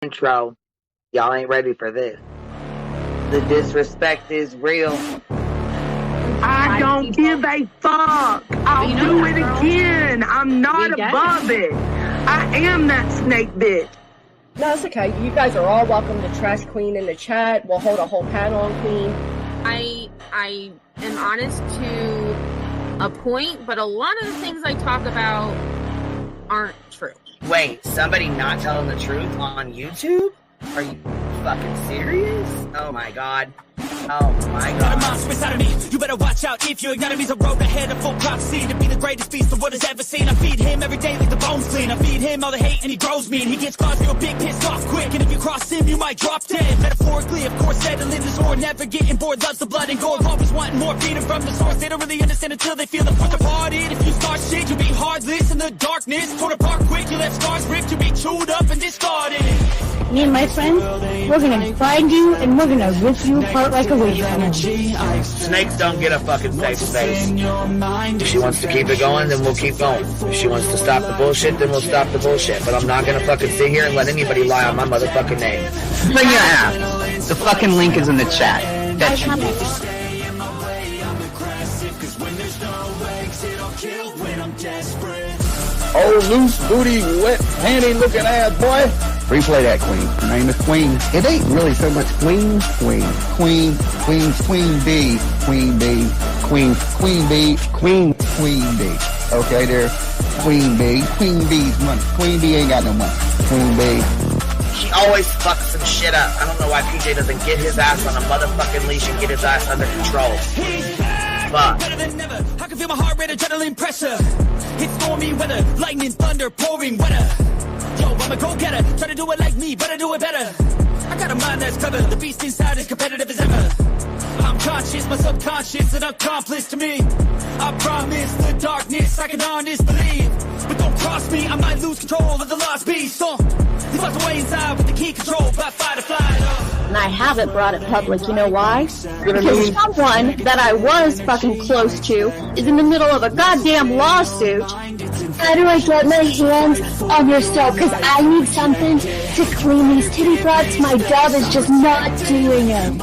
intro. Y'all ain't ready for this. The disrespect is real. I don't give a fuck. I'll do it again. I'm not above it. I am that snake bitch. No, it's okay. You guys are all welcome to trash Queen in the chat. We'll hold a whole panel on Queen. I am honest to a point, but a lot of the things I talk about aren't true. Wait, somebody not telling the truth on YouTube? Are you fucking serious? Oh my god. Oh my god. Got a monster inside of me. You better watch out if you ignite me. The road ahead of full prophecy to be the greatest beast the world has ever seen. I feed him every day like the bones clean. I feed him all the hate and he grows me. And he gets caused real big, pissed off quick. And if you cross him, you might drop dead. Metaphorically, of course, settling the sword. Never getting bored, loves the blood and gore. Always wanting more freedom from the source. They don't really understand until they feel the force departed. If you start shit, you'll be heartless in the darkness. Torn apart quick, you left scars ripped. You'll be chewed up and discarded. Me and my friends, we're gonna find you and we're gonna rip you apart like a wasteland. Snakes don't get a fucking safe space. If she wants to keep it going, then we'll keep going. If she wants to stop the bullshit, then we'll stop the bullshit. But I'm not gonna fucking sit here and let anybody lie on my motherfucking name. Bring your ass. The fucking link is in the chat. That should be. Oh, loose booty, wet panty looking ass boy. Replay that, Queen. Her name is Queen. It ain't really so much Queen. Queen B. Queen B. Queen B. Okay, there. Queen B. Queen B's money. Queen B ain't got no money. Queen B. She always fucks some shit up. I don't know why PJ doesn't get his ass on a motherfucking leash and get his ass under control. Fuck. Better than never. I can feel my heart rate, adrenaline pressure. It's stormy weather, lightning, thunder, pouring weather. Yo, I'm a go-getter. Try to do it like me, but I do it better. I got a mind that's clever. The beast inside is competitive as ever. I'm conscious, my subconscious, an accomplice to me. I promise the darkness I can honest believe. But don't cross me, I might lose control of the lost beast. He's locked away inside with the key control by fight or flight. And I haven't brought it public, you know why? Because someone that I was fucking close to is in the middle of a goddamn lawsuit. How do I get my hands on your stuff? Because I need something to clean these titty frauds. My job is just not doing it.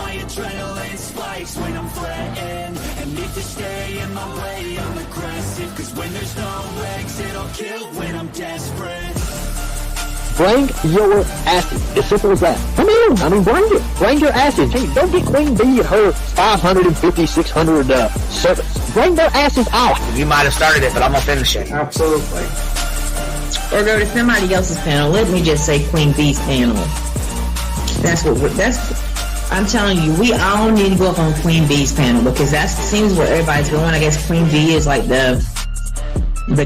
Bring your asses. As simple as that. Come in. I mean, bring it. Bring your asses. Hey, don't get Queen B and her 550, 600 servants. Bring their asses out. You might have started it, but I'm gonna finish it. Absolutely. Or go to somebody else's panel. Let me just say Queen B's panel. I'm telling you, we all need to go up on Queen B's panel because that seems where everybody's going. I guess Queen B is like the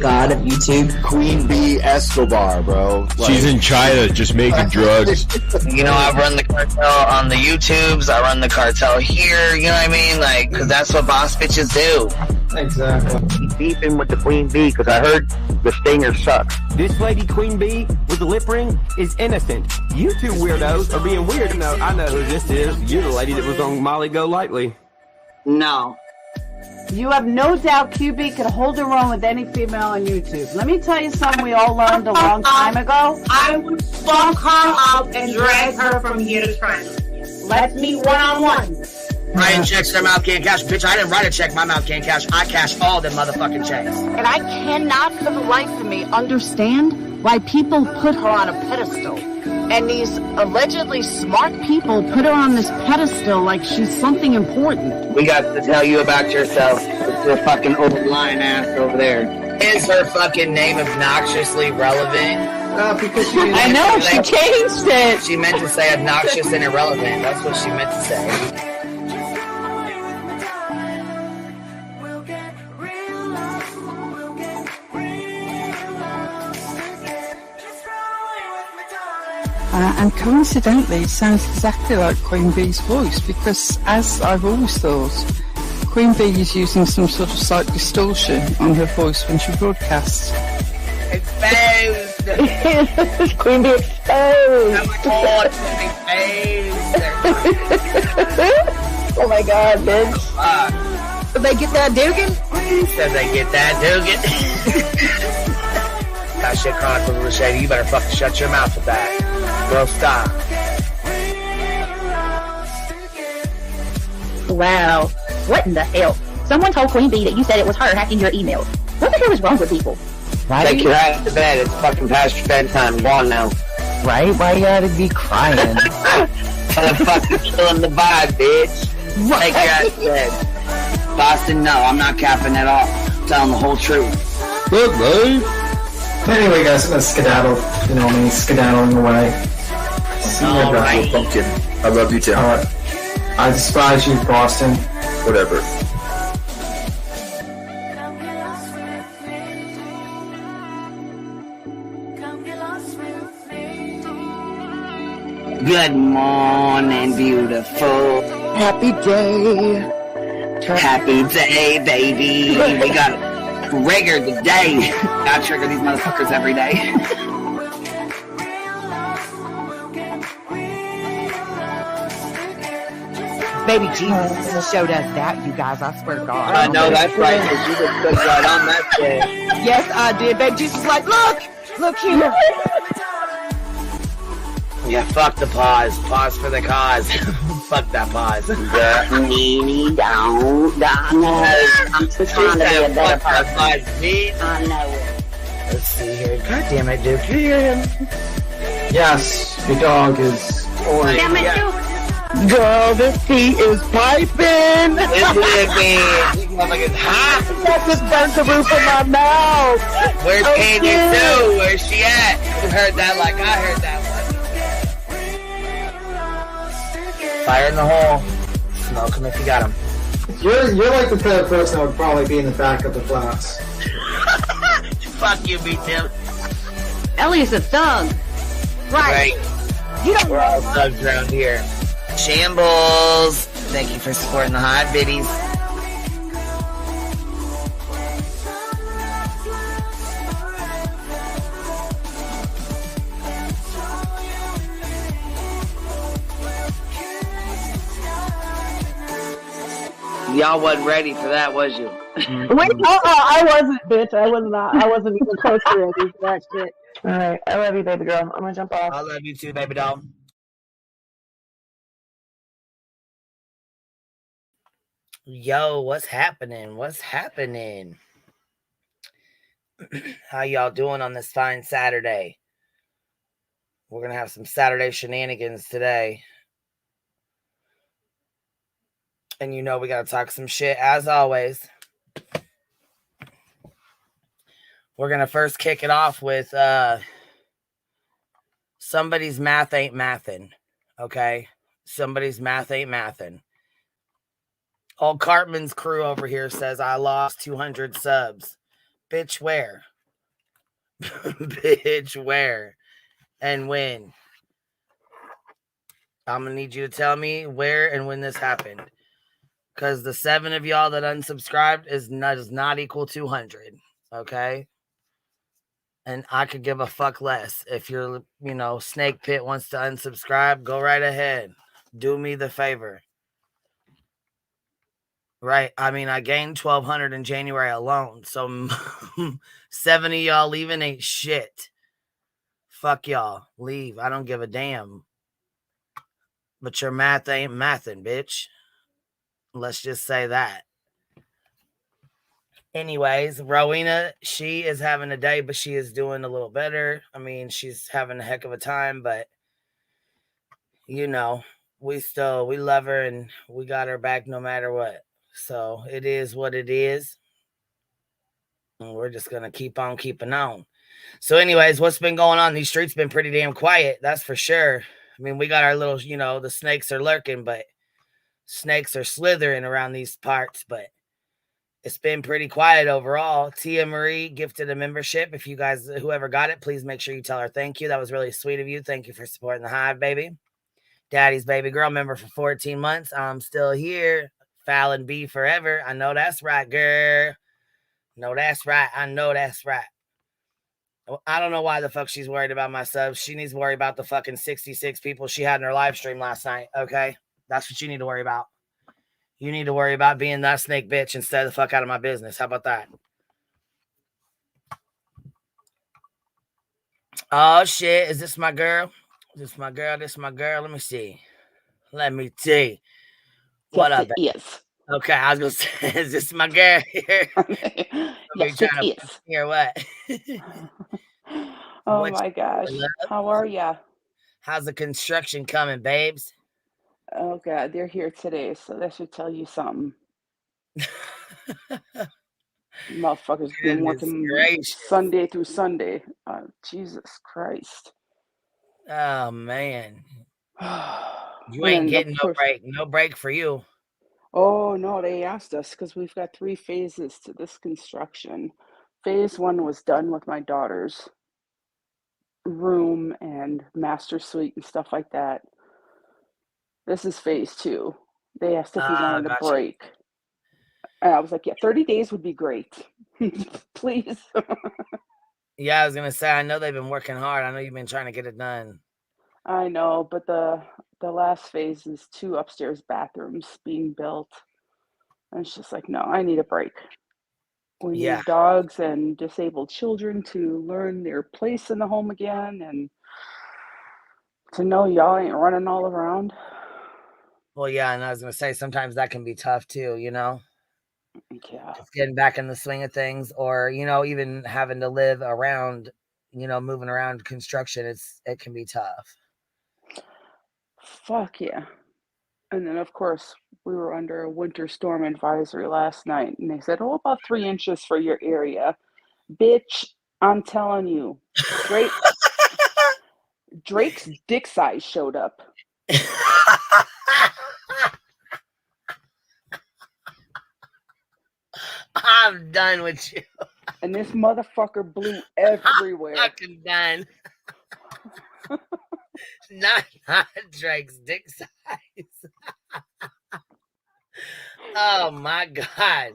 god of YouTube. Queen B Escobar, bro. She's in China just making drugs. You know, I run the cartel on the YouTubes. I run the cartel here. You know what I mean? Like, because that's what boss bitches do. Exactly. Beefing with the Queen B because I heard the stinger sucks. This lady, Queen B, with the lip ring, is innocent. You two weirdos are being weird. No, I know who this is. You're the lady that was on Molly Go Lightly. No. You have no doubt QB could hold her own with any female on YouTube. Let me tell you something we all learned a long time ago. I would fuck her up and drag her from here to China. Let's meet one-on-one. Writing checks their mouth can't cash. Bitch, I didn't write a check my mouth can't cash. I cash all them motherfucking checks. And I cannot for the life of me understand why people put her on a pedestal. And these allegedly smart people put her on this pedestal like she's something important. We got to tell you about yourself. It's your fucking old lying ass over there. Is her fucking name obnoxiously relevant? Because I know, she changed it. She meant to say obnoxious and irrelevant. That's what she meant to say. And coincidentally, it sounds exactly like Queen Bee's voice because, as I've always thought, Queen Bee is using some sort of slight distortion on her voice when she broadcasts. Exposed! Queen Bee exposed! Oh my god, exposed! Oh my god, bitch. Did they get that Dugan? Said they get that Dugan. That shit crying from the shady. You better fucking shut your mouth with that. Girl, stop. Wow. What in the hell? Someone told Queen Bee that you said it was her hacking your emails. What the hell is wrong with people? Right? Take your ass to bed. It's fucking past your bedtime. Go on now. Right? Why you gotta be crying? Motherfucker killing the vibe, bitch. Take your ass to bed. Boston, no, I'm not capping at all. I'm telling the whole truth. Look, babe. Anyway, guys, I'm gonna skedaddle. You know me, skedaddling away. See you All guys. right. Pumpkin. I love you, Tim. Alright. I despise you, Boston. Whatever. Good morning, beautiful. Happy day. Happy day, baby. We got trigger today. I trigger these motherfuckers every day. Baby Jesus showed us that, you guys. I swear to God. I know that's right, because you just stood right on that shit. Yes, I did. Baby Jesus was like, look here. Yeah, fuck the pause. Pause for the cause. Fuck that pause. I'm just trying to be a better person. I know it. Let's see here. God damn it, Duke. You hear him? Yes, your dog is orange. Damn it, Duke. Girl, this tea is piping. It's living. These motherfuckers hot. That just burnt the roof of my mouth. Where's Candy Sue? Where's she at? You heard that like I heard that one. Fire in the hole. Smoke him if you got him. You're like the type of person that would probably be in the back of the class. Fuck you, B. Tim. Ellie's a thug. Right. You don't We're all thugs around here. Shambles. Thank you for supporting the hot biddies. Y'all wasn't ready for that, was you? Wait, I wasn't, bitch. I was not. I wasn't even close to ready for that shit. Alright, I love you, baby girl. I'm gonna jump off. I love you too, baby doll. Yo, what's happening? What's happening? How y'all doing on this fine Saturday? We're gonna have some Saturday shenanigans today. And you know we gotta talk some shit as always. We're gonna first kick it off with somebody's math ain't mathin'. Okay? Somebody's math ain't mathin'. Old Cartman's crew over here says I lost 200 subs. Bitch, where? Bitch, where? And when? I'm gonna need you to tell me where and when this happened. Because the 7 of y'all that unsubscribed does not equal 200. Okay? And I could give a fuck less. If your, Snake Pit wants to unsubscribe, go right ahead. Do me the favor. Right. I mean, I gained 1,200 in January alone. So 7 of y'all leaving ain't shit. Fuck y'all. Leave. I don't give a damn. But your math ain't mathin', bitch. Let's just say that. Anyways, Rowena, she is having a day, but she is doing a little better. I mean, she's having a heck of a time, but we love her and we got her back no matter what. So it is what it is. And we're just going to keep on keeping on. So anyways, what's been going on? These streets been pretty damn quiet. That's for sure. I mean, we got our little, the snakes are lurking, but snakes are slithering around these parts, but it's been pretty quiet overall. Tia Marie gifted a membership. If you guys, whoever got it, please make sure you tell her thank you. That was really sweet of you. Thank you for supporting the hive, baby. Daddy's baby girl member for 14 months. I'm still here. Fallon B forever. I know that's right, girl. No, that's right. I know that's right. I don't know why the fuck she's worried about my subs. She needs to worry about the fucking 66 people she had in her live stream last night, okay? That's what you need to worry about. You need to worry about being that snake bitch and stay the fuck out of my business. How about that? Oh, shit. Is this my girl? This my girl. This my girl. Let me see. Let me see. What Yes, up? it is. Okay, I was gonna say, is this my girl here? Yes, it is. Here, what? Oh What my gosh. you love? How are ya? How's the construction coming, babes? Oh god, they're here today, so that should tell you something. Motherfuckers been Goodness working gracious. Sunday through Sunday. Jesus Christ. Oh man. You And ain't then, getting of course, no break for you. oh no, they asked us because we've got 3 phases to this construction. Phase 1 was done with my daughter's room and master suite and stuff like that. This is phase 2. They asked if we wanted a Gotcha. break. And I was like, yeah, 30 days would be great. Please. Yeah, I was gonna say, I know they've been working hard. I know you've been trying to get it done. I know, but the last phase is 2 upstairs bathrooms being built. And it's just like, no, I need a break. We Yeah. need dogs and disabled children to learn their place in the home again and to know y'all ain't running all around. Well, yeah, and I was gonna say sometimes that can be tough too, you know? Yeah. Just getting back in the swing of things, or even having to live around, moving around construction, it can be tough. Fuck yeah. And then, of course, we were under a winter storm advisory last night, and they said, oh, about 3 inches for your area. Bitch, I'm telling you, Drake's dick size showed up. I'm done with you. And this motherfucker blew everywhere. I'm fucking done. not Drake's dick size. Oh my god.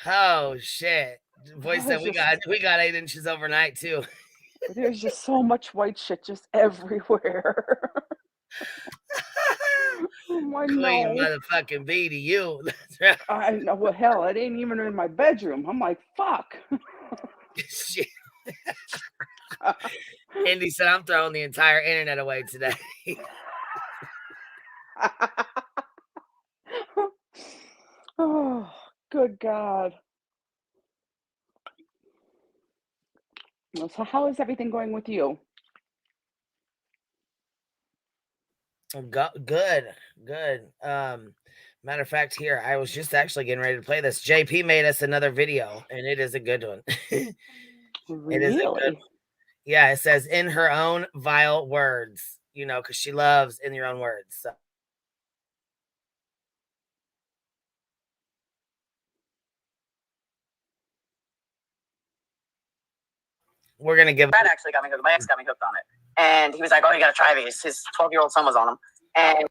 Oh shit. Boy said we got 8 inches overnight too. There's just so much white shit just everywhere. Oh my Queen no. motherfucking B to you. I know. Well, hell, it ain't even in my bedroom. I'm like, fuck. Shit. Indy said, I'm throwing the entire internet away today. Oh, good God. So how is everything going with you? Good. Matter of fact, here, I was just actually getting ready to play this. JP made us another video, and it is a good one. It is a good one. Yeah, it says in her own vile words, because she loves in your own words. So. We're going to give... Brad actually got me hooked. My ex got me hooked on it. And he was like, oh, you got to try these. His 12-year-old son was on them. And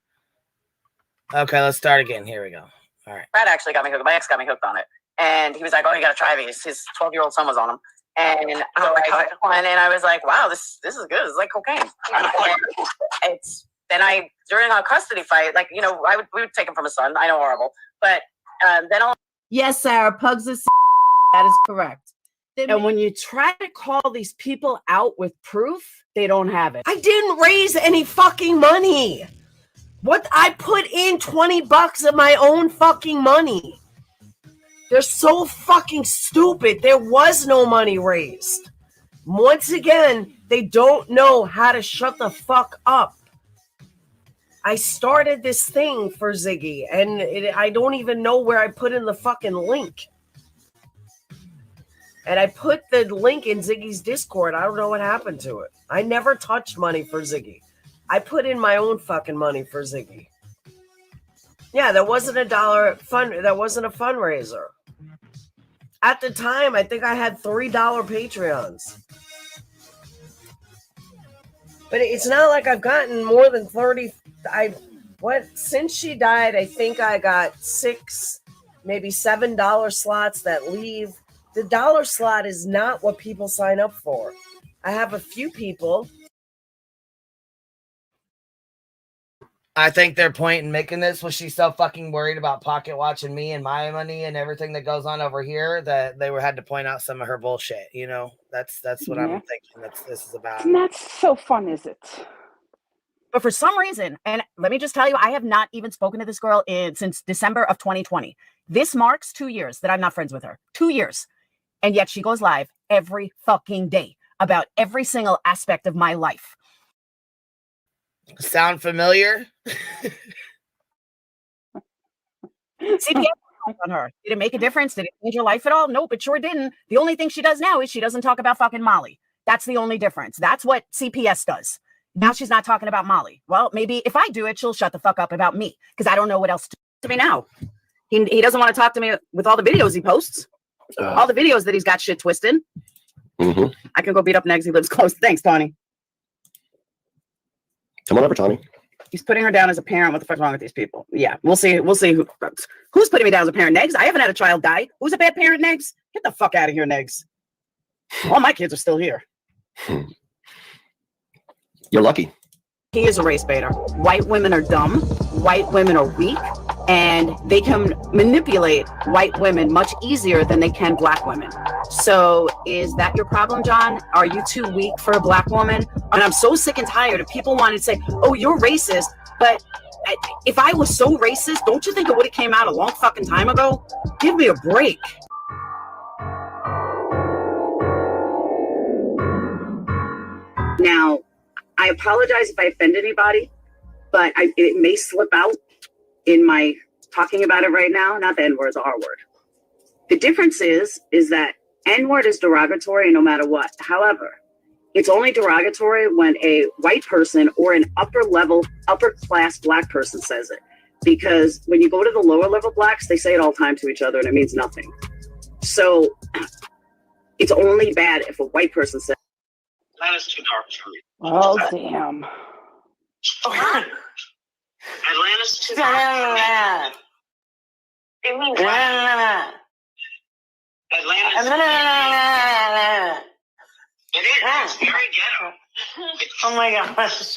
okay, let's start again. Here we go. All right. Brad actually got me hooked. My ex got me hooked on it. And he was like, oh, you got to try these. His 12-year-old son was on them. And I was like, wow, this is good. It's like cocaine. During our custody fight, like, we would take him from his son. I know, horrible. But then yes, Sarah, Pugs is that is correct. And when you try to call these people out with proof, they don't have it. I didn't raise any fucking money. What I put in $20 of my own fucking money. They're so fucking stupid. There was no money raised. Once again, they don't know how to shut the fuck up. I started this thing for Ziggy, and I don't even know where I put in the fucking link. And I put the link in Ziggy's Discord. I don't know what happened to it. I never touched money for Ziggy. I put in my own fucking money for Ziggy. Yeah, there wasn't that wasn't a fundraiser. At the time, I think I had $3 Patreons. But it's not like I've gotten more than 30. Since she died, I think I got 6, maybe $7 slots that leave. The dollar slot is not what people sign up for. I have a few people. I think their point in making this was she's so fucking worried about pocket watching me and my money and everything that goes on over here that they had to point out some of her bullshit. That's what I'm thinking. This is about. It's not so fun, is it? But for some reason, and let me just tell you, I have not even spoken to this girl since December of 2020. This marks 2 years that I'm not friends with her. 2 years. And yet she goes live every fucking day about every single aspect of my life. Sound familiar? CPS on her. Did it make a difference? Did it change your life at all? Nope, it sure didn't. The only thing she does now is she doesn't talk about fucking Molly. That's the only difference. That's what CPS does. Now she's not talking about Molly. Well, maybe if I do it, she'll shut the fuck up about me because I don't know what else to me now. He doesn't want to talk to me with all the videos he posts. All the videos that he's got shit twisted. Mm-hmm. I can go beat up Negs. He lives close. Thanks, Tony. Come on over, Tony. He's putting her down as a parent. What the fuck's wrong with these people? Yeah, we'll see. We'll see who's putting me down as a parent. Negs. I haven't had a child die. Who's a bad parent, Negs? Get the fuck out of here, Negs. All my kids are still here. You're lucky. He is a race baiter. White women are dumb. White women are weak. And they can manipulate white women much easier than they can black women. So is that your problem, John? Are you too weak for a black woman? And I'm so sick and tired of people wanting to say, oh, you're racist. But if I was so racist, don't you think it would have came out a long fucking time ago? Give me a break. Now, I apologize if I offend anybody, but it may slip out in my talking about it right now. Not the N-word, it's the R-word. The difference is that N-word is derogatory no matter what. However, it's only derogatory when a white person or an upper class black person says it. Because when you go to the lower level blacks, they say it all the time to each other and it means nothing. So it's only bad if a white person says Atlanta's too dark for me. Oh, damn. Atlanta's too dark. It means Atlanta's it is. It's very ghetto. Oh my gosh.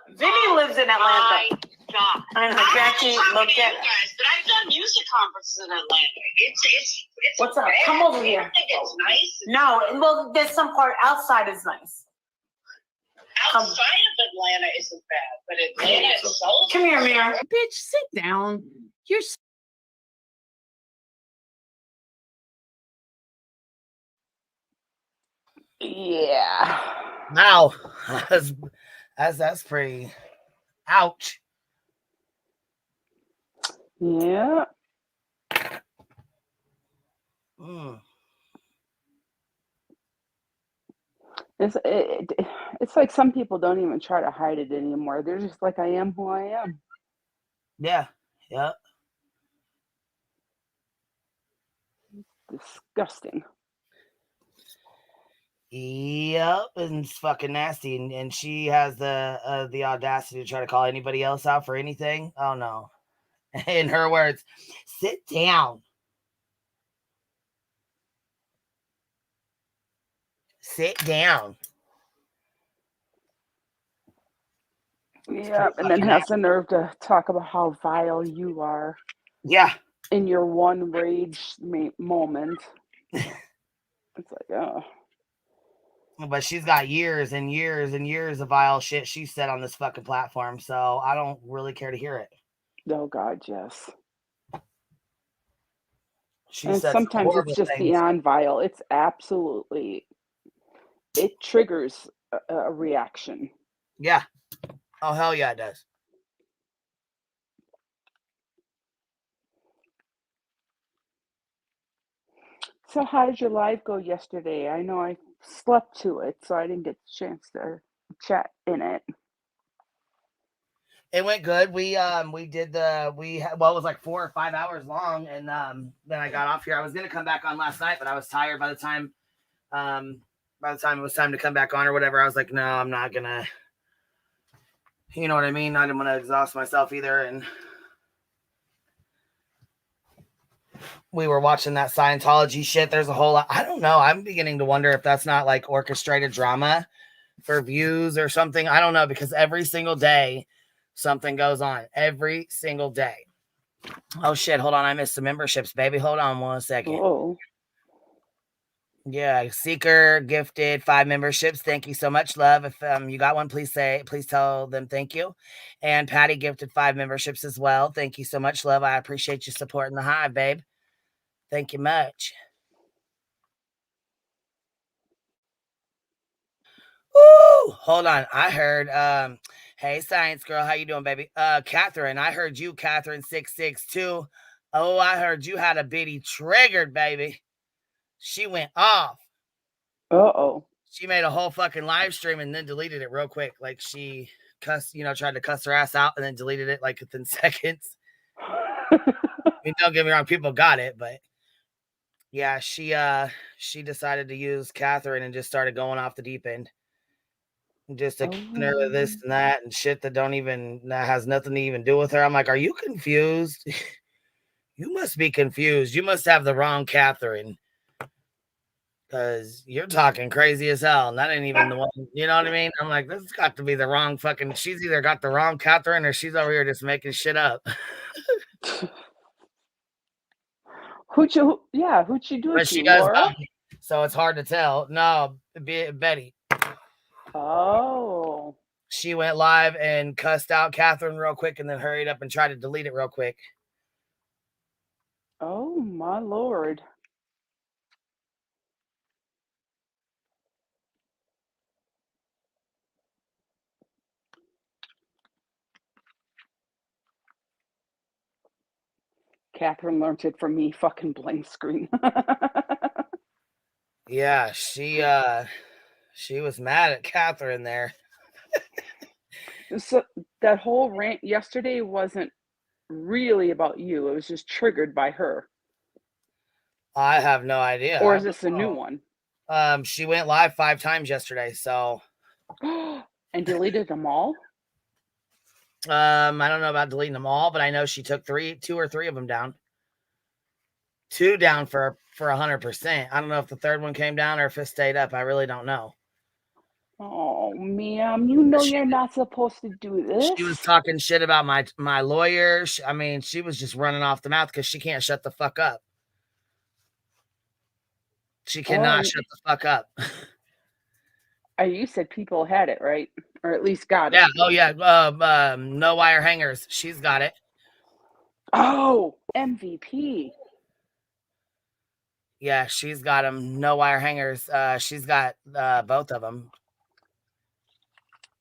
Vinny lives in Atlanta. My God. I know, Jackie, look at guys, but I've done music conferences in Atlanta. It's what's up? bad. Come over here. I think it's nice. No, well, there's some part outside is nice. Outside of Atlanta isn't bad, but Atlanta is so. Come here, Mira. bitch, sit down. You're Yeah. Wow. That's pretty. Ouch. Yeah. It's like some people don't even try to hide it anymore. They're just like, I am who I am. Yeah. Yeah. Disgusting. Yep, and it's fucking nasty, and she has the audacity to try to call anybody else out for anything. Oh no! In her words, sit down. Sit down. Yeah, and then has the nerve to talk about how vile you are. Yeah. In your one rage moment. It's like, oh. But she's got years and years and years of vile shit she said on this fucking platform, so I don't really care to hear it. Oh God, yes. She and sometimes it's just beyond vile. It's absolutely, it triggers a reaction. Yeah. Oh, hell yeah, it does. So how did your live go yesterday? I know I slept to it, so I didn't get the chance to chat in it. It went good. We did it was like 4 or 5 hours long, and then I got off here. I was gonna come back on last night, but I was tired by the time it was time to come back on or whatever. I was like, no, I'm not gonna, you know what I mean? I didn't want to exhaust myself either. And we were watching that Scientology shit. There's a whole lot. I don't know. I'm beginning to wonder if that's not like orchestrated drama for views or something. I don't know, because every single day something goes on. Every single day. Oh shit, hold on. I missed some memberships, baby. Hold on 1 second. Whoa. Yeah, Seeker gifted 5 memberships. Thank you so much, love. If you got one, please tell them thank you. And Patty gifted 5 memberships as well. Thank you so much, love. I appreciate you supporting the hive, babe. Thank you much. Woo! Hold on. I heard hey science girl, how you doing, baby? Catherine, I heard you, Catherine 662. Oh, I heard you had a bitty triggered, baby. She went off. Uh-oh. She made a whole fucking live stream and then deleted it real quick. Like she tried to cuss her ass out and then deleted it like within seconds. I mean, don't get me wrong, people got it, but yeah, she decided to use Catherine and just started going off the deep end. Just accusing her of this and that and shit that has nothing to even do with her. I'm like, are you confused? You must be confused. You must have the wrong Catherine. Because you're talking crazy as hell. And that ain't even the one. You know what I mean? I'm like, this has got to be the wrong fucking. She's either got the wrong Catherine or she's over here just making shit up. Who'd she do it to, Laura? So it's hard to tell. No, Betty. Oh. She went live and cussed out Catherine real quick and then hurried up and tried to delete it real quick. Oh, my Lord. Catherine learned it from me, fucking blank screen. Yeah, she was mad at Catherine there. So that whole rant yesterday wasn't really about you. It was just triggered by her. I have no idea. Or is this a new one? She went live 5 times yesterday, so. And deleted them all? I don't know about deleting them all, but I know she took 2 or 3 of them down. 2 down for 100%. I don't know if the third one came down or if it stayed up. I really don't know. Oh, ma'am, you know you're not supposed to do this. She was talking shit about my lawyer. I mean, she was just running off the mouth because she can't shut the fuck up. She cannot shut the fuck up. You said people had it, right? Or at least got it. Yeah. Oh, yeah. No wire hangers. She's got it. Oh, MVP. Yeah, she's got them. No wire hangers. She's got both of them.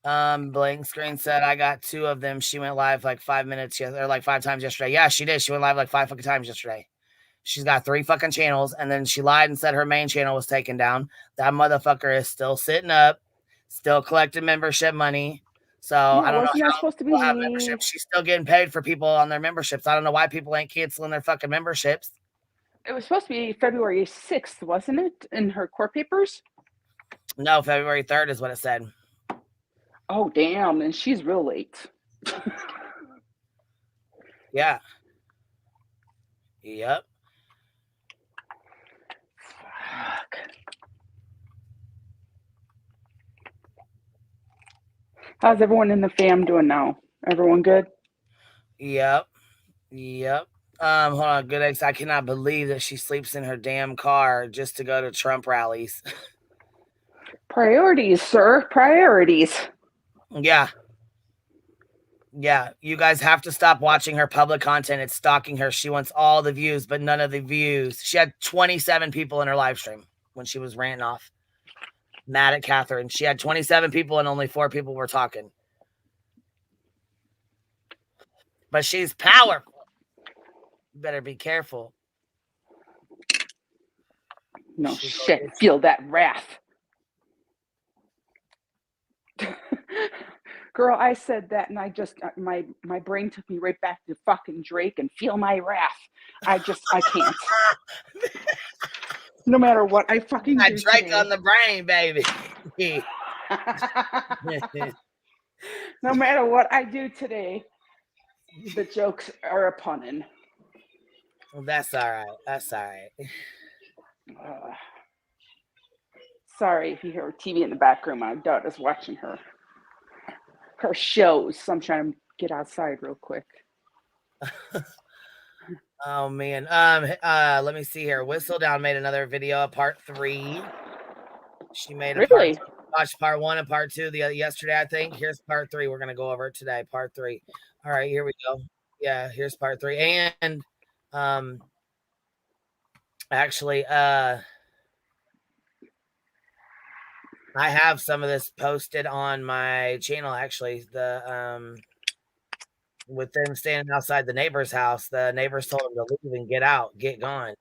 Blank screen said I got 2 of them. She went live like 5 minutes or like 5 times yesterday. Yeah, she did. She went live like 5 fucking times yesterday. She's got 3 fucking channels, and then she lied and said her main channel was taken down. That motherfucker is still sitting up, still collecting membership money. So yeah, I don't know how supposed to be membership. She's still getting paid for people on their memberships. I don't know why people ain't canceling their fucking memberships. It was supposed to be February 6th, wasn't it, in her court papers? No, February 3rd is what it said. Oh, damn. And she's real late. Yeah. Yep. Fuck. How's everyone in the fam doing now? Everyone good? Yep. Hold on, good ex. I cannot believe that she sleeps in her damn car just to go to Trump rallies. Priorities, sir. Priorities. Yeah. You guys have to stop watching her public content. It's stalking her. She wants all the views, but none of the views. She had 27 people in her live stream when she was ranting off. Mad at Catherine. She had 27 people and only 4 people were talking. But she's powerful. You better be careful. No shit. Feel that wrath. Girl, I said that and I just, my brain took me right back to fucking Drake and feel my wrath. I can't. No matter what I fucking do Drake today. on the brain, baby. No matter what I do today, the jokes are a punnin'. Well, that's all right. Sorry if you hear TV in the background. My daughter's watching her shows, so I'm trying to get outside real quick. Oh man. Let me see here. Whistledown made another video, part 3. She made a Really? watched part 1 and part 2 yesterday, I think. Here's part 3. We're gonna go over it today. Part 3. All right, here we go. Yeah, here's part 3. And actually, I have some of this posted on my channel. Actually, the with them standing outside the neighbor's house, the neighbors told them to leave and get out, get gone.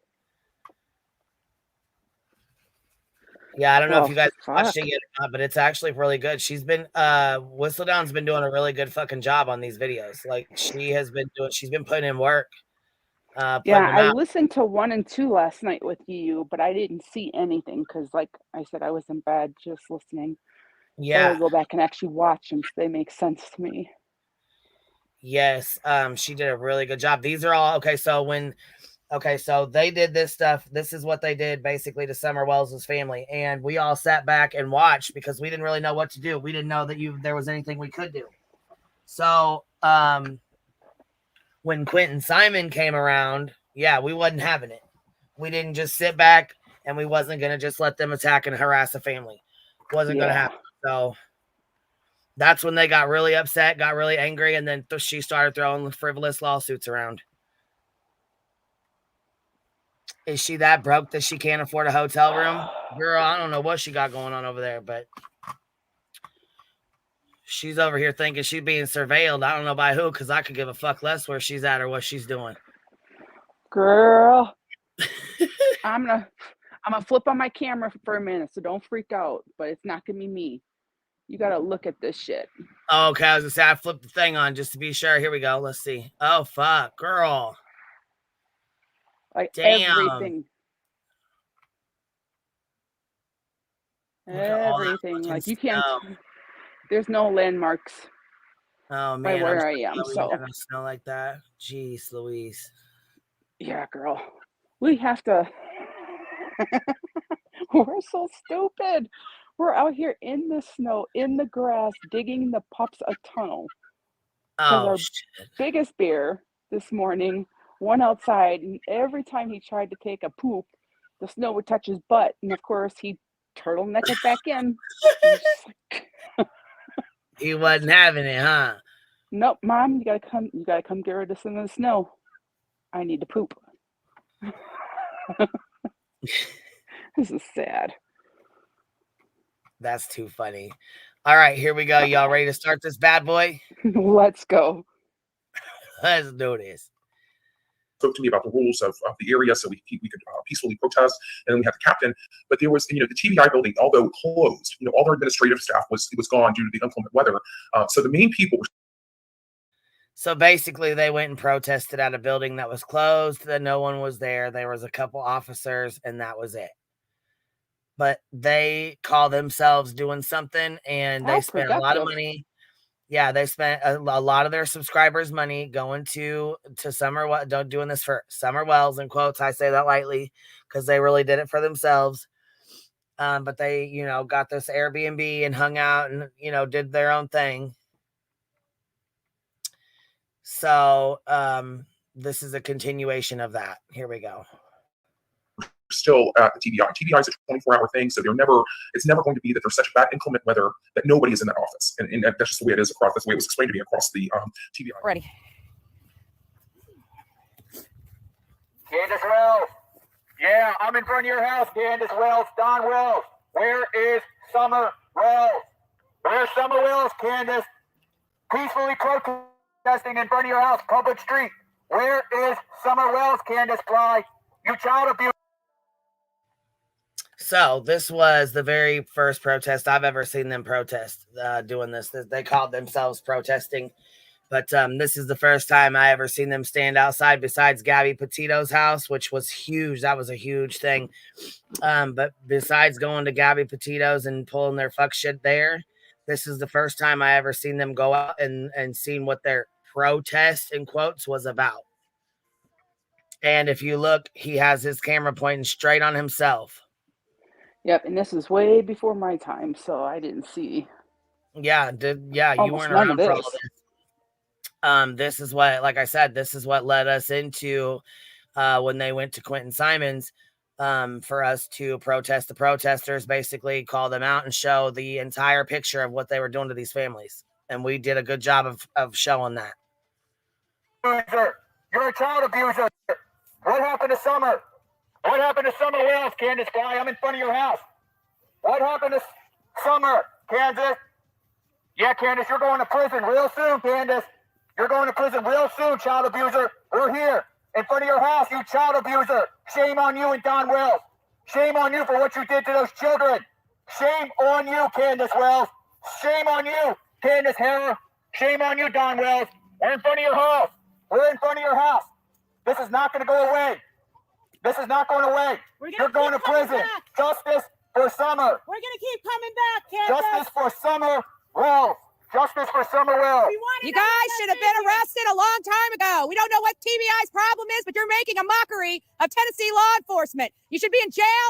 Yeah, I don't know if you guys watched it yet or not, but it's actually really good. She's been Whistledown's been doing a really good fucking job on these videos. Like she's been putting in work. Yeah, I listened to 1 and 2 last night with you, but I didn't see anything because, like I said, I was in bed just listening. Yeah. So I'll go back and actually watch them so they make sense to me. Yes, she did a really good job. These are all okay. So they did this stuff. This is what they did basically to Summer Wells's family, and we all sat back and watched because we didn't really know what to do. We didn't know that there was anything we could do. So when Quentin Simon came around, yeah, we wasn't having it. We didn't just sit back, and we wasn't gonna just let them attack and harass a family. Wasn't gonna happen. So that's when they got really upset, got really angry, and then she started throwing frivolous lawsuits around. Is she that broke that she can't afford a hotel room? Girl, I don't know what she got going on over there, but she's over here thinking she's being surveilled. I don't know by who, because I could give a fuck less where she's at or what she's doing. Girl, I'm gonna flip on my camera for a minute, so don't freak out. But it's not gonna be me. You gotta look at this shit. Oh, okay, I was gonna say I flipped the thing on just to be sure. Here we go. Let's see. Oh fuck, girl. Like damn. Everything. Like you can't. There's no landmarks. Oh man, by where I am. So snow like that. Jeez, Louise. Yeah, girl. We have to. We're so stupid. We're out here in the snow, in the grass, digging the pups a tunnel. Our biggest bear this morning went outside, and every time he tried to take a poop, the snow would touch his butt, and of course he turtlenecked it back in. He wasn't having it, huh? Nope, Mom, you gotta come get rid of some of the snow. I need to poop. This is sad. That's too funny. All right, here we go. Y'all ready to start this bad boy? Let's go. Let's do this. Spoke to me about the rules of the area so we could peacefully protest. And then we had the captain. But there was, the TVI building, although closed, all their administrative staff was gone due to the inclement weather. So the main people were. So basically, they went and protested at a building that was closed. That no one was there. There was a couple officers, and that was it. But they call themselves doing something, and they spent a lot of money. Yeah, they spent a lot of their subscribers' money going to Summer. Doing this for Summer Wells, in quotes. I say that lightly because they really did it for themselves. But they, got this Airbnb and hung out and did their own thing. So this is a continuation of that. Here we go. Still at the TVI. TVI is a 24-hour thing, so it's never going to be that there's such bad inclement weather that nobody is in that office. And that's just the way it is across. That's the way it was explained to me across the TVI. Ready. Candace Wells. Yeah, I'm in front of your house, Candace Wells. Don Wells. Where is Summer Wells? Where's Summer Wells, Candace? Peacefully protesting in front of your house, public street. Where is Summer Wells, Candace Fly? You child abuse. So this was the very first protest I've ever seen them protest doing this. They called themselves protesting, but this is the first time I ever seen them stand outside besides Gabby Petito's house, which was huge. That was a huge thing. But besides going to Gabby Petito's and pulling their fuck shit there, this is the first time I ever seen them go out and seen what their protest in quotes was about. And if you look, he has his camera pointing straight on himself. Yep, and this is way before my time, so I didn't see. Yeah, you weren't around for all this. This is what, like I said, this is what led us into when they went to Quentin Simons for us to protest the protesters, basically call them out and show the entire picture of what they were doing to these families. And we did a good job of showing that. You're a child abuser. What happened to Summer? What happened to Summer Wells, Candace Guy? I'm in front of your house. What happened to Summer, Kansas? Yeah, Candace, you're going to prison real soon, Candace. You're going to prison real soon, child abuser. We're here in front of your house, you child abuser. Shame on you and Don Wells. Shame on you for what you did to those children. Shame on you, Candace Wells. Shame on you, Candace Harrer. Shame on you, Don Wells. We're in front of your house. We're in front of your house. This is not going to go away. This is not going away. You're going to prison. Justice for Summer. We're going to keep coming back, Candace. Justice for Summer Wells. Justice for Summer Wells. You guys should have been arrested a long time ago. We don't know what TBI's problem is, but you're making a mockery of Tennessee law enforcement. You should be in jail.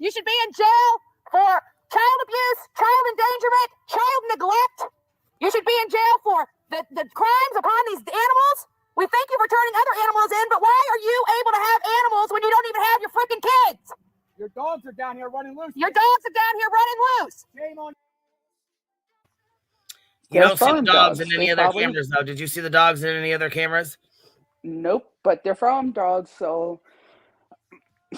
You should be in jail for child abuse, child endangerment, child neglect. You should be in jail for the crimes upon these animals. We thank you for turning other animals in, but why are you able to have animals when you don't even have your freaking kids? Your dogs are down here running loose. Your dogs are down here running loose. Shame on You don't see the farm dogs dogs. in any They other probably- cameras, though. Did you see the dogs in any other cameras? Nope, but they're farm dogs, so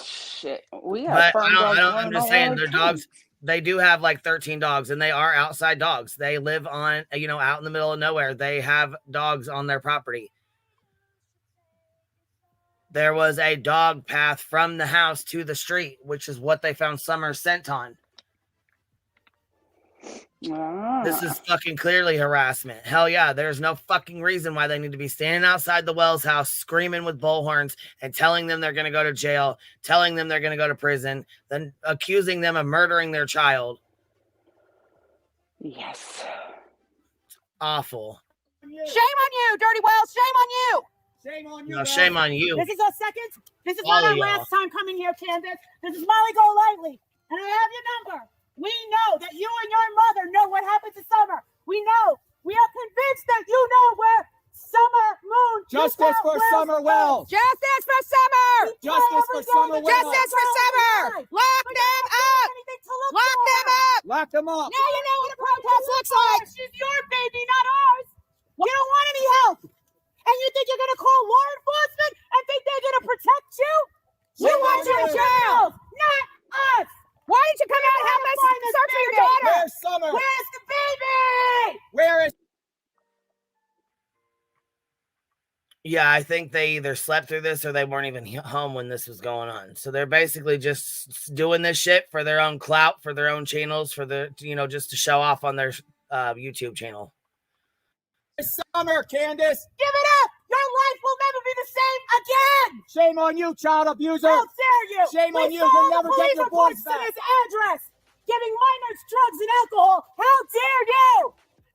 shit. We have But farm dogs. I'm running just all saying, our their time. dogs, they do have like 13 dogs, and they are outside dogs. They live on, out in the middle of nowhere. They have dogs on their property. There was a dog path from the house to the street, which is what they found Summer's scent on. This is fucking clearly harassment. Hell yeah, there's no fucking reason why they need to be standing outside the Wells house screaming with bullhorns and telling them they're going to go to jail, telling them they're going to go to prison, then accusing them of murdering their child. Yes. It's awful. Shame on you, Dirty Wells. Shame on you. Shame on you. No, shame on you. This is our second. This is All not our of y'all. last time coming here, Candace. This is Molly Golightly, and I have your number. We know that you and your mother know what happened to Summer. We know. We are convinced that you know where Summer Moon. Justice for Summer Wells. Justice for Summer. Justice for Summer Wells. Justice for Summer. Lock them up. Lock them up. Lock them up. Now you know what a protest looks like. She's your baby, not ours. You don't want any help. And you think you're going to call law enforcement and think they're going to protect you? You want your child, not us. Why didn't you come out and help us search for your daughter? Where's Summer? Where's the baby? Where is... Yeah, I think they either slept through this or they weren't even home when this was going on. So they're basically just doing this shit for their own clout, for their own channels, for the, just to show off on their YouTube channel. Summer, Candace. Give it up. Your life will never be the same again. Shame on you, child abuser. How dare you? Shame on you. saw You'll the never get police your reports voice to back. this address, giving minors drugs and alcohol. How dare you?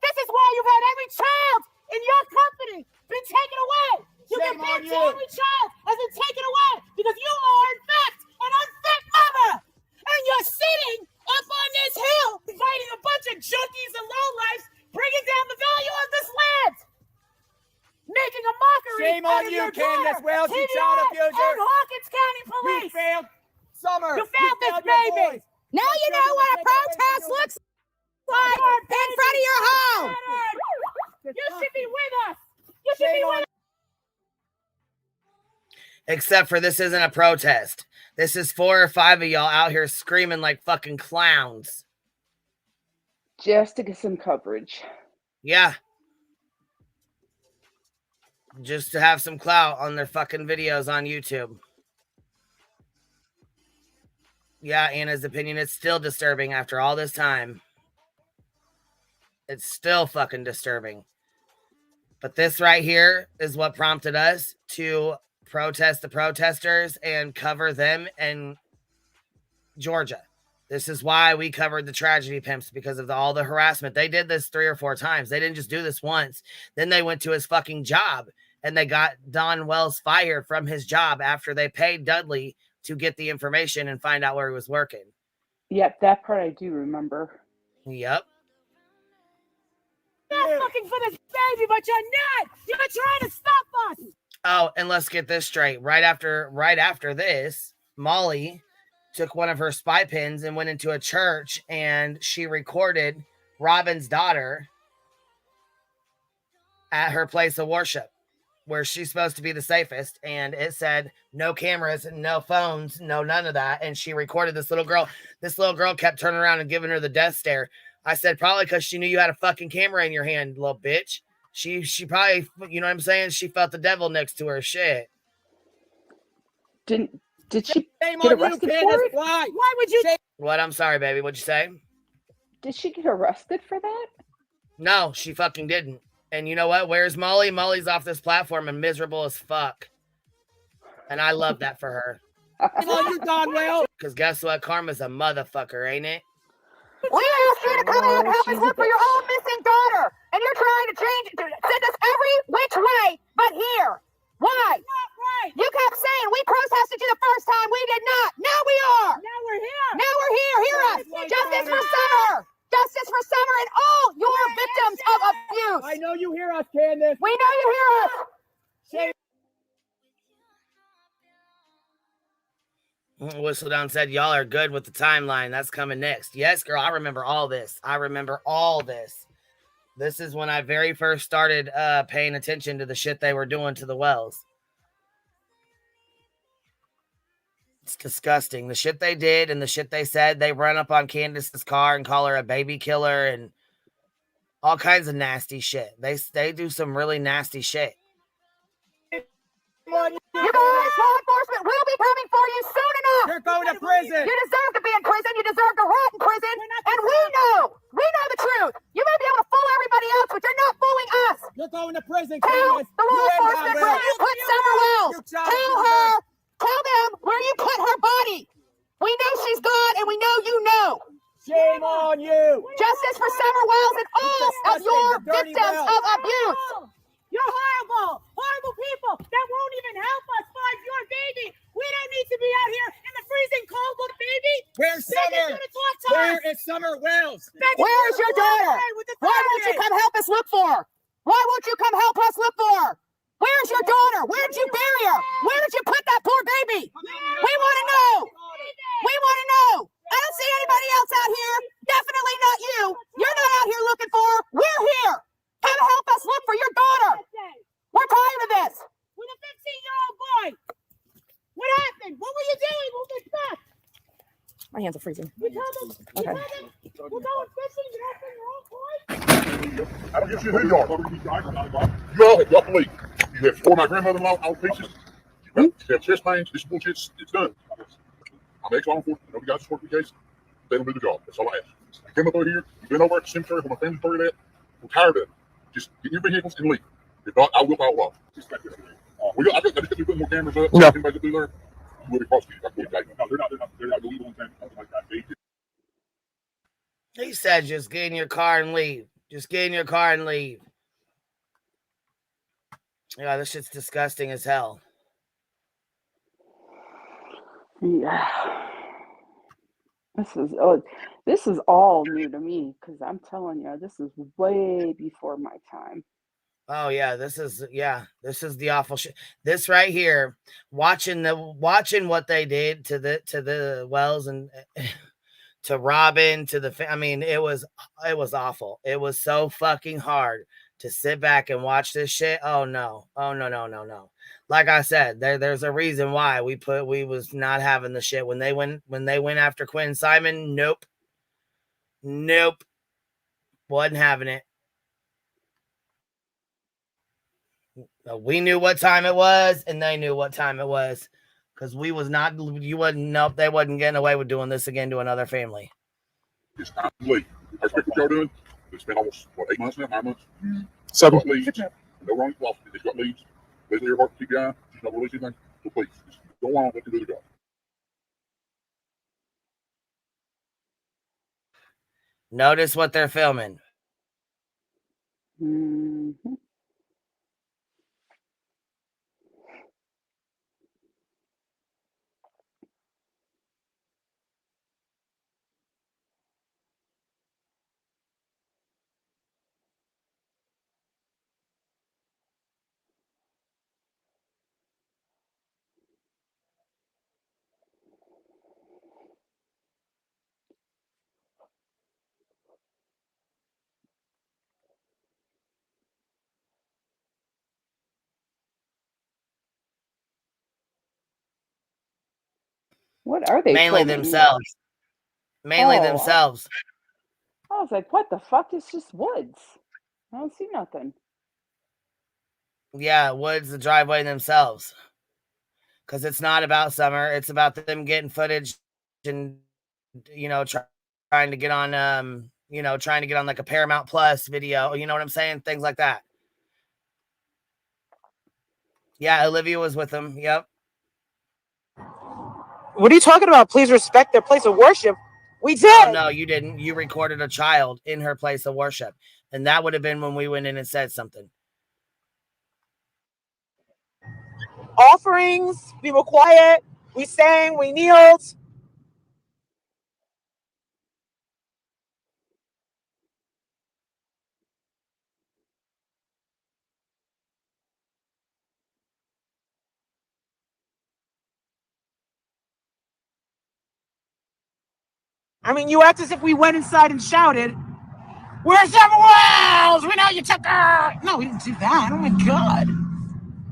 This is why you've had every child in your company been taken away. You Shame on you. every child has been taken away because you are, in fact, an unfit mother. And you're sitting up on this hill fighting a bunch of junkies and lowlifes, bringing down the value of this land. Making a mockery Shame on out of you, your Candace daughter, Wells, you TBI, child abuser. and Hawkins County You Police. failed. Summer. You failed this failed your baby. boys. Now you know what a protest looks like in front of your home. You should be with us. You should be with us. Except for this isn't a protest. This is 4 or 5 of y'all out here screaming like fucking clowns. Just to get some coverage. Yeah. Just to have some clout on their fucking videos on YouTube. Yeah, Anna's opinion, it's still disturbing after all this time. It's still fucking disturbing. But this right here is what prompted us to protest the protesters and cover them in Georgia. This is why we covered the tragedy pimps, because of all the harassment. They did this 3 or 4 times. They didn't just do this once. Then they went to his fucking job and they got Don Wells fired from his job after they paid Dudley to get the information and find out where he was working. Yep, that part I do remember. Yep. Not looking for this baby, but you're not. You're trying to stop us. Oh, and let's get this straight. Right after this, Molly took one of her spy pins and went into a church, and she recorded Robin's daughter at her place of worship, where she's supposed to be the safest, and it said no cameras, no phones, no none of that. And she recorded this little girl. This little girl kept turning around and giving her the death stare. I said, probably because she knew you had a fucking camera in your hand, little bitch. She probably, you know what I'm saying? She felt the devil next to her. Shit. Did she Shame get on you, arrested Candace. for it? Why? Why would you? What? I'm sorry, baby. What'd you say? Did she get arrested for that? No, she fucking didn't. And you know what? Where's Molly? Molly's off this platform and miserable as fuck. And I love that for her. Shame on you, Don Will. Because guess what? Karma's a motherfucker, ain't it? We asked you to come out and help us look for your own missing daughter, and you're trying to change it, to send us every which way but here. Why? Not right. You kept saying we protested you the first time. We did not. Now we are. Now we're here. Now we're here. Hear us. Justice for Summer. Justice for Summer and all your victims of abuse. I know you hear us, Candace. We know you hear us. Shame. Whistledown said, y'all are good with the timeline. That's coming next. Yes, girl, I remember all this. I remember all this. This is when I very first started paying attention to the shit they were doing to the Wells. It's disgusting. The shit they did and the shit they said. They run up on Candace's car and call her a baby killer and all kinds of nasty shit. They do some really nasty shit. You guys, law enforcement will be coming for you soon enough. You're going to prison. You deserve to be in prison. You deserve to rot in prison. And we know the truth. You may be able to fool everybody else, but you're not fooling us. You're going to prison, Tell the law enforcement where you put Summer Wells. Tell them where you put her body. We know she's gone, and we know you know. Shame on you. Justice for Summer Wells and all of your victims of abuse. You're horrible, horrible people that won't even help us find your baby. We don't need to be out here in the freezing cold, little baby. Where's Summer? Where is Summer Wells? Where is your daughter? Why won't you come help us look for her? Why won't you come help us look for her? Where's your daughter? Where did you bury her? Where did you put that poor baby? We want to know. We want to know. I don't see anybody else out here. Definitely not you. You're not out here looking for her. We're here. Come help us look for your daughter. We're tired of this. With a 15-year-old boy. What happened? What were you doing? We'll get back. My hands are freezing. You tell them. Okay. We're going fishing. You don't bring your own boy. I don't give a shit who you are. Y'all believe. You have tore my grandmother-in-law all pieces. You have chest pains. This bullshit. It's done. I'm ex-law enforcement. I know you guys support the case. They don't do the job. That's all I ask. You come up over here. You've been over at the cemetery where my family's buried at. I'm tired of it. Just get your vehicles and leave. If not, I will file law. I just got to put more cameras up. No. Anybody do there? You will be prosecuted. No, they're not illegal and something like that. He said, just get in your car and leave. Just get in your car and leave. Yeah, this shit's disgusting as hell. Yeah. This is all new to me because I'm telling you, this is way before my time. Oh yeah, this is the awful shit. This right here, watching what they did to the Wells and to Robin, to the, I mean, it was awful. It was so fucking hard to sit back and watch this shit. Oh no. Like I said, there's a reason why we was not having the shit when they went after Quinn Simon. Nope. Wasn't having it. We knew what time it was, and they knew what time it was, because they wasn't getting away with doing this again to another family. It's time to leave. I respect what y'all doing. It's been almost 8 months now, 9 months. 7 leads. No wrong philosophy. They've got leads. Leslie Earhart, TPI. She's not releasing anything. So please, just go on. Let them do the job. Notice what they're filming. Mm-hmm. What are they Mainly filming? themselves. Mainly Oh, themselves. I was like, what the fuck? It's just woods. I don't see nothing. Yeah, woods, the driveway themselves. Because it's not about Summer. It's about them getting footage and, you know, trying to get on, you know, trying to get on like a Paramount Plus video. You know what I'm saying? Things like that. Yeah, Olivia was with them. Yep. What are you talking about? Please respect their place of worship. We did. Oh, no, you didn't. You recorded a child in her place of worship. And that would have been when we went in and said something. Offerings. We were quiet. We sang. We kneeled. I mean, you act as if we went inside and shouted, "Where's Summer Wells? We know you took her." No, we didn't do that. Oh my God.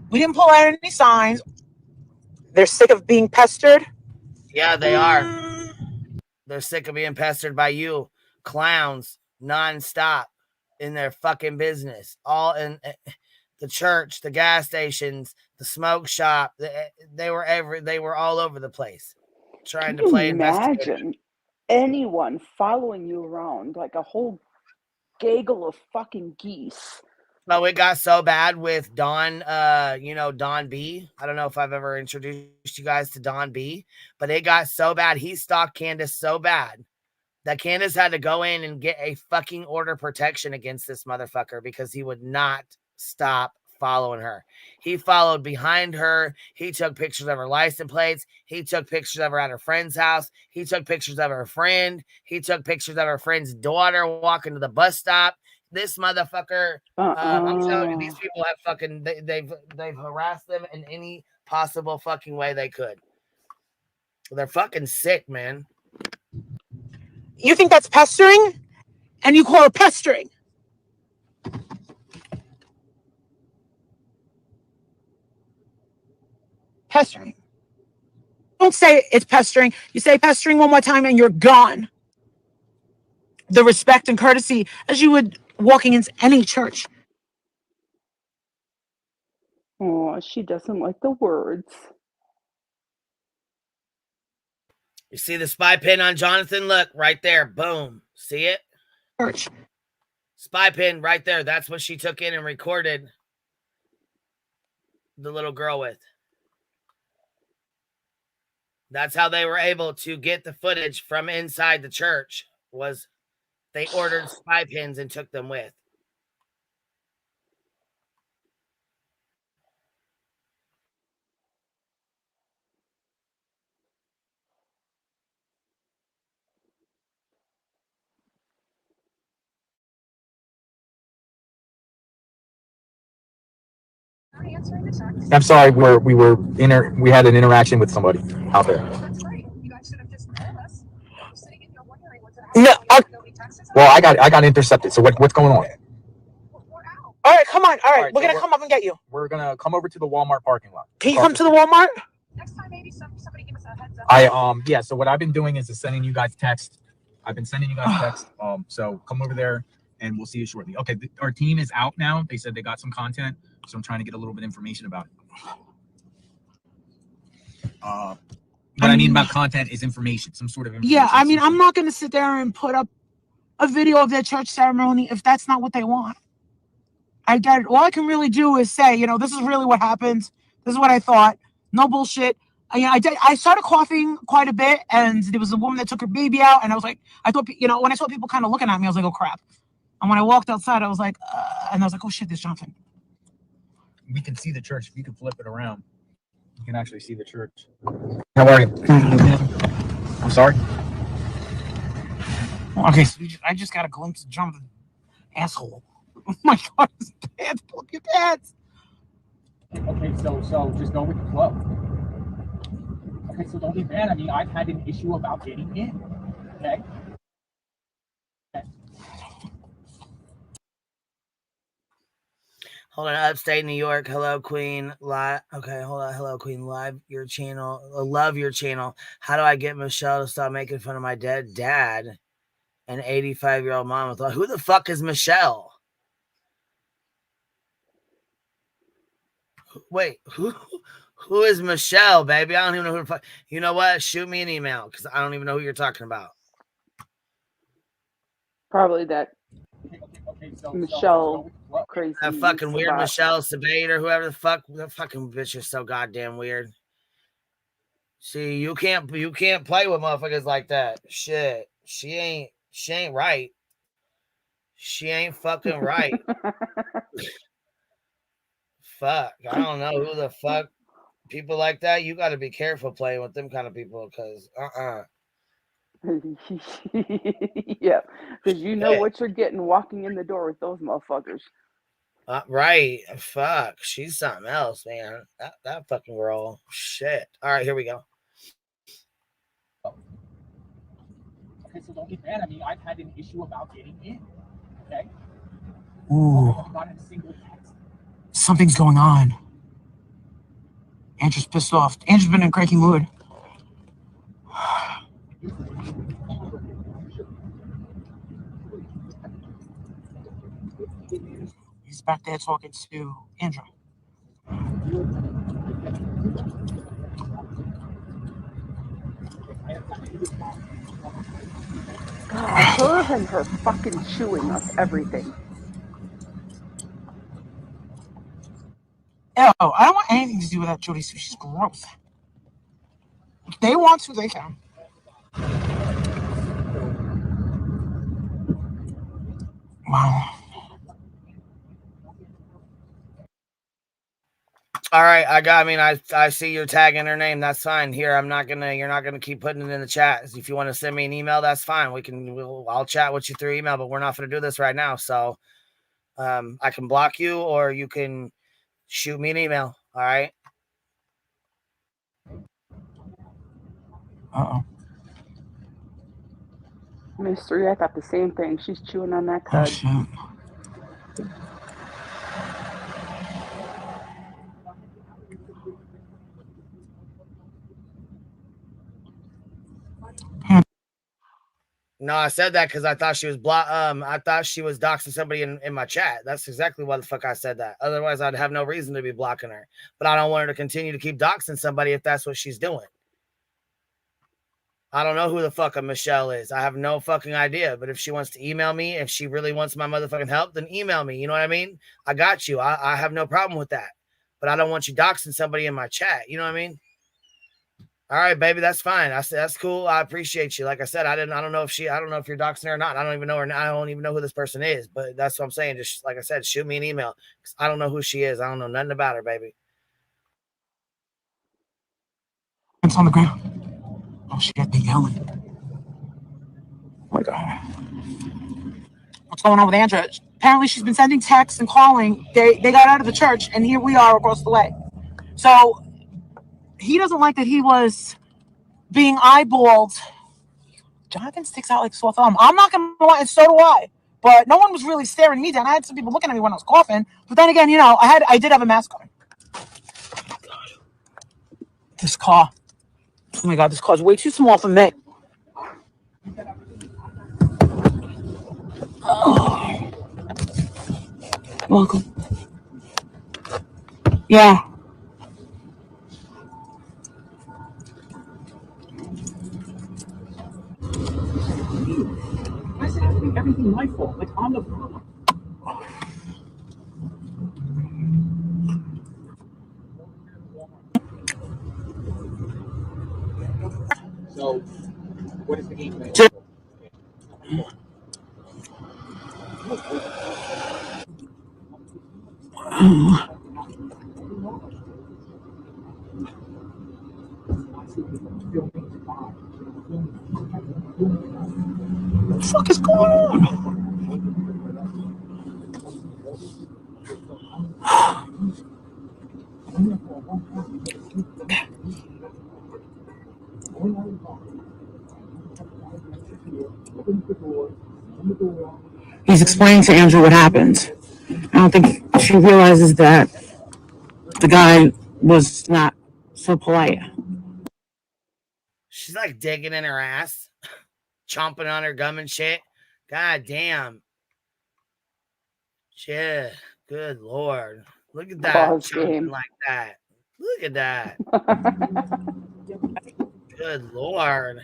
We didn't pull out any signs. They're sick of being pestered. Yeah, they are. They're sick of being pestered by you clowns nonstop in their fucking business. All in the church, the gas stations, the smoke shop. They were all over the place trying to play investigative. Imagine anyone following you around like a whole gaggle of fucking geese. Oh, it got so bad with Don, Don B. I don't know if I've ever introduced you guys to Don B, but it got so bad. He stalked Candace so bad that Candace had to go in and get a fucking order protection against this motherfucker because he would not stop following her. He followed behind her. He took pictures of her license plates. He took pictures of her at her friend's house. He took pictures of her friend. He took pictures of her friend's daughter walking to the bus stop. This motherfucker, I'm telling you, these people have fucking, they've harassed them in any possible fucking way they could. They're fucking sick, man. You think that's pestering? And you call it pestering? Pestering. Don't say it's pestering. You say pestering one more time and you're gone. The respect and courtesy as you would walking into any church. Oh, she doesn't like the words. You see the spy pin on Jonathan? Look, right there. Boom. See it? Church. Spy pin right there. That's what she took in and recorded the little girl with. That's how they were able to get the footage from inside the church, was they ordered spy pins and took them with. I'm sorry, we had an interaction with somebody out there. No. Well, I got intercepted. So what's going on? All right, come on. All right, we're gonna come up and get you. We're gonna come over to the Walmart parking lot. Can you come to the Walmart? Next time, maybe somebody give us a heads up. Yeah. So what I've been doing is sending you guys text. I've been sending you guys text. So come over there and we'll see you shortly. Okay, our team is out now. They said they got some content, so I'm trying to get a little bit of information about it. What I mean about content is information, some sort of information. Yeah, I mean, I'm not gonna sit there and put up a video of their church ceremony if that's not what they want. I get it. All I can really do is say, this is really what happened. This is what I thought. No bullshit. I started coughing quite a bit, and there was a woman that took her baby out, and I thought, when I saw people kind of looking at me, I was like, oh crap. And when I walked outside, I was like, and I was like, oh shit, there's Jonathan. We can see the church. If you can flip it around, you can actually see the church. How are you? I'm sorry. Okay, so I just got a glimpse of Jonathan's asshole. Oh my God, his pants. Pull up your pants. Okay, so just go with the flow. Okay, so don't be mad. I mean, I've had an issue about getting in. Okay. Hold on, upstate New York. Hello, Queen. Okay, hold on. Hello, Queen. Live your channel. Love your channel. How do I get Michelle to stop making fun of my dead dad and 85-year-old mom? Who the fuck is Michelle? Wait, who is Michelle, baby? I don't even know who the fuck. You know what? Shoot me an email because I don't even know who you're talking about. Probably that Michelle crazy. That fucking weird Sabat. Michelle Sabat or whoever the fuck. That fucking bitch is so goddamn weird. See, you can't play with motherfuckers like that. Shit. She ain't right. She ain't fucking right. Fuck. I don't know who the fuck people like that. You got to be careful playing with them kind of people because Yeah, because you know what you're getting walking in the door with those motherfuckers. Right. Fuck. She's something else, man. That fucking girl. Shit. All right, here we go. Okay, so don't get mad at me. I've had an issue about getting in. Okay? Ooh. I've gotten a single text. Something's going on. Andrew's pissed off. Andrew's been in a cranky mood. He's back there talking to Andrew. God, her and her fucking chewing up everything. Ew, I don't want anything to do with that Jody Sue. She's gross. If they want to, they can. Wow. All right, I see you're tagging her name. That's fine. Here, you're not gonna keep putting it in the chat. If you want to send me an email, that's fine. I'll chat with you through email, but we're not gonna do this right now. So, I can block you, or you can shoot me an email. All right. Mystery, I thought the same thing. She's chewing on that cud. Oh, shit. No, I said that because I thought she was I thought she was doxing somebody in my chat. That's exactly why the fuck I said that. Otherwise, I'd have no reason to be blocking her. But I don't want her to continue to keep doxing somebody if that's what she's doing. I don't know who the fuck a Michelle is. I have no fucking idea. But if she wants to email me, if she really wants my motherfucking help, then email me. You know what I mean? I got you. I have no problem with that. But I don't want you doxing somebody in my chat. You know what I mean? All right, baby, that's fine. I said that's cool. I appreciate you. Like I said, I don't know if you're doxing her or not. I don't even know her. I don't even know who this person is. But that's what I'm saying. Just like I said, shoot me an email. I don't know who she is. I don't know nothing about her, baby. It's on the ground. Oh shit, they're yelling. Oh my god. What's going on with Andrea? Apparently she's been sending texts and calling. They got out of the church and here we are across the way. So he doesn't like that he was being eyeballed. Jonathan sticks out like a sore thumb. I'm not gonna lie, and so do I. But no one was really staring me down. I had some people looking at me when I was coughing. But then again, I did have a mask on. God. This car. Oh my god, this car's way too small for me. Oh. Welcome. Yeah. Why is it have to be everything my fault? Like, I'm the problem. So, what is the game plan? What the fuck is going on? He's explaining to Andrew what happened. I don't think she realizes that the guy was not so polite. She's like digging in her ass, chomping on her gum and shit. God damn. Shit. Good Lord. Look at that. Pause Chomping game. like that. Look at that. Good Lord.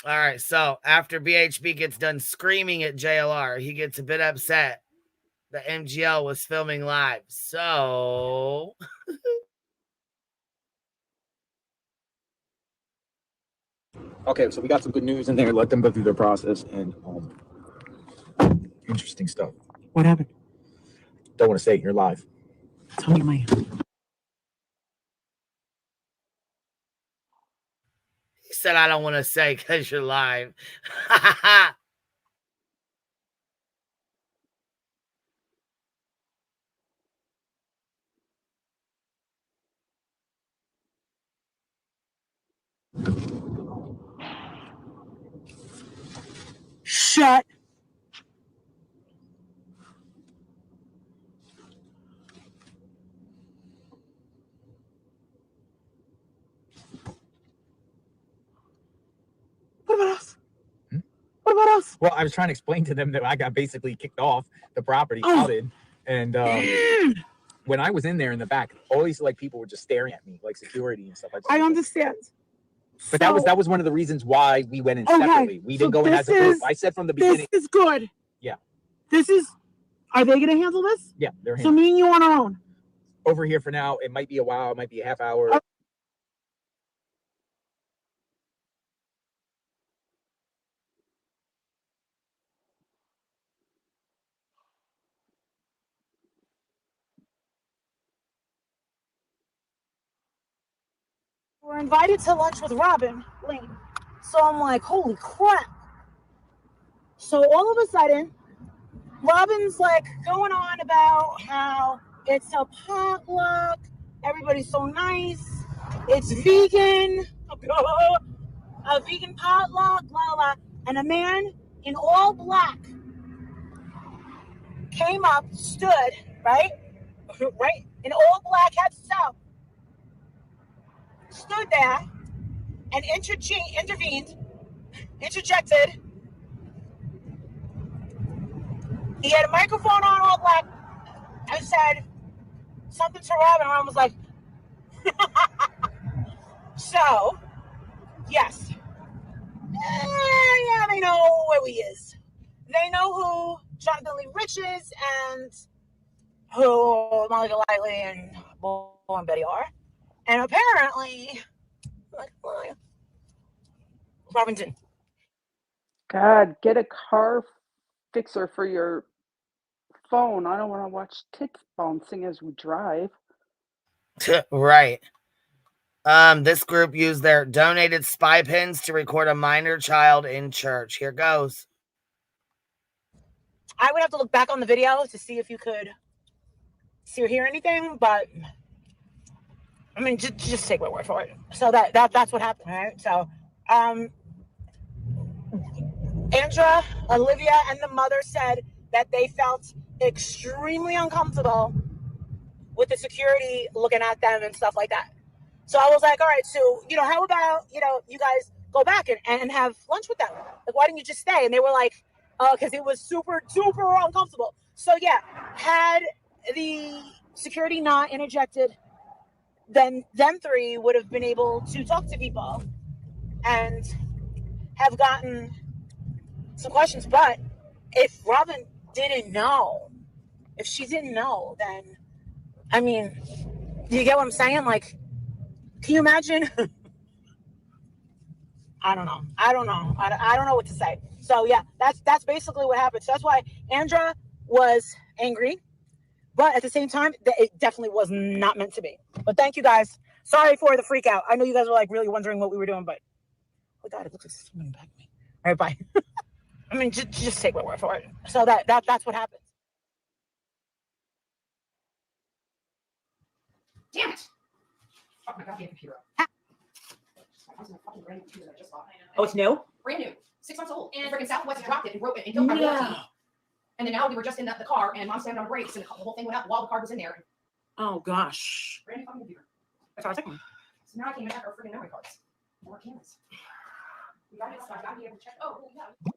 All right, so after BHB gets done screaming at JLR, he gets a bit upset that MGL was filming live. So Okay, so we got some good news in there. Let them go through their process and interesting stuff. What happened? Don't want to say it. You're live. Tell me. he said, I don't want to say because you're live. Shut. What about us? What about us? Well, I was trying to explain to them that I got basically kicked off the property, outed, and when I was in there in the back, all these like people were just staring at me, like security and stuff. I understand. But that was one of the reasons why we went in separately. We didn't go in as a group. I said from the beginning. This is good. Yeah. Are they going to handle this? Yeah, they're So me and you on our own. Over here for now. It might be a while. It might be a half hour. We're invited to lunch with Robin Lane. So I'm like, holy crap. So all of a sudden, Robin's like going on about how it's a potluck, everybody's so nice, it's vegan, a vegan potluck, blah, blah, blah. And a man in all black came up, stood, right, in all black, had stuff, stood there and interjected. He had a microphone on, all black. I said something to Robin, and Robin was like, so, yes. Yeah, they know who he is. They know who Jonathan Lee Rich is and who Molly Golightly and Bull and Betty are. And apparently, Robin didn't. God, get a car fixer for your phone. I don't want to watch tits bouncing as we drive. Right. This group used their donated spy pins to record a minor child in church. Here goes. I would have to look back on the video to see if you could see or hear anything, but I mean, just take my word for it. So that's what happened, right? So, Andra, Olivia, and the mother said that they felt extremely uncomfortable with the security looking at them and stuff like that. So I was like, all right, so, how about, you guys go back and have lunch with them? Like, why didn't you just stay? And they were like, because it was super, super uncomfortable. So, yeah, had the security not interjected, then them three would have been able to talk to people and have gotten some questions. But if Robin didn't know, if she didn't know, then, I mean, do you get what I'm saying? Like, can you imagine? I don't know. I don't know what to say. So yeah, that's basically what happened. So that's why Andra was angry, but at the same time, it definitely was not meant to be. But thank you guys. Sorry for the freak out. I know you guys were like really wondering what we were doing, but oh god, it looks like someone back me. All right, bye. I mean, just take my word for it. So that's what happens. Damn it! Oh my goddamn computer. Oh, it's new? Brand new. 6 months old. And freaking Southwest dropped it and broke it and killed my warranty. And then now we were just in the car and Mom slammed on brakes and the whole thing went out while the car was in there. Oh gosh. Brand new fucking computer. That's what I was thinking. So now I can't even check our freaking memory cards. More cameras. We gotta be able to check. Oh, yeah.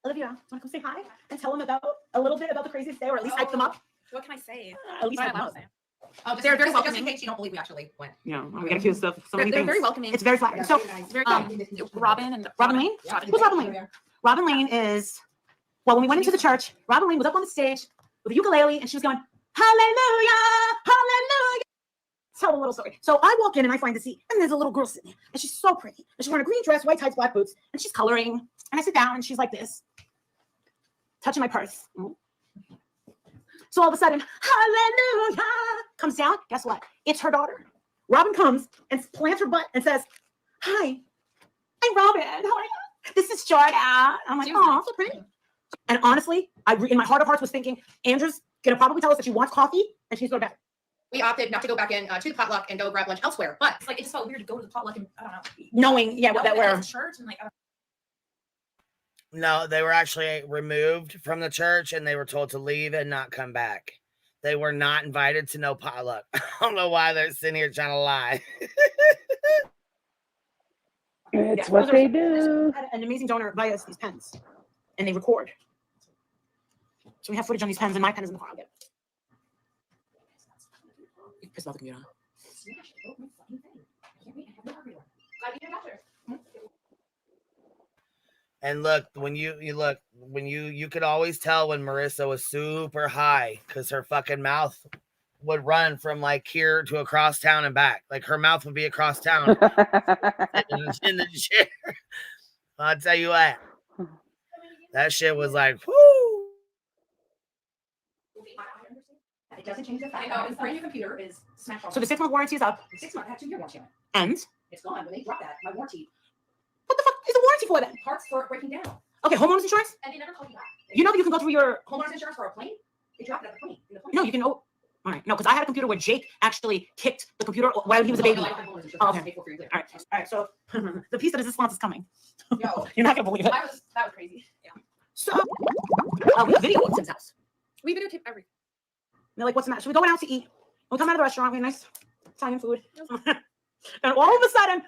Olivia, want to come say hi and tell them about a little bit about the craziest day, or at least hype them up? What can I say? At least hype them up. Oh, they're very welcoming. Just in case you don't believe we actually went. Yeah, we got accused of so many They're things. very welcoming. It's very flattering. So, Robin Lane? Who's Robin Lane? Robin Lane is, well, when we went into the church, Robin Lane was up on the stage with a ukulele and she was going, hallelujah, hallelujah. Tell a little story. So I walk in and I find the seat and there's a little girl sitting there and she's so pretty. And she's wearing a green dress, white tights, black boots, and she's coloring. And I sit down and she's like this, touching my purse. So all of a sudden, hallelujah, comes down. Guess what? It's her daughter. Robin comes and plants her butt and says, hi, I'm Robin. How are you? This is Jordan. I'm like, oh, so pretty. And honestly, in my heart of hearts was thinking, Andrew's going to probably tell us that she wants coffee and she's going to go back. We opted not to go back in to the potluck and go grab lunch elsewhere. But it's like, it just felt weird to go to the potluck and, I don't know. Knowing, yeah, that we're... church and like, No, they were actually removed from the church and they were told to leave and not come back. They were not invited to no potluck. I don't know why they're sitting here trying to lie. It's what they do. An amazing donor buy us these pens and they record. So we have footage on these pens and my pen is in the car. I'll get it. You pissed off the computer. And look, when you could always tell when Marissa was super high because her fucking mouth would run from like here to across town and back. Like her mouth would be across town in the chair. I'll tell you what, that shit was like, whoo. It doesn't change the fact that the brand new computer is smashed. So the 6-month warranty is up. 6 months, I have 2-year warranty on it. And? It's gone. When they dropped that, my warranty. What the fuck is the warranty for then? Parts for it breaking down. Okay, homeowners insurance? And they never called you back. You know that you can go through your homeowners insurance for a plane? They dropped it at the plane. No, you can. Oh, all right. No, because I had a computer where Jake actually kicked the computer while he was a baby. Oh, okay. All right. So the piece of response is coming. Yo, you're not gonna believe it. That was crazy. Yeah. So we have video at Tim's house. We videotape everything. They're like, what's the matter? So we going out to eat. We come out of the restaurant. We have nice Italian food. And all of a sudden,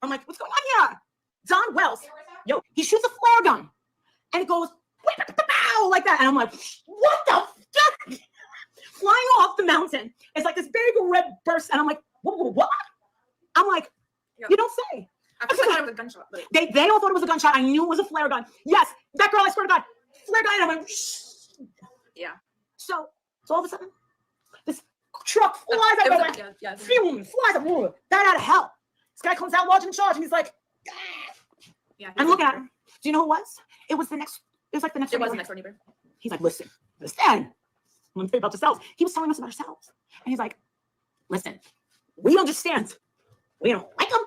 I'm like, what's going on here? Don Wells, yo, he shoots a flare gun, and it goes like that, and I'm like, what the fuck? Flying off the mountain. It's like this big red burst, and I'm like, what? I'm like, you don't say. I thought it was a gunshot. But... They all thought it was a gunshot. I knew it was a flare gun. Yes, that girl, I swear to God, flare gun, and I'm like, yeah. So all of a sudden, this truck flies everywhere. Fumes, flies everywhere. That out of hell. This guy comes out large and in charge, and he's like, yeah. I'm looking at him. Do you know who it was? It was the next door neighbor. He's like, listen. I'm going to tell you about yourselves. He was telling us about ourselves. And he's like, listen, we understand. We don't like him.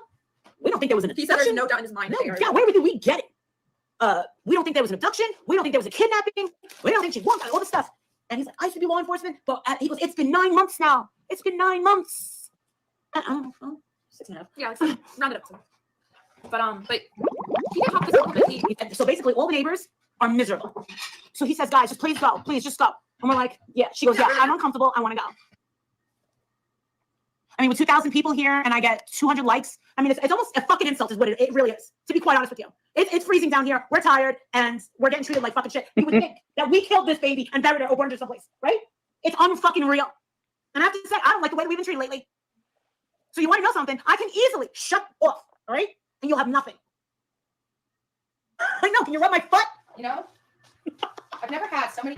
We don't think there was an abduction. He said there's no doubt in his mind. Yeah, where did we get it? We don't think there was an abduction. We don't think there was a kidnapping. We don't think she won all this stuff. And he's like, I should be law enforcement. But he goes, it's been 9 months now. It's been 9 months. 6.5. Yeah, round it up. But he did have this compliment. So basically, all the neighbors are miserable. So he says, guys, just please go. Please just go. And we're like, yeah. She goes, yeah, I'm uncomfortable. I want to go. I mean, with 2,000 people here and I get 200 likes, I mean, it's almost a fucking insult is what it really is, to be quite honest with you. It's freezing down here. We're tired and we're getting treated like fucking shit. You would think that we killed this baby and buried her or burned her someplace, right? It's unfucking real. And I have to say, I don't like the way that we've been treated lately. So you want to know something? I can easily shut off, all right? And you'll have nothing. I know. Can you rub my foot? You know, I've never had so many.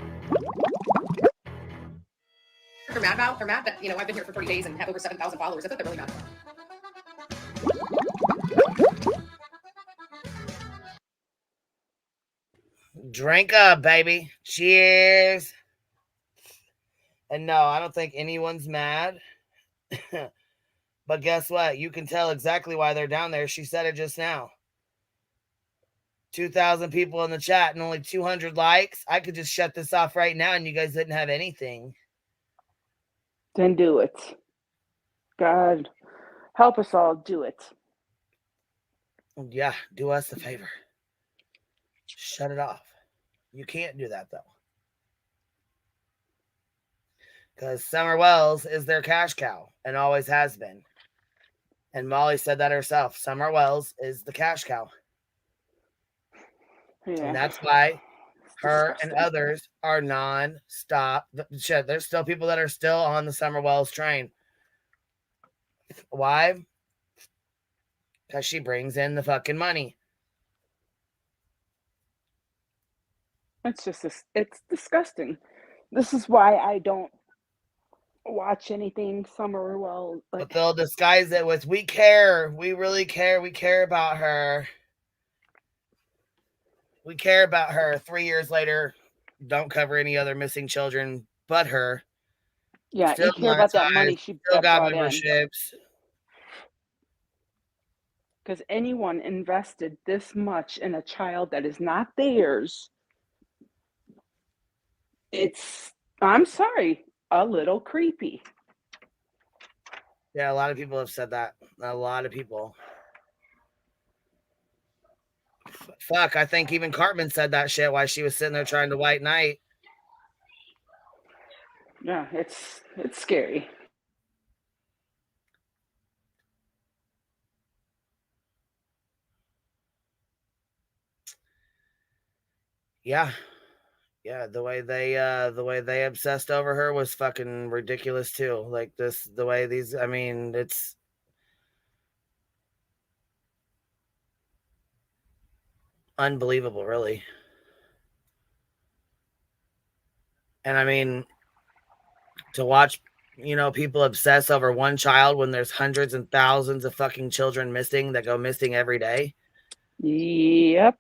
They're mad that, you know, I've been here for 30 days and have over 7,000 followers. I thought they're really mad. Drink up, baby. Cheers. And no, I don't think anyone's mad. But guess what? You can tell exactly why they're down there. She said it just now. 2,000 people in the chat and only 200 likes. I could just shut this off right now and you guys didn't have anything. Then do it. God, help us all do it. Yeah, do us a favor. Shut it off. You can't do that, though. Because Summer Wells is their cash cow and always has been. And Molly said that herself. Summer Wells is the cash cow. Yeah. And that's why her and others are non-stop. Shit, there's still people that are still on the Summer Wells train. Why? Because she brings in the fucking money. It's just, it's disgusting. This is why I don't watch anything Summer Wells. But they'll disguise it with, we care. We really care. We care about her. We care about her. 3 years later, don't cover any other missing children but her. Yeah, still you care about that money she still got brought memberships. Because anyone invested this much in a child that is not theirs, it's, I'm sorry, a little creepy. Yeah, a lot of people have said that. A lot of people. Fuck, I think even Cartman said that shit while she was sitting there trying to white knight. Yeah, it's scary. Yeah. Yeah, the way they obsessed over her was fucking ridiculous too. Like this, the way these, I mean, it's unbelievable, really. And I mean, to watch, people obsess over one child when there's hundreds and thousands of fucking children missing that go missing every day. Yep.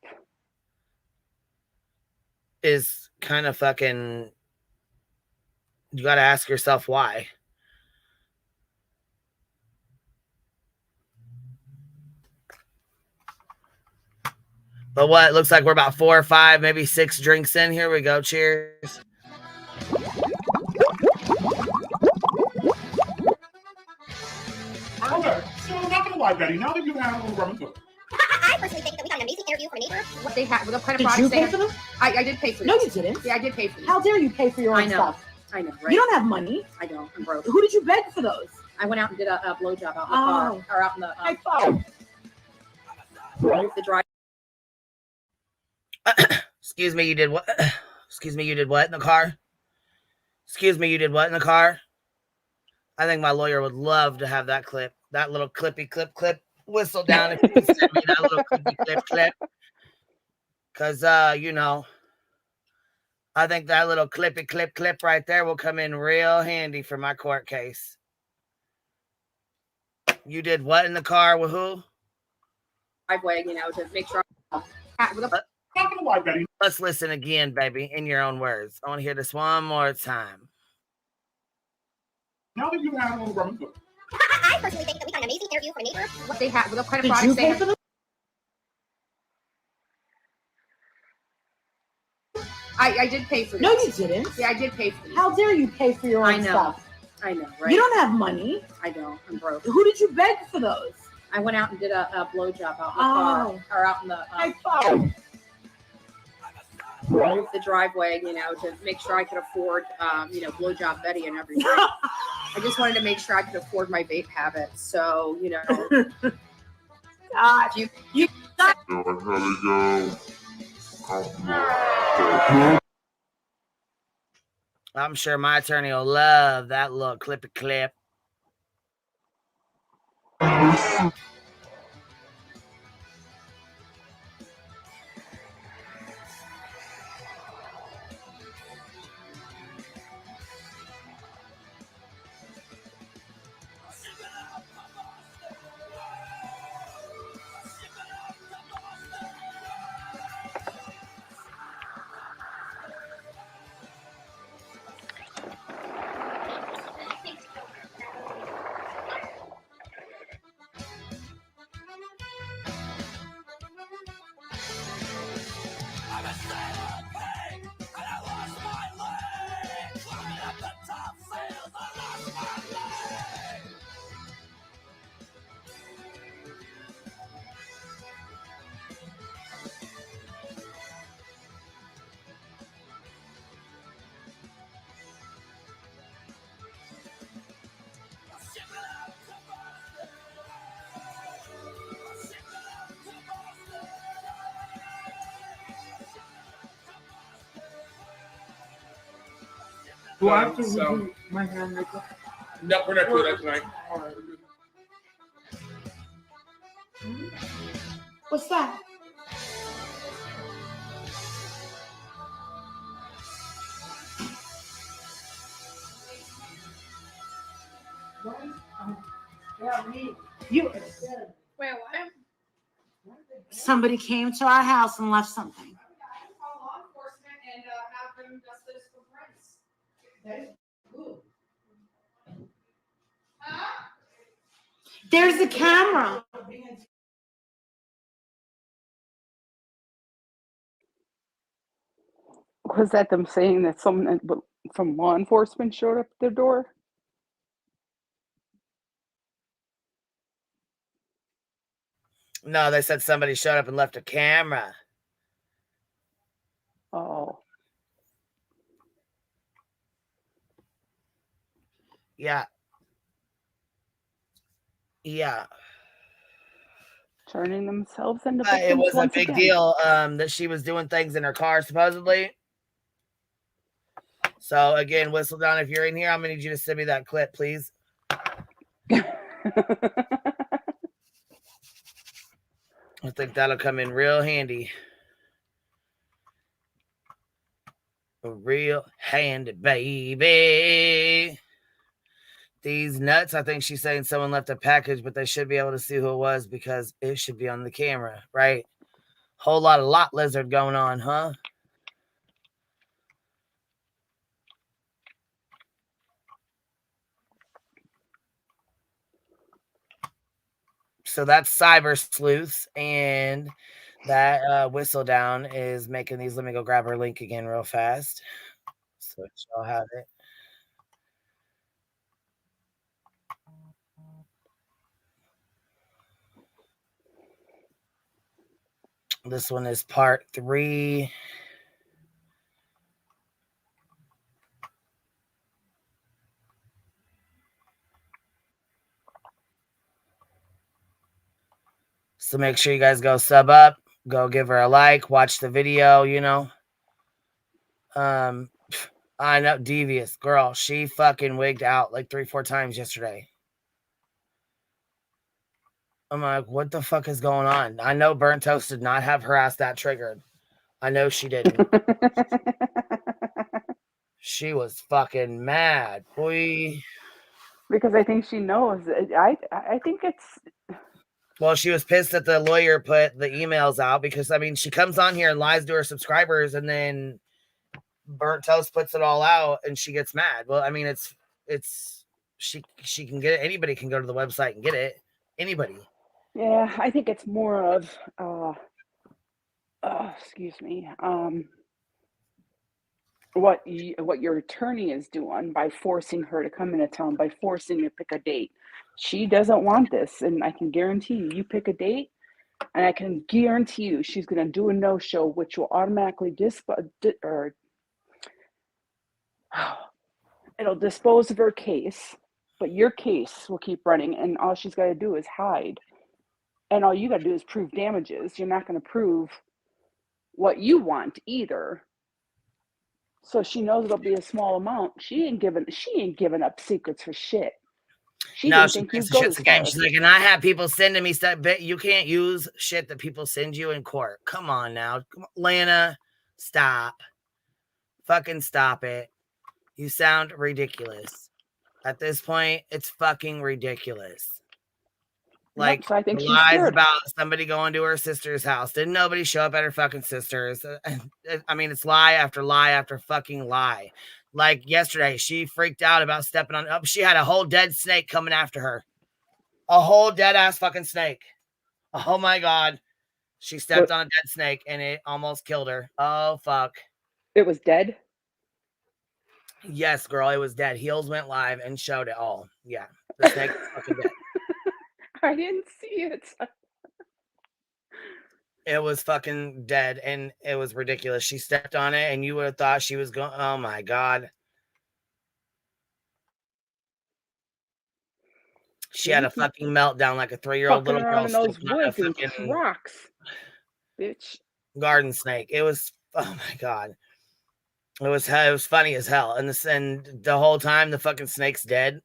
Is kind of fucking, you got to ask yourself why. But what? It looks like we're about 4 or 5, maybe 6 drinks in. Here we go. Cheers. Okay, so I'm not gonna lie, Betty. Now that you've had a little rum and coke, I personally think that we got an amazing interview from a neighbor. What they had, what kind of Did products you they pay for them? I did pay for them. No, you didn't. Yeah, I did pay for them. How dare you pay for your own I know. stuff? I know, right? You don't have money. I don't. I'm broke. Who did you beg for those? I went out and did a blowjob out in the car, or out in the I thought. The drive. Excuse me, you did what? Excuse me, you did what in the car? Excuse me, you did what in the car? I think my lawyer would love to have that clip, that little clippy clip whistle down if you could send me that little clippy clip. Because, I think that little clippy clip right there will come in real handy for my court case. You did what in the car with who? Driveway, to make sure. Let's listen again, baby, in your own words. I want to hear this one more time. now that you've had a little rum and coke, I personally think that we got an amazing interview from a neighbor. What they had, what kind of Did products you they pay had. for them? I did pay for them. No, you didn't. Yeah, I did pay for them. How dare you pay for your own I know. stuff? I know, right? You don't have money. I don't. I'm broke. Who did you beg for those? I went out and did a blowjob out in the car, or out in the I thought. the driveway, to make sure I could afford, blowjob Betty and everything. I just wanted to make sure I could afford my vape habits. So, God, you got. I'm sure my attorney will love that little clippy clip. Do I have to redo my hair and makeup? No, we're not doing that tonight. What's that? You. Wait, what? Somebody came to our house and left something. Call law enforcement and have them dust those footprints. That is good. There's a camera. Was that them saying that someone from law enforcement showed up at their door? No, they said somebody showed up and left a camera. Oh. Yeah. Yeah. Turning themselves into victims It was a once big again. deal that she was doing things in her car, supposedly. So, again, Whistle Down, if you're in here, I'm going to need you to send me that clip, please. I think that'll come in real handy. Real handy, baby. These nuts, I think she's saying someone left a package, but they should be able to see who it was because it should be on the camera, right? Whole lot of lot lizard going on, huh? So that's Cyber Sleuths, and that Whistle Down is making these. Let me go grab her link again real fast. So y'all have it. This one is part 3. So make sure you guys go sub up, go give her a like, watch the video, you know. I know, Devious girl, she fucking wigged out like 3-4 times yesterday. I'm like, what the fuck is going on? I know Burnt Toast did not have her ass that triggered. I know she didn't. She was fucking mad, boy. Because I think she knows. I think it's... Well, she was pissed that the lawyer put the emails out because, I mean, she comes on here and lies to her subscribers and then Burnt Toast puts it all out and she gets mad. Well, I mean, she can get it. Anybody can go to the website and get it. Anybody. Yeah, I think it's more of, excuse me, what your attorney is doing by forcing her to come into town, by forcing you to pick a date. She doesn't want this, and I can guarantee you, you pick a date, and I can guarantee you she's going to do a no-show, which will automatically it'll dispose of her case, but your case will keep running, and all she's got to do is hide. And all you got to do is prove damages. You're not going to prove what you want either. So she knows it'll be a small amount. She ain't giving up secrets for shit. She No, didn't she think thinks you'd the go shit's as a game. far. She's like, and I have people sending me stuff, but you can't use shit that people send you in court. Come on now. Come on, Lana, stop. Fucking stop it. You sound ridiculous. At this point, it's fucking ridiculous. Like, Yep, so I think she's lies scared. about somebody going to her sister's house. Didn't nobody show up at her fucking sister's? I mean, it's lie after lie after fucking lie. Like yesterday, she freaked out about stepping on. Oh, she had a whole dead snake coming after her. A whole dead ass fucking snake. Oh my God. She stepped on a dead snake and it almost killed her. Oh, fuck. It was dead? Yes, girl, it was dead. Heels went live and showed it all. Yeah, the snake was fucking dead. I didn't see it. It was fucking dead and it was ridiculous. She stepped on it and you would have thought she was going. Oh my God. She had a fucking meltdown like a 3-year-old little girl. Around in those stepping on a woods and fucking rocks, bitch. garden snake. It was, oh my God. It was funny as hell, and the whole time the fucking snake's dead.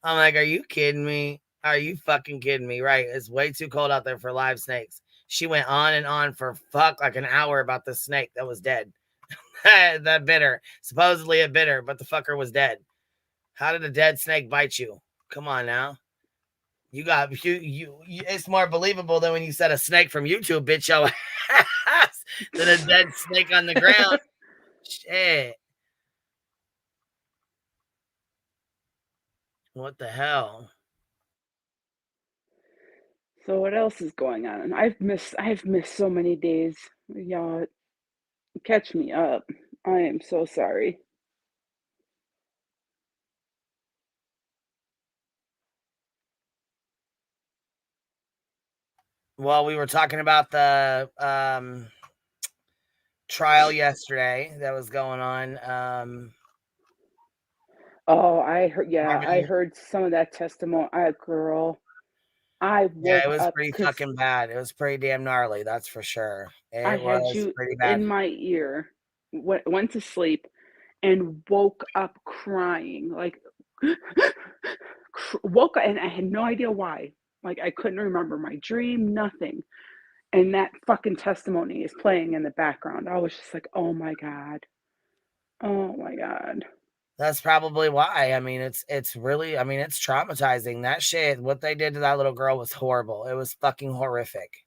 I'm like, are you kidding me? Are you fucking kidding me? Right? It's way too cold out there for live snakes. She went on and on for like an hour about the snake that was dead. That bitter, supposedly a bitter, but the fucker was dead. How did a dead snake bite you? Come on now. You got you. It's more believable than when you said a snake from YouTube bit your ass than a dead snake on the ground. Shit. What the hell? So what else is going on? I've missed so many days. Y'all, catch me up. I am so sorry. Well, we were talking about the trial yesterday that was going on. Oh, I heard. Yeah, I heard some of that testimony. Girl, I woke it was up pretty 'cause fucking bad. It was pretty damn gnarly, that's for sure. I It had was you pretty in bad. my ear, went to sleep, and woke up crying. Like, woke up, and I had no idea why. Like, I couldn't remember my dream, nothing. And that fucking testimony is playing in the background. I was just like, oh my God. Oh my God. That's probably why. I mean, it's really, I mean, it's traumatizing. That shit, what they did to that little girl was horrible. It was fucking horrific.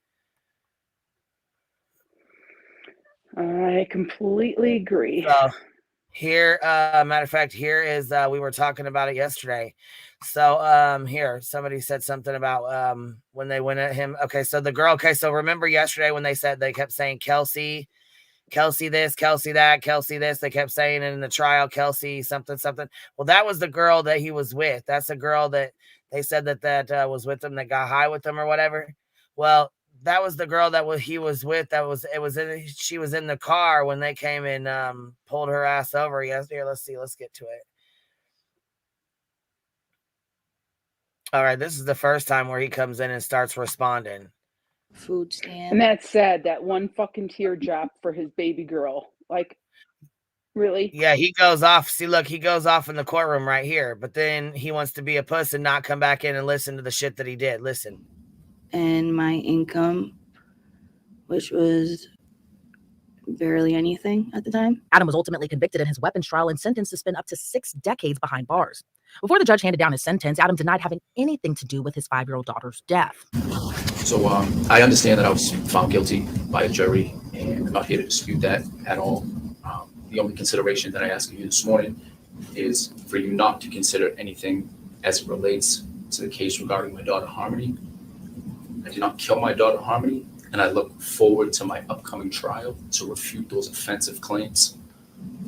I completely agree. So here, matter of fact, here is we were talking about it yesterday. So here, somebody said something about when they went at him. Okay, so the girl, okay, so remember yesterday when they kept saying Kelsey this, Kelsey that, Kelsey this. They kept saying it in the trial, Kelsey something. Well, that was the girl that he was with. That's the girl that they said that was with him, that got high with him or whatever. Well, that was the girl that he was with. She was in the car when they came and pulled her ass over. Yes, here, let's get to it. All right, this is the first time where he comes in and starts responding. Food stamp. And that's sad, that one fucking teardrop for his baby girl. Like, really? Yeah, he goes off. See, look, he goes off in the courtroom right here, but then he wants to be a puss and not come back in and listen to the shit that he did. Listen. And my income, which was barely anything at the time. Adam was ultimately convicted in his weapons trial and sentenced to spend up to 6 decades behind bars. Before the judge handed down his sentence, Adam denied having anything to do with his 5-year-old daughter's death. So I understand that I was found guilty by a jury, and I'm not here to dispute that at all. The only consideration that I ask of you this morning is for you not to consider anything as it relates to the case regarding my daughter Harmony. I did not kill my daughter Harmony, and I look forward to my upcoming trial to refute those offensive claims.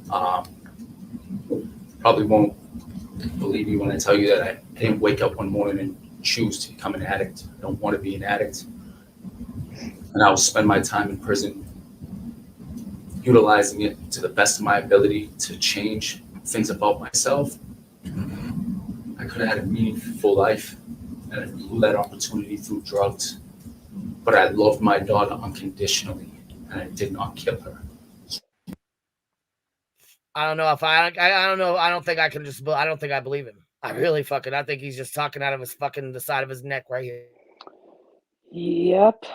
Probably won't believe me when I tell you that I didn't wake up one morning and choose to become an addict. I don't want to be an addict. And I will spend my time in prison utilizing it to the best of my ability to change things about myself. I could have had a meaningful life, and I blew that opportunity through drugs. But I loved my daughter unconditionally, and I did not kill her. I don't know if I don't know. I don't think I believe him. I think he's just talking out of his fucking the side of his neck right here. Yep.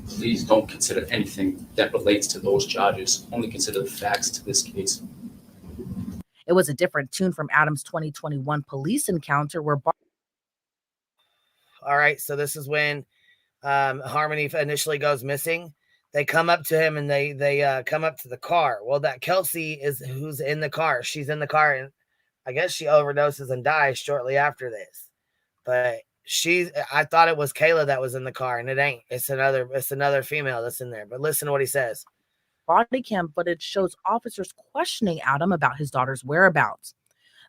Please don't consider anything that relates to those charges. Only consider the facts to this case. It was a different tune from Adam's 2021 police encounter where All right, so this is when Harmony initially goes missing. They come up to him and they come up to the car. Well, that Kelsey is who's in the car. She's in the car, and I guess she overdoses and dies shortly after this. But I thought it was Kayla that was in the car, and it ain't. It's another female that's in there. But listen to what he says. Body cam footage shows officers questioning Adam about his daughter's whereabouts.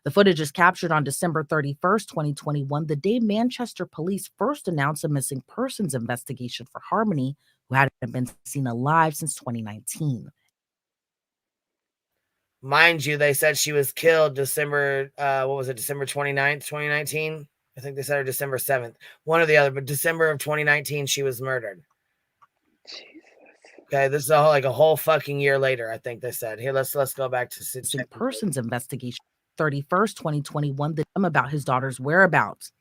The footage is captured on December 31st, 2021, the day Manchester police first announced a missing persons investigation for Harmony, who hadn't been seen alive since 2019. Mind you, they said she was killed December 29th, 2019? I think they said her December 7th. One or the other, but December of 2019, she was murdered. Jesus. Okay, this is like a whole fucking year later, I think they said. Here, let's go back to missing persons investigation. 31st, 2021, about his daughter's whereabouts.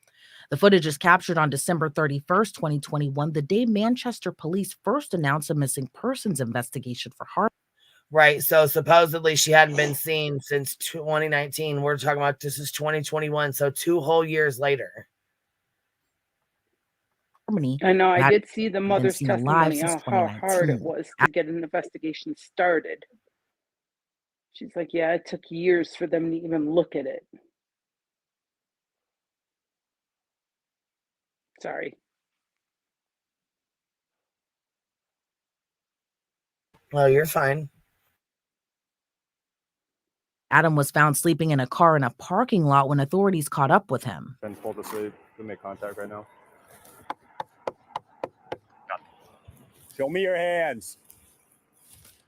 The footage is captured on December 31st, 2021, the day Manchester police first announced a missing persons investigation for harm. Right. So supposedly she hadn't been seen since 2019. We're talking about this is 2021. So 2 whole years later. I know. I did see the mother's seen alive testimony since how hard it 2019. was to get an investigation started. She's like, yeah, it took years for them to even look at it. Sorry. Oh, you're fine. Adam was found sleeping in a car in a parking lot when authorities caught up with him. Been pulled asleep. We make contact right now. Show me your hands.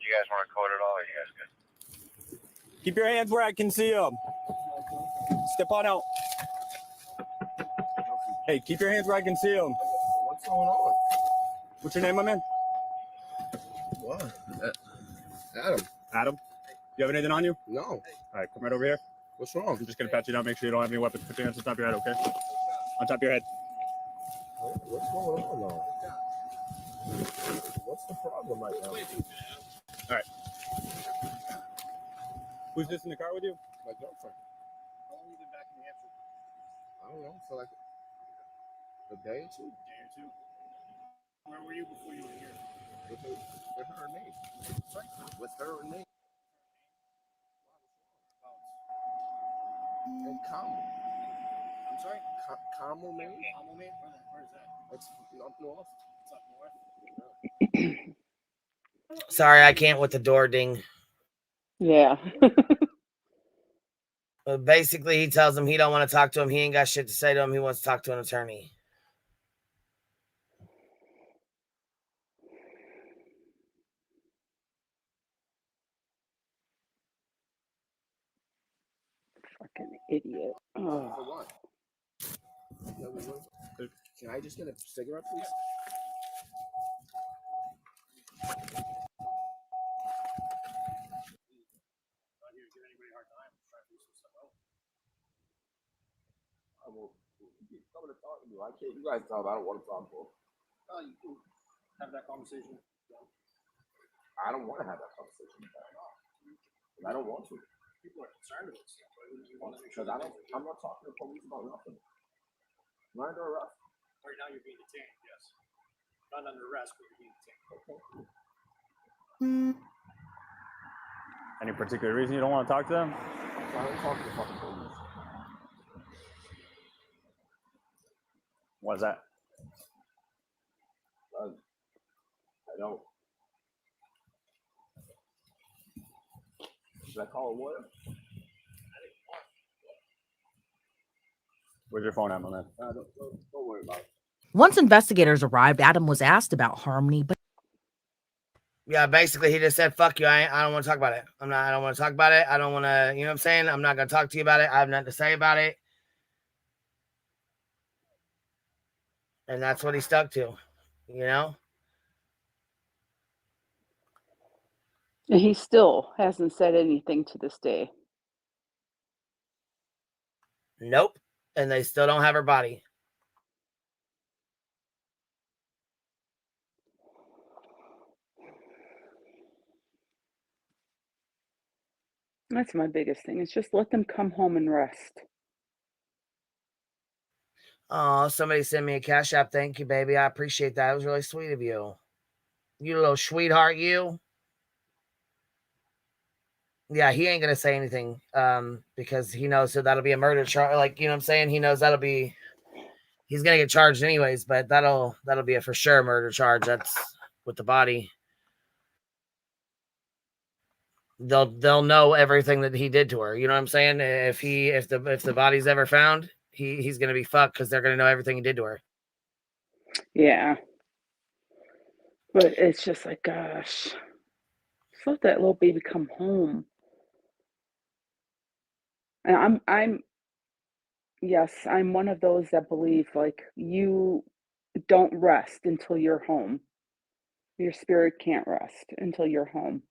You guys want to code at all? Or you guys good? Keep your hands where I can see them. Step on out. Hey, keep your hands where I can see them. What's going on? What's your name, my man? What? Adam. Adam? You have anything on you? No. All right, come right over here. What's wrong? I'm just going to pat you down, make sure you don't have any weapons. Put your hands on top of your head, okay? On top of your head. What's going on now? What's the problem right now? All right. Who's this in the car with you? My girlfriend. How long have you been back in New Hampshire? I don't know, for like a day or two. Where were you before you were here? With her name. Sorry? With her name. And Carmel. I'm sorry? Carmel, man? Carmel, man? Where is that? It's up north. It's up north. Sorry, I can't with the door ding. Yeah. But basically, he tells him he don't want to talk to him. He ain't got shit to say to him. He wants to talk to an attorney. Fucking idiot. Oh. For what? Can I just get a cigarette, please? I will keep coming to talk to you. I can't. You guys tell me I don't want to talk to them. Oh, you can have that conversation. I don't want to have that conversation. I don't want to. People are concerned with this stuff. Because I'm not talking to police about nothing. I'm not under arrest. Right now you're being detained, yes. Not under arrest, but you're being detained. Okay. Any particular reason you don't want to talk to them? I don't talk to the fucking police. What is that? I don't. Should I call a lawyer? Where's your phone at, my man? Don't worry about it. Once investigators arrived, Adam was asked about Harmony, but Yeah, basically, he just said, fuck you. I don't want to talk about it. I don't want to talk about it. I don't want to, you know what I'm saying? I'm not going to talk to you about it. I have nothing to say about it. And that's what he stuck to, you know? And he still hasn't said anything to this day. Nope. And they still don't have her body. That's my biggest thing. It's just let them come home and rest. Oh, somebody sent me a Cash App. Thank you, baby. I appreciate that. It was really sweet of you. You little sweetheart, you. Yeah, he ain't going to say anything because he knows that that'll be a murder charge. Like, you know what I'm saying? He knows that'll be, he's going to get charged anyways, but that'll be a for sure murder charge. That's with the body. They'll know everything that he did to her. You know what I'm saying? If the body's ever found, he's going to be fucked because they're going to know everything he did to her. Yeah. But it's just like, gosh, just let that little baby come home. And I'm one of those that believe like you don't rest until you're home. Your spirit can't rest until you're home.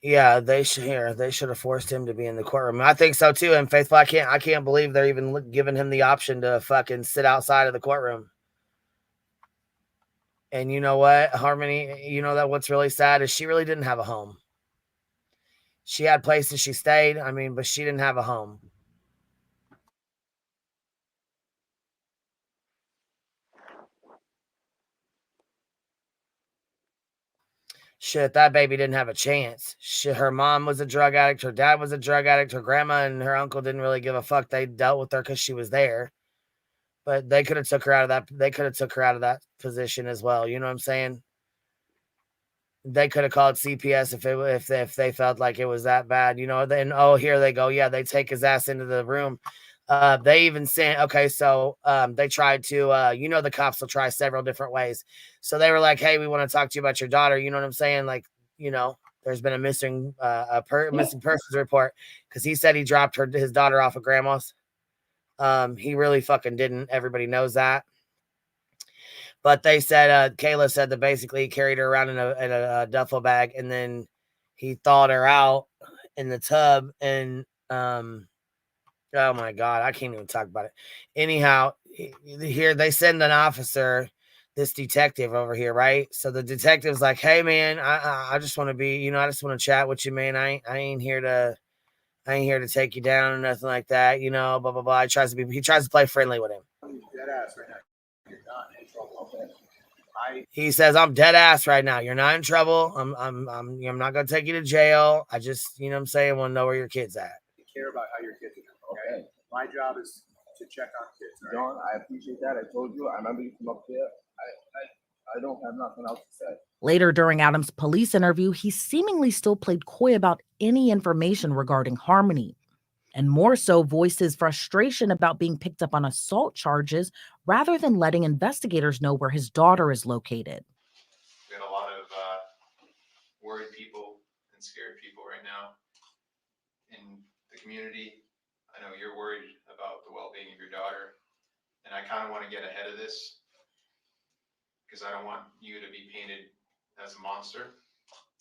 Yeah, they should have forced him to be in the courtroom. I think so too. And Faithful, I can't believe they're even giving him the option to fucking sit outside of the courtroom. And you know what, Harmony, you know that what's really sad is she really didn't have a home. She had places she stayed, but she didn't have a home. Shit, that baby didn't have a chance. Shit, her mom was a drug addict, her dad was a drug addict, her grandma and her uncle didn't really give a fuck. They dealt with her because she was there. But they could have took her out of that. They could have took her out of that position as well. You know what I'm saying? They could have called CPS if they felt like it was that bad. You know. Then here they go. Yeah, they take his ass into the room. They even sent. Okay, so they tried to. The cops will try several different ways. So they were like, "Hey, we want to talk to you about your daughter." You know what I'm saying? Like, there's been a missing missing persons report because he said he dropped his daughter off of grandma's. He really fucking didn't. Everybody knows that. But they said, Kayla said that basically he carried her around in a duffel bag and then he thawed her out in the tub. And, oh my God, I can't even talk about it. Anyhow, here they send an officer, this detective over here, right? So the detective's like, "Hey, man, I just want to be, I just want to chat with you, man. I ain't here to take you down or nothing like that, blah, blah, blah." He tries to play friendly with him. Dead ass right now. You're not in trouble. Okay. He says, "I'm dead ass right now. You're not in trouble. I'm not gonna take you to jail. I just, want to know where your kid's at." Care about how your kids are doing. Okay. My job is to check on kids. Right? John, I appreciate that. I told you. I remember you from up there. I don't have nothing else to say. Later during Adam's police interview, he seemingly still played coy about any information regarding Harmony, and more so voiced his frustration about being picked up on assault charges rather than letting investigators know where his daughter is located. We got a lot of worried people and scared people right now in the community. I know you're worried about the well-being of your daughter, and I kind of want to get ahead of this because I don't want you to be painted as a monster.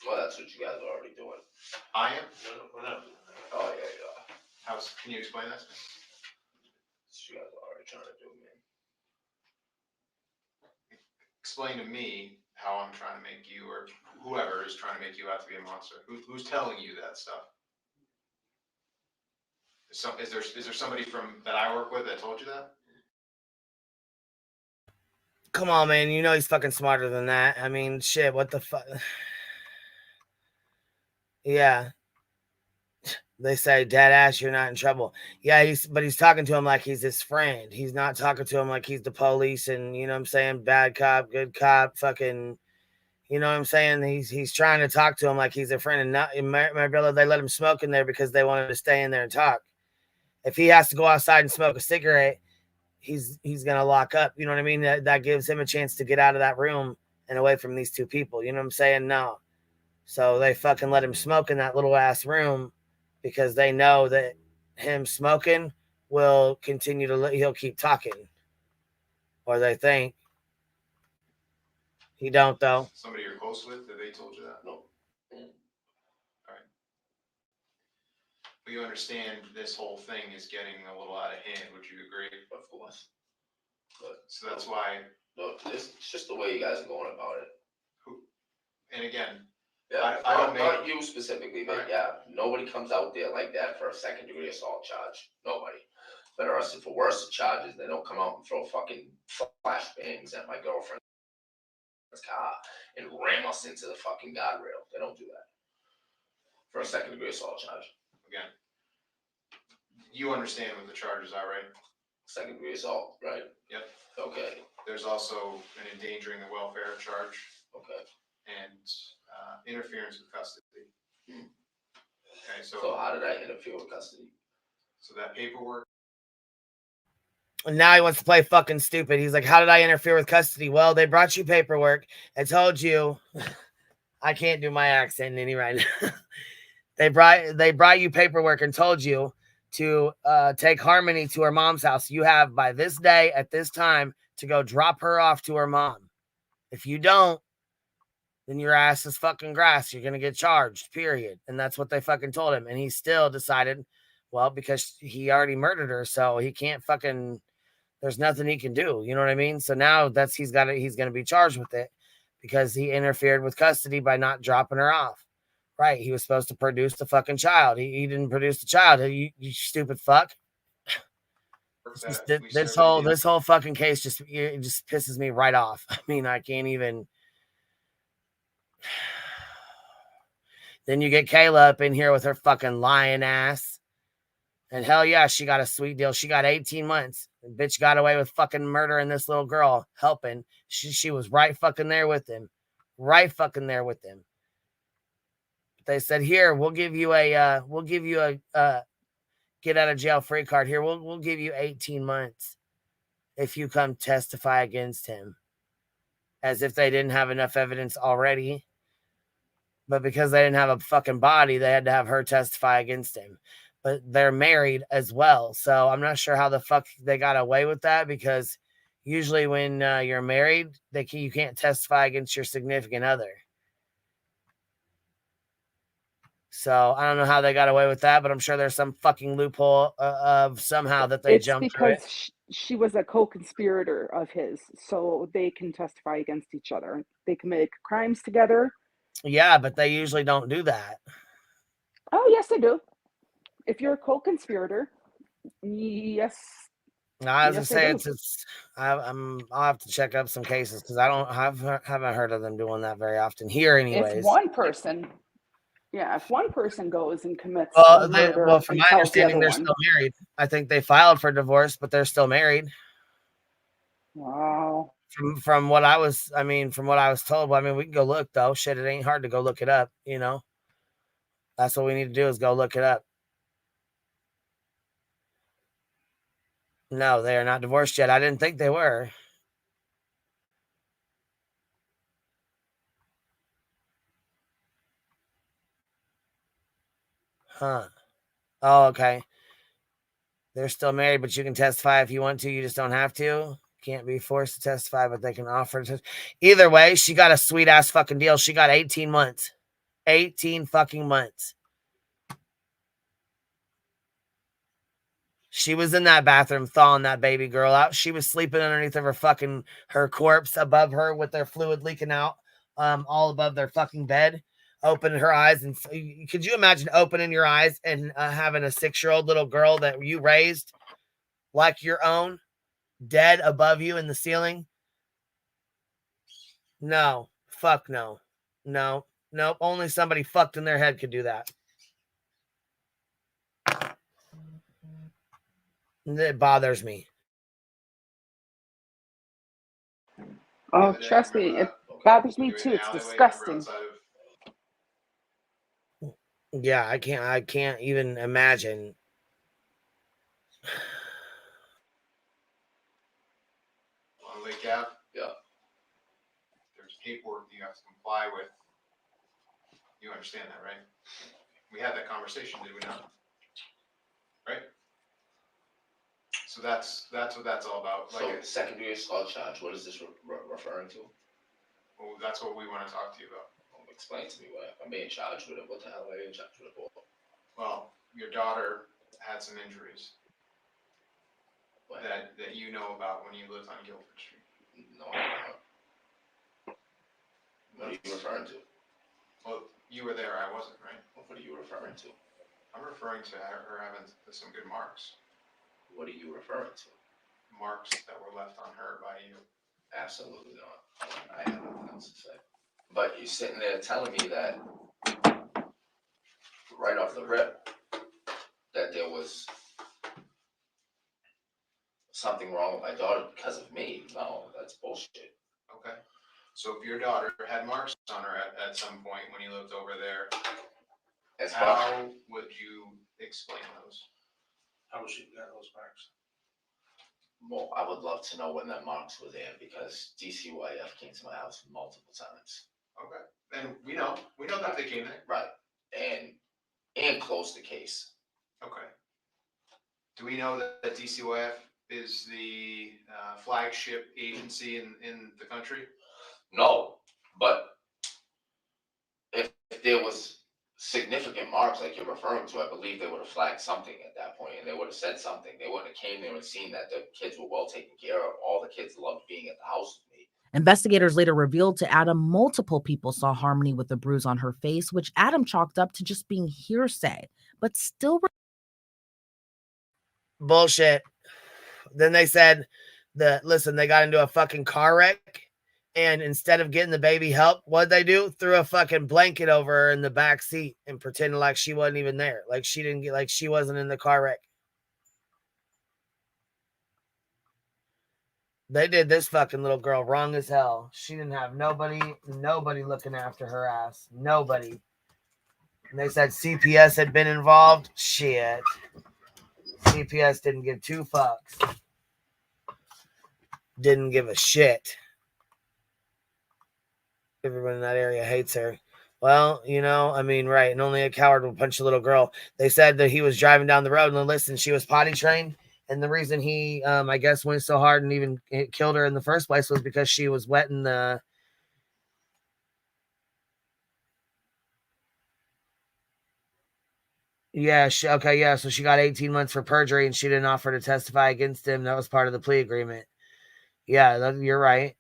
Well, that's what you guys are already doing. I am? No, we're not. Oh, yeah. Can you explain that to me? That's what you guys are already trying to do, man. Explain to me how I'm trying to make you, or whoever is trying to make you out to be a monster. Who's telling you that stuff? Is there somebody that I work with that told you that? Come on, man. He's fucking smarter than that. Shit, what the fuck? Yeah. They say, "Dead ass, you're not in trouble." Yeah, but he's talking to him like he's his friend. He's not talking to him like he's the police and, you know what I'm saying, bad cop, good cop, fucking, you know what I'm saying? He's trying to talk to him like he's a friend. And not, my brother, they let him smoke in there because they wanted to stay in there and talk. If he has to go outside and smoke a cigarette, he's going to lock up. You know what I mean? That gives him a chance to get out of that room and away from these two people. You know what I'm saying? No. So they fucking let him smoke in that little ass room because they know that him smoking will continue he'll keep talking. Or they think. He don't, though. Somebody you're close with, that they told you that? No. All right. But you understand this whole thing is getting a little out of hand. Would you agree? Of course. But so that's why. Look, it's just the way you guys are going about it. And again, yeah, I don't not you specifically, but yeah, nobody comes out there like that for a second-degree assault charge. Nobody. Been arrested for worse charges. They don't come out and throw fucking flashbangs at my girlfriend's car and ram us into the fucking guardrail. They don't do that for a second-degree assault charge. Again, you understand what the charges are, right? Second-degree assault, right? Yep. Okay. There's also an endangering the welfare charge. Okay. And interference with custody. Okay, so how did I interfere with custody? So that paperwork And now he wants to play fucking stupid. He's like, how did I interfere with custody? Well, they brought you paperwork and told you. I can't do my accent any right now. They brought you paperwork and told you to take Harmony to her mom's house. You have by this day at this time to go drop her off to her mom. If you don't, then your ass is fucking grass. You're gonna get charged, period. And that's what they fucking told him. And he still decided, well, because he already murdered her, so he can't fucking. There's nothing he can do. You know what I mean? So now he's gonna be charged with it because he interfered with custody by not dropping her off. Right? He was supposed to produce the fucking child. He didn't produce the child. You stupid fuck. This whole fucking case just pisses me right off. I mean, I can't even. Then you get Kayla up in here with her fucking lying ass. And hell yeah, she got a sweet deal. She got 18 months. And bitch got away with fucking murdering this little girl, helping. She was right fucking there with him. Right fucking there with him. But they said, here, we'll give you a get out of jail free card. Here, we'll give you 18 months if you come testify against him. As if they didn't have enough evidence already. But because they didn't have a fucking body, they had to have her testify against him. But they're married as well. So I'm not sure how the fuck they got away with that, because usually when you're married, you can't testify against your significant other. So I don't know how they got away with that, but I'm sure there's some fucking loophole of somehow that they jumped through it. It's because she was a co-conspirator of his, so they can testify against each other. They commit crimes together. Yeah, but they usually don't do that. Oh, yes, they do. If you're a co-conspirator, yes. I was gonna say I'll have to check up some cases because haven't heard of them doing that very often here, anyways. If one person goes and commits a murder, from my understanding, they're still married. I think they filed for divorce, but they're still married. Wow. From what I was told. I mean, we can go look though. Shit, it ain't hard to go look it up. You know, that's what we need to do is go look it up. No, they are not divorced yet. I didn't think they were. Huh. Oh, okay. They're still married, but you can testify if you want to. You just don't have to. Can't be forced to testify, but they can offer to. Either way, she got a sweet ass fucking deal. She got 18 months. 18 fucking months. She was in that bathroom thawing that baby girl out. She was sleeping underneath of her corpse above her with their fluid leaking out, all above their fucking bed. Opening her eyes, and could you imagine opening your eyes and having a 6-year-old little girl that you raised like your own dead above you in the ceiling? No, fuck no, no, nope. Only somebody fucked in their head could do that. It bothers me. Oh, trust me, it bothers me too. It's disgusting. Yeah, I can't even imagine. On Lake Ave? Yeah. There's paperwork you have to comply with. You understand that, right? We had that conversation, did we not? Right? So that's what that's all about. So secondary assault charge, what is this referring to? Well, that's what we want to talk to you about. Well, explain to me what I'm being charged with. What the hell am I being charged with? Well, your daughter had some injuries that you know about when you lived on Guilford Street. No, I don't. What are you referring to? Well, you were there, I wasn't, right? What are you referring to? I'm referring to her having some good marks. What are you referring to? Marks that were left on her by you. Absolutely not. I have nothing else to say. But you're sitting there telling me that right off the rip that there was something wrong with my daughter because of me. No, that's bullshit. Okay. So if your daughter had marks on her at some point when you lived over there, how would you explain those? How would she get those marks? Well, I would love to know when that marks were there because DCYF came to my house multiple times. Okay. And we know that they came there. Right. And closed the case. Okay. Do we know that DCYF is the flagship agency in the country? No, but if there was significant marks like you're referring to, I believe they would have flagged something at that point, and they would have said something. They wouldn't have came there and seen that the kids were well taken care of. All the kids loved being at the house with me. Investigators later revealed to Adam multiple people saw Harmony with a bruise on her face, which Adam chalked up to just being hearsay, but still bullshit. Then they said that, listen, they got into a fucking car wreck, and instead of getting the baby help, what'd they do? Threw a fucking blanket over her in the back seat and pretended like she wasn't even there. Like she didn't get, like she wasn't in the car wreck. They did this fucking little girl wrong as hell. She didn't have nobody looking after her ass. Nobody. And they said CPS had been involved. Shit. CPS didn't give two fucks. Didn't give a shit. Everyone in that area hates her. Well, I mean, right. And only a coward will punch a little girl. They said that he was driving down the road and listen, she was potty trained. And the reason he, I guess, went so hard and even killed her in the first place was because she was wetting the... Yeah, so she got 18 months for perjury and she didn't offer to testify against him. That was part of the plea agreement. Yeah, you're right.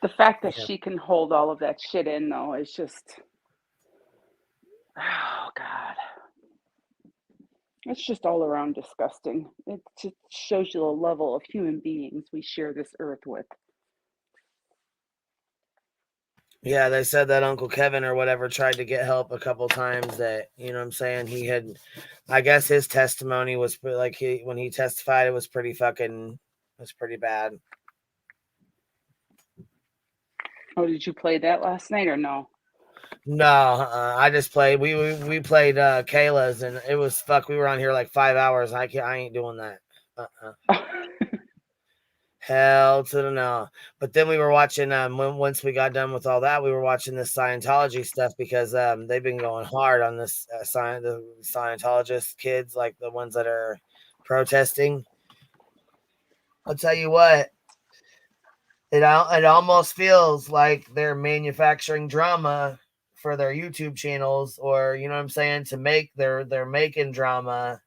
The fact that she can hold all of that shit in, though, is just, oh God, it's just all around disgusting. It just shows you the level of human beings we share this earth with. Yeah, they said that Uncle Kevin or whatever tried to get help a couple times. That, you know what I'm saying, he had, I guess his testimony was like, when he testified, it was pretty bad. Oh, did you play that last night or no? No, I just played. We played Kayla's, and it was we were on here like 5 hours. I ain't doing that. Hell to the no. But then we were watching. Once we got done with all that, we were watching this Scientology stuff because they've been going hard on this the Scientologist kids, like the ones that are protesting. I'll tell you what. It almost feels like they're manufacturing drama for their YouTube channels, or you know what I'm saying, to make they're making drama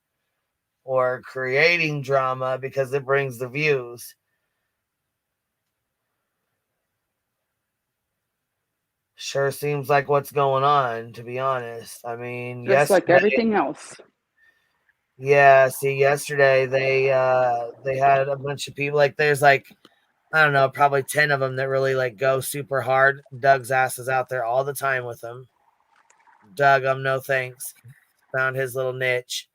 or creating drama because it brings the views. Sure seems like what's going on, to be honest. I mean, just like everything else. Yeah, see, yesterday they had a bunch of people, like there's like, I don't know, probably 10 of them that really like go super hard. Doug's ass is out there all the time with them. Doug, no thanks. Found his little niche.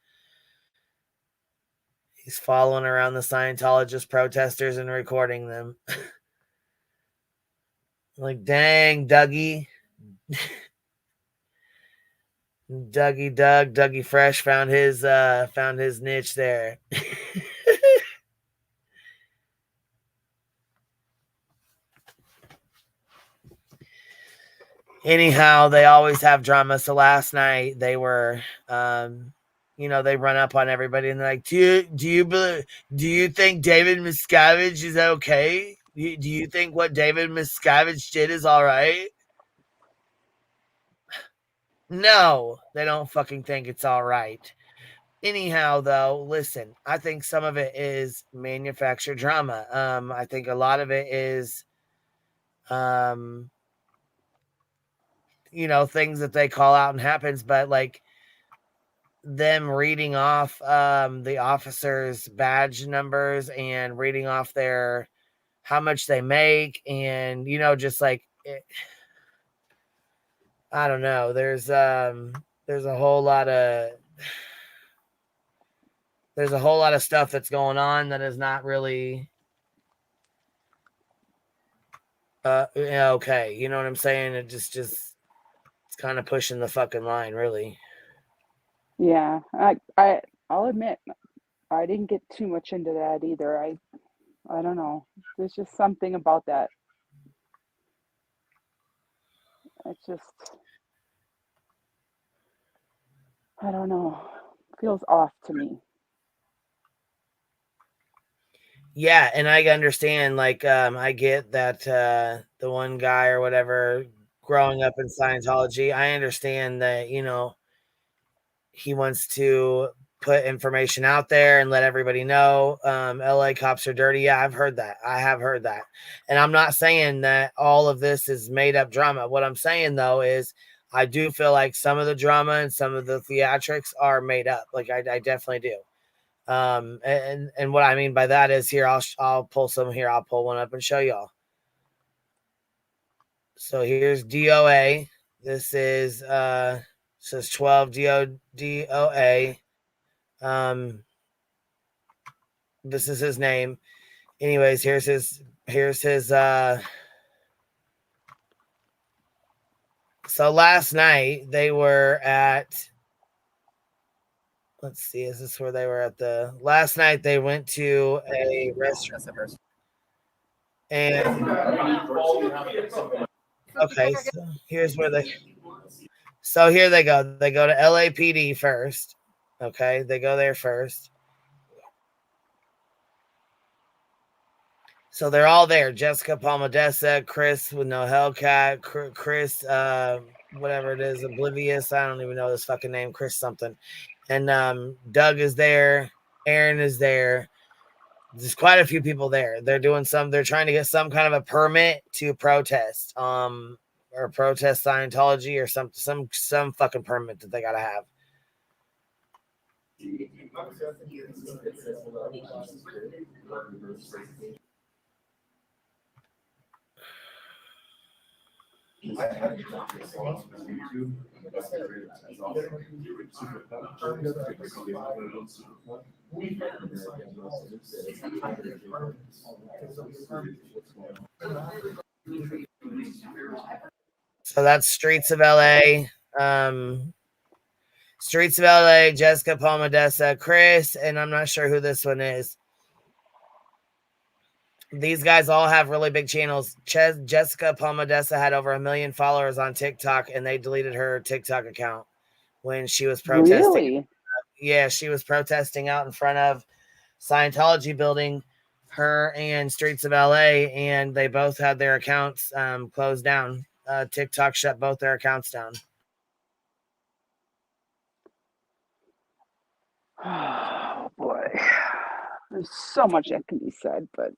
He's following around the Scientologist protesters and recording them. Like, dang, Dougie. Dougie Fresh found his niche there. Anyhow, they always have drama. So last night they were, they run up on everybody and they're like, do you think David Miscavige is okay? Do you think what David Miscavige did is all right? No, they don't fucking think it's all right. Anyhow, though, listen, I think some of it is manufactured drama. I think a lot of it is, things that they call out and happens, but like them reading off the officers' badge numbers and reading off their how much they make, and just like I don't know. There's a whole lot of there's a whole lot of stuff that's going on that is not really okay. You know what I'm saying? It just it's kind of pushing the fucking line, really. Yeah, I'll admit I didn't get too much into that either. I don't know. There's just something about that. It's just, I don't know. Feels off to me. Yeah, and I understand, like, I get that the one guy or whatever growing up in Scientology, I understand that, you know, he wants to put information out there and let everybody know LA cops are dirty. Yeah, I've heard that. I have heard that. And I'm not saying that all of this is made up drama. What I'm saying though is I do feel like some of the drama and some of the theatrics are made up. Like I definitely do. And what I mean by that is here I'll pull some here. I'll pull one up and show y'all. So here's DOA. This is says 12 DOA. This is his name. Anyways, here's his so last night they were at, let's see, is this where they were at last night they went to a restaurant. And okay, so here's where so here they go. They go to LAPD first. Okay, they go there first. So they're all there. Jessica Palmadessa, Chris with no Hellcat, Chris, whatever it is, Oblivious. I don't even know this fucking name, Chris something. And Doug is there. Aaron is there. There's quite a few people there. They're trying to get some kind of a permit to protest, or protest Scientology or some fucking permit that they gotta have. So that's Streets of LA. Streets of LA, Jessica Palmadessa, Chris, and I'm not sure who this one is. These guys all have really big channels. Jessica Palmadessa had over 1 million followers on TikTok, and they deleted her TikTok account when she was protesting. Really? Yeah, she was protesting out in front of Scientology building, her and Streets of LA, and they both had their accounts closed down. TikTok shut both their accounts down. Oh boy. There's so much that can be said, but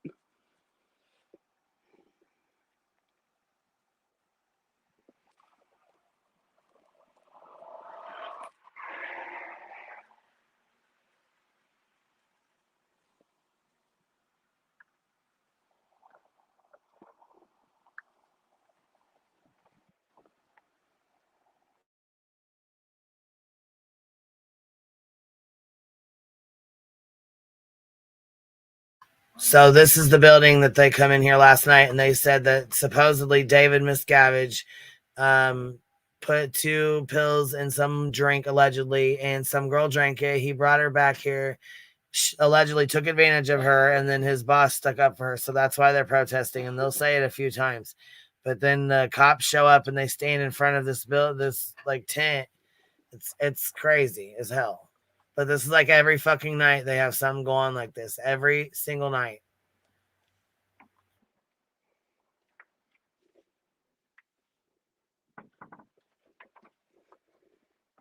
So this is the building that they come in here last night, and they said that supposedly David Miscavige put 2 pills in some drink allegedly, and some girl drank it. He brought her back here, allegedly took advantage of her, and then his boss stuck up for her. So that's why they're protesting, and they'll say it a few times. But then the cops show up and they stand in front of this like tent. It's crazy as hell. But this is like every fucking night they have something going like this. Every single night.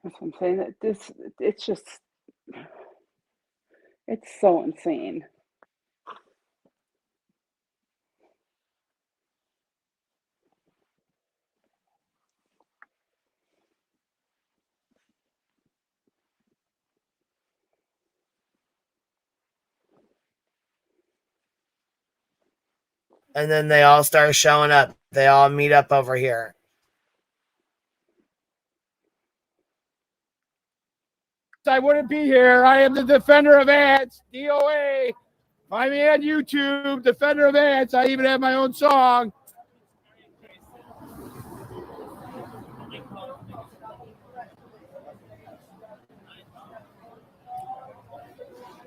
that's what I'm saying. That it's just, it's so insane. And then they all start showing up. They all meet up over here. I wouldn't be here. I am the defender of ants, DOA. Find me on YouTube, defender of ants. I even have my own song.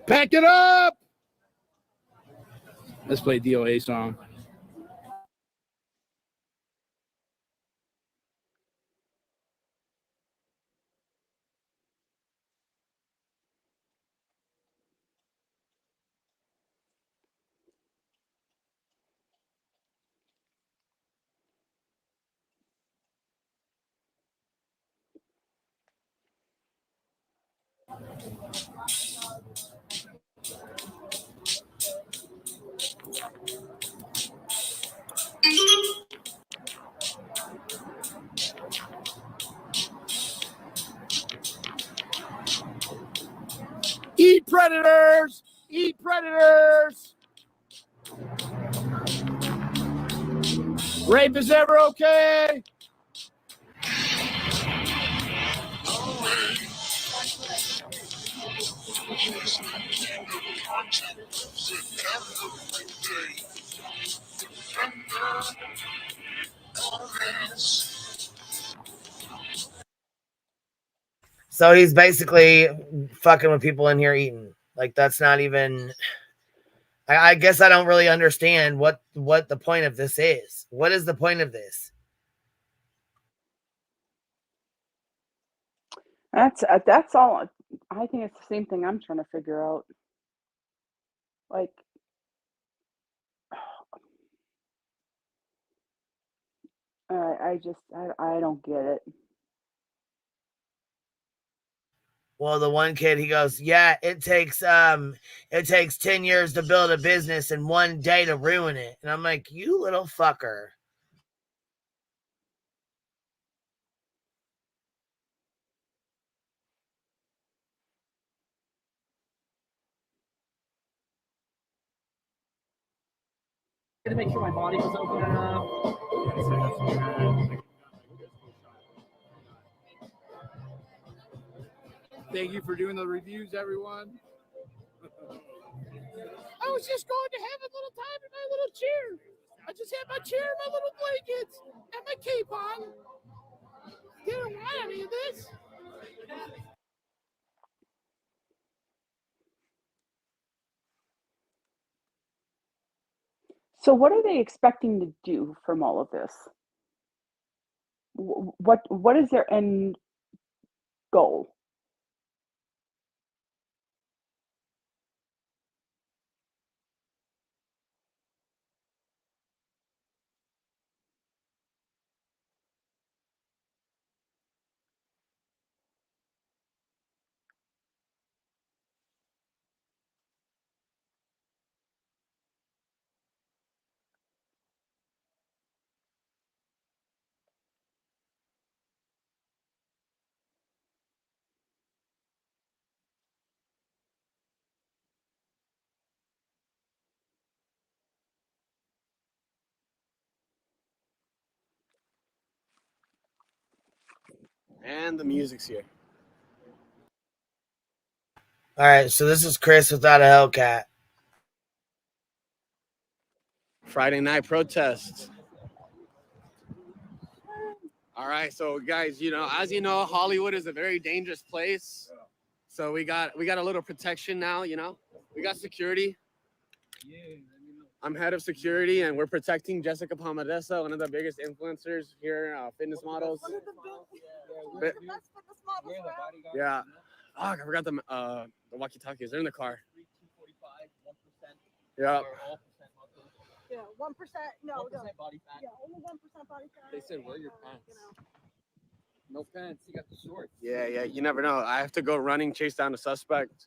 Back it up. Let's play DOA song. Eat predators! Eat predators! Rape is ever okay? So he's basically fucking with people in here eating. Like, that's not even... I guess I don't really understand what the point of this is. What is the point of this? That's all. I think it's the same thing I'm trying to figure out. Like, I don't get it. Well, the one kid, he goes, yeah, it takes 10 years to build a business and 1 day to ruin it. And I'm like, you little fucker. To make sure my body was open enough. Thank you for doing the reviews, everyone. I was just going to have a little time in my little chair. I just had my chair, my little blankets, and my cape on. Didn't want any of this. So what are they expecting to do from all of this? What is their end goal? And the music's here. All right, so this is Chris without a Hellcat. Friday night protests. All right, so guys, as you know, Hollywood is a very dangerous place. So we got a little protection now, We got security. I'm head of security, and we're protecting Jessica Palmadesa, one of the biggest influencers here, fitness models. Yeah. Oh, I forgot the walkie-talkies. They're in the car. Yeah. Yeah, 1%. No, 1% body fat. Yeah, only 1% body fat. They said, wear your pants. No pants. You got the shorts. Yeah. You never know. I have to go running, chase down a suspect.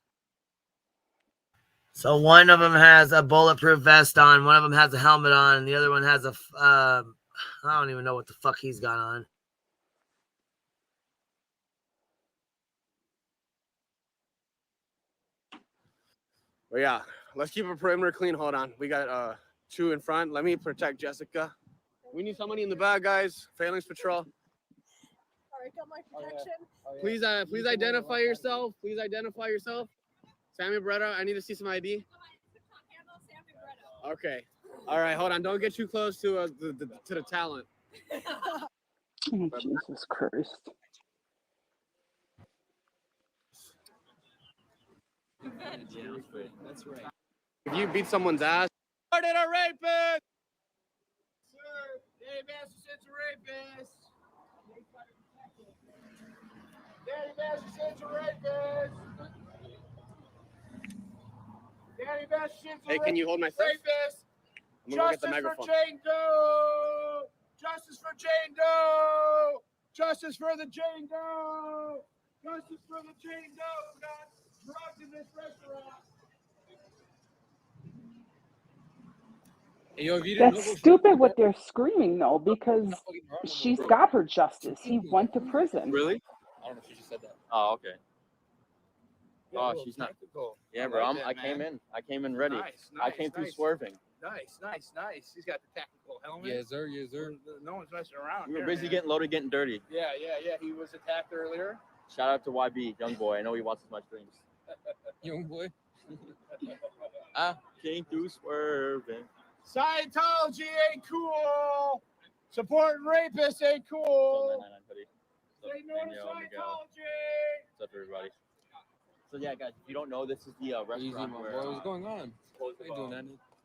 So one of them has a bulletproof vest on, one of them has a helmet on, and the other one has a, I don't even know what the fuck he's got on. But yeah, let's keep a perimeter clean. Hold on. We got 2 in front. Let me protect Jessica. We need somebody in the back, guys. Phalanx patrol. break up my protection. Please identify yourself. Please identify yourself. Sammy Beretta, I need to see some ID. Okay. All right, hold on. Don't get too close to the talent. Oh, Jesus Christ. Yeah, that's right. If you beat someone's ass, started a rapist. Sir, Danny Masterson's a rapist. Danny Masterson's a rapist. Danny Masterson's a Hey, can you hold my stuff? rapist. I'm gonna go get the Justice for microphone. Jane Doe. Justice for Jane Doe. Justice for the Jane Doe. Justice for the Jane Doe who got drugged in this restaurant. That's stupid what they're screaming though, because she's got her justice. He went to prison. Really? I don't know if she just said that. Oh, okay. Oh, she's not. Yeah, bro. I came in ready. I came through swerving. Nice. He's got the tactical helmet. Yes, sir. Yes, sir. No one's messing around. We were here, busy man. getting loaded, getting dirty. Yeah. He was attacked earlier. Shout out to YB, young boy. I know he watches my streams. Young boy. I came through swerving. Scientology ain't cool. Supporting rapists ain't cool. Say no to Scientology. What's up, everybody? So yeah, guys, if you don't know, this is the restaurant where What's going on? supposed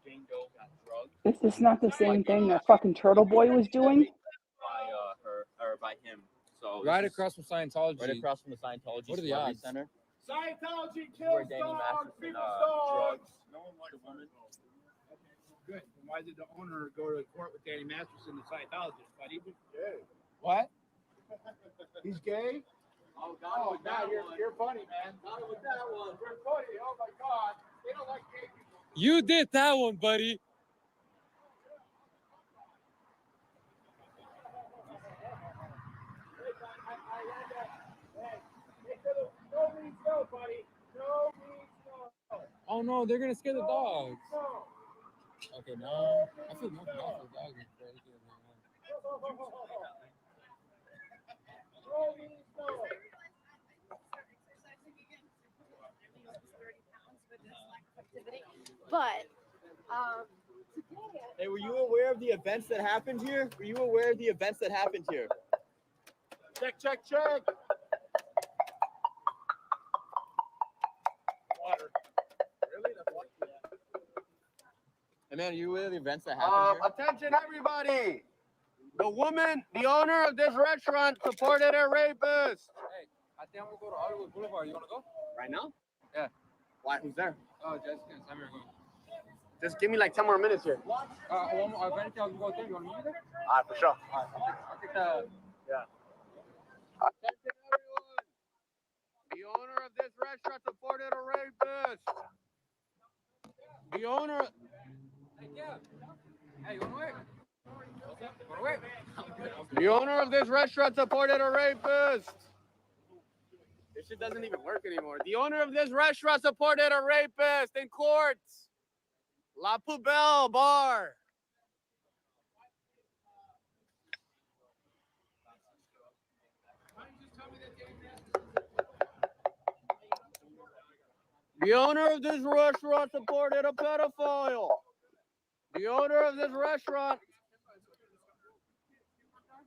Jane Doe got drugged Is this not the same thing that fucking Turtle Boy was doing? by her or by him. So Right this is across from Scientology. right across from the Scientology What are the Celebrity odds? Center. Scientology Where kills Danny dogs. Masterson People's dogs. drugged the woman. Good. Why did the owner go to court with Danny Masterson, the Scientologist, buddy? Gay. What? He's gay? Oh, God, you're funny, man. Not with that one. You're funny. Oh, my God. They don't like gay people. You did that one, buddy. No means no, buddy. No means no. Oh no, they're gonna scare the dogs. No. Okay, no. I feel more bad for the dogs. No means no. But Hey, were you aware of the events that happened here? Were you aware of the events that happened here? Check. Water. Really? That's water? Hey man, are you aware of the events that happened here? Attention, everybody! The woman, the owner of this restaurant, supported a rapist. Hey, I think I'm gonna go to Hollywood Boulevard. You wanna go? Right now? Yeah. Why? Who's there? Oh, Jessica and Sammy are going. Just give me like 10 more minutes here. One more. If anything, I'll go there. You wanna meet me there? All right, for sure. All right, I'll take the. Yeah. Attention, everyone! The owner of this restaurant supported a rapist. The owner. Hey, yeah. Hey, you wanna wait? Wanna wait? The owner of this restaurant supported a rapist. This shit doesn't even work anymore. The owner of this restaurant supported a rapist in court. La Poubelle Bar. The owner of this restaurant supported a pedophile. The owner of this restaurant.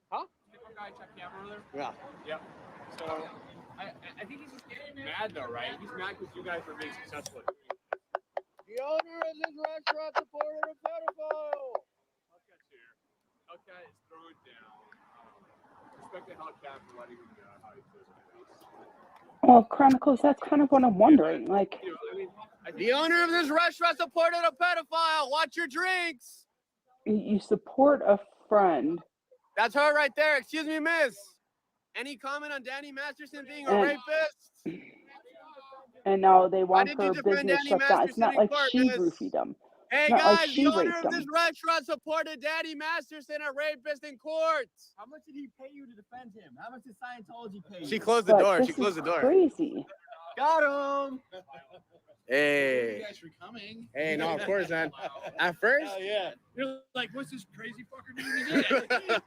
Huh? Yeah. Yep. So, I think he's just mad though, right? He's mad because you guys are being successful. The owner of this restaurant supported a pedophile. Hellcat's here. Hellcat is throwing down. Respect the Hellcat for letting him know how he feels about us. Well, Chronicles, that's kind of what I'm wondering. Like, You know, I mean, The owner of this restaurant supported a pedophile. Watch your drinks. you support a friend, That's her right there. Excuse me, miss. Any comment on Danny Masterson being a And- rapist? and now they want did you her defend business Danny shut down. It's Masterson not in like court, she miss? roofied them. Hey Not like guys, she the owner raped of this them. restaurant supported Danny Masterson, a rapist in court. How much did he pay you to defend him? How much did Scientology pay you? She closed the But door. this She closed the is door. crazy. Got him. Hey. You guys for coming. Hey, no, of course, man. At first, Yeah. You're like, what's this crazy fucker doing again?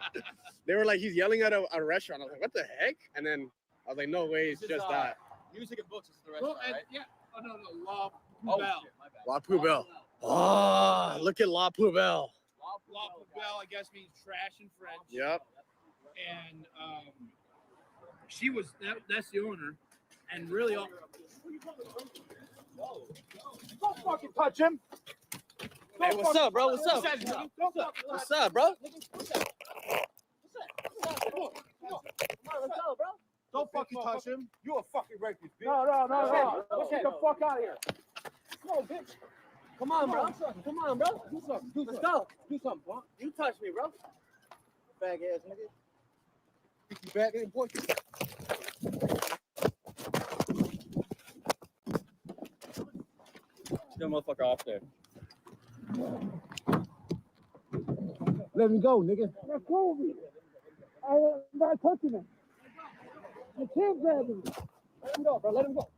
they were like, he's yelling at a restaurant. I was like, what the heck? And then I was like, no way, it's just that. Music and books is the restaurant, right? Yeah. Oh, no, La Poubelle. La Poubelle. Oh, look at La Poubelle. La Poubelle, I guess, means trash in French. Yep. And she was, that's the owner. And really, all. Don't fucking touch him. Hey, what's up, bro? What's up? What's up, bro? Don't fucking touch him. You a fucking rapist, bitch. No. Get the fuck out of here. No, bitch. Come on, bro. Come on, bro. Do something. Let's go. Do something, punk. You touch me, bro. Fag ass nigga. Pick you back in, boy. Get the motherfucker off there. Let him go, nigga. That's Kobe. I'm not touching him. You can't grab him. Let him go, bro. Let him go.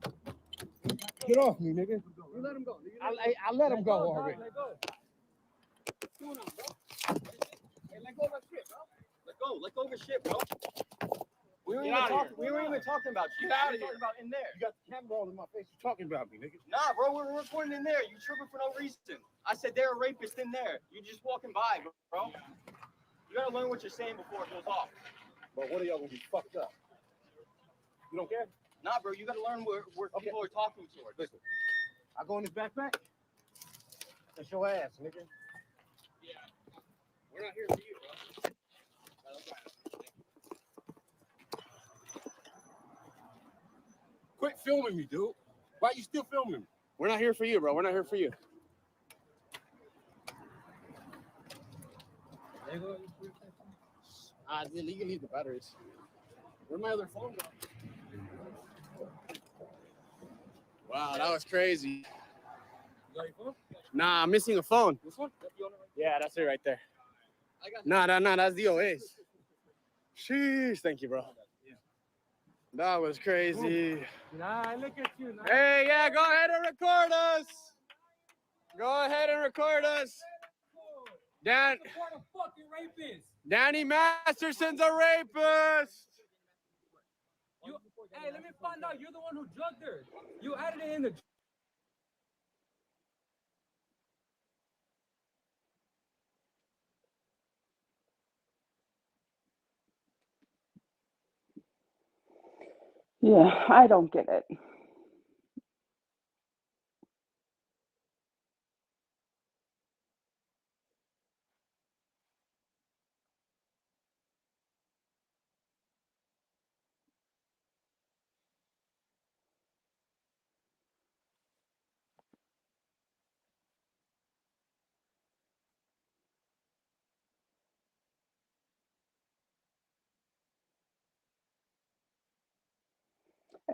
Get off me, nigga. You let him go. I let him go already. Let go. What's going on, bro? Hey, let go of that shit, bro. Let go of his shit, bro. We weren't even talking about you. Get out of We're here. talking about in there. You got the camera all in my face. You talking about me, nigga. Nah, bro, we're recording in there. You tripping for no reason. I said they're a rapist in there. You just walking by, bro. You gotta learn what you're saying before it goes off. But what are y'all gonna be fucked up? You don't care? Nah, bro, you gotta learn where people are talking towards. Listen, I go in this backpack. That's your ass, nigga. Yeah. We're not here for you, bro. Quit filming me, dude. Why you still filming me? We're not here for you, bro. We're not here for you. You can leave the batteries. Where'd my other phone go? Wow, that was crazy. You got your phone? Nah, I'm missing a phone. This one? Yeah, that's it right there. I got Nah, that's DOA's. Sheesh, thank you, bro. That was crazy. Nah, look at you. Nah. Hey, yeah, go ahead and record us. Go ahead and record us. Danny Masterson's a rapist. Hey, let me find out. You're the one who drugged her. You added it in the. Yeah, I don't get it.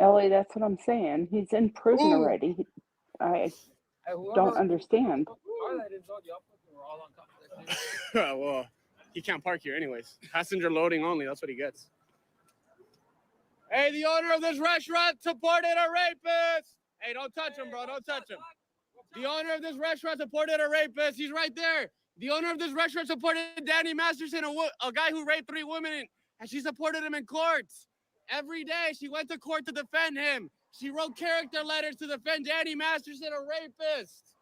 Ellie, that's what I'm saying. He's in prison already. I don't understand. Well, he can't park here anyways. Passenger loading only. That's what he gets. Hey, the owner of this restaurant supported a rapist. Hey, don't touch him, bro. Don't touch him. The owner of this restaurant supported a rapist. He's right there. The owner of this restaurant supported Danny Masterson, a guy who raped 3 women, and she supported him in courts. Every day, she went to court to defend him. She wrote character letters to defend Danny Masterson, a rapist.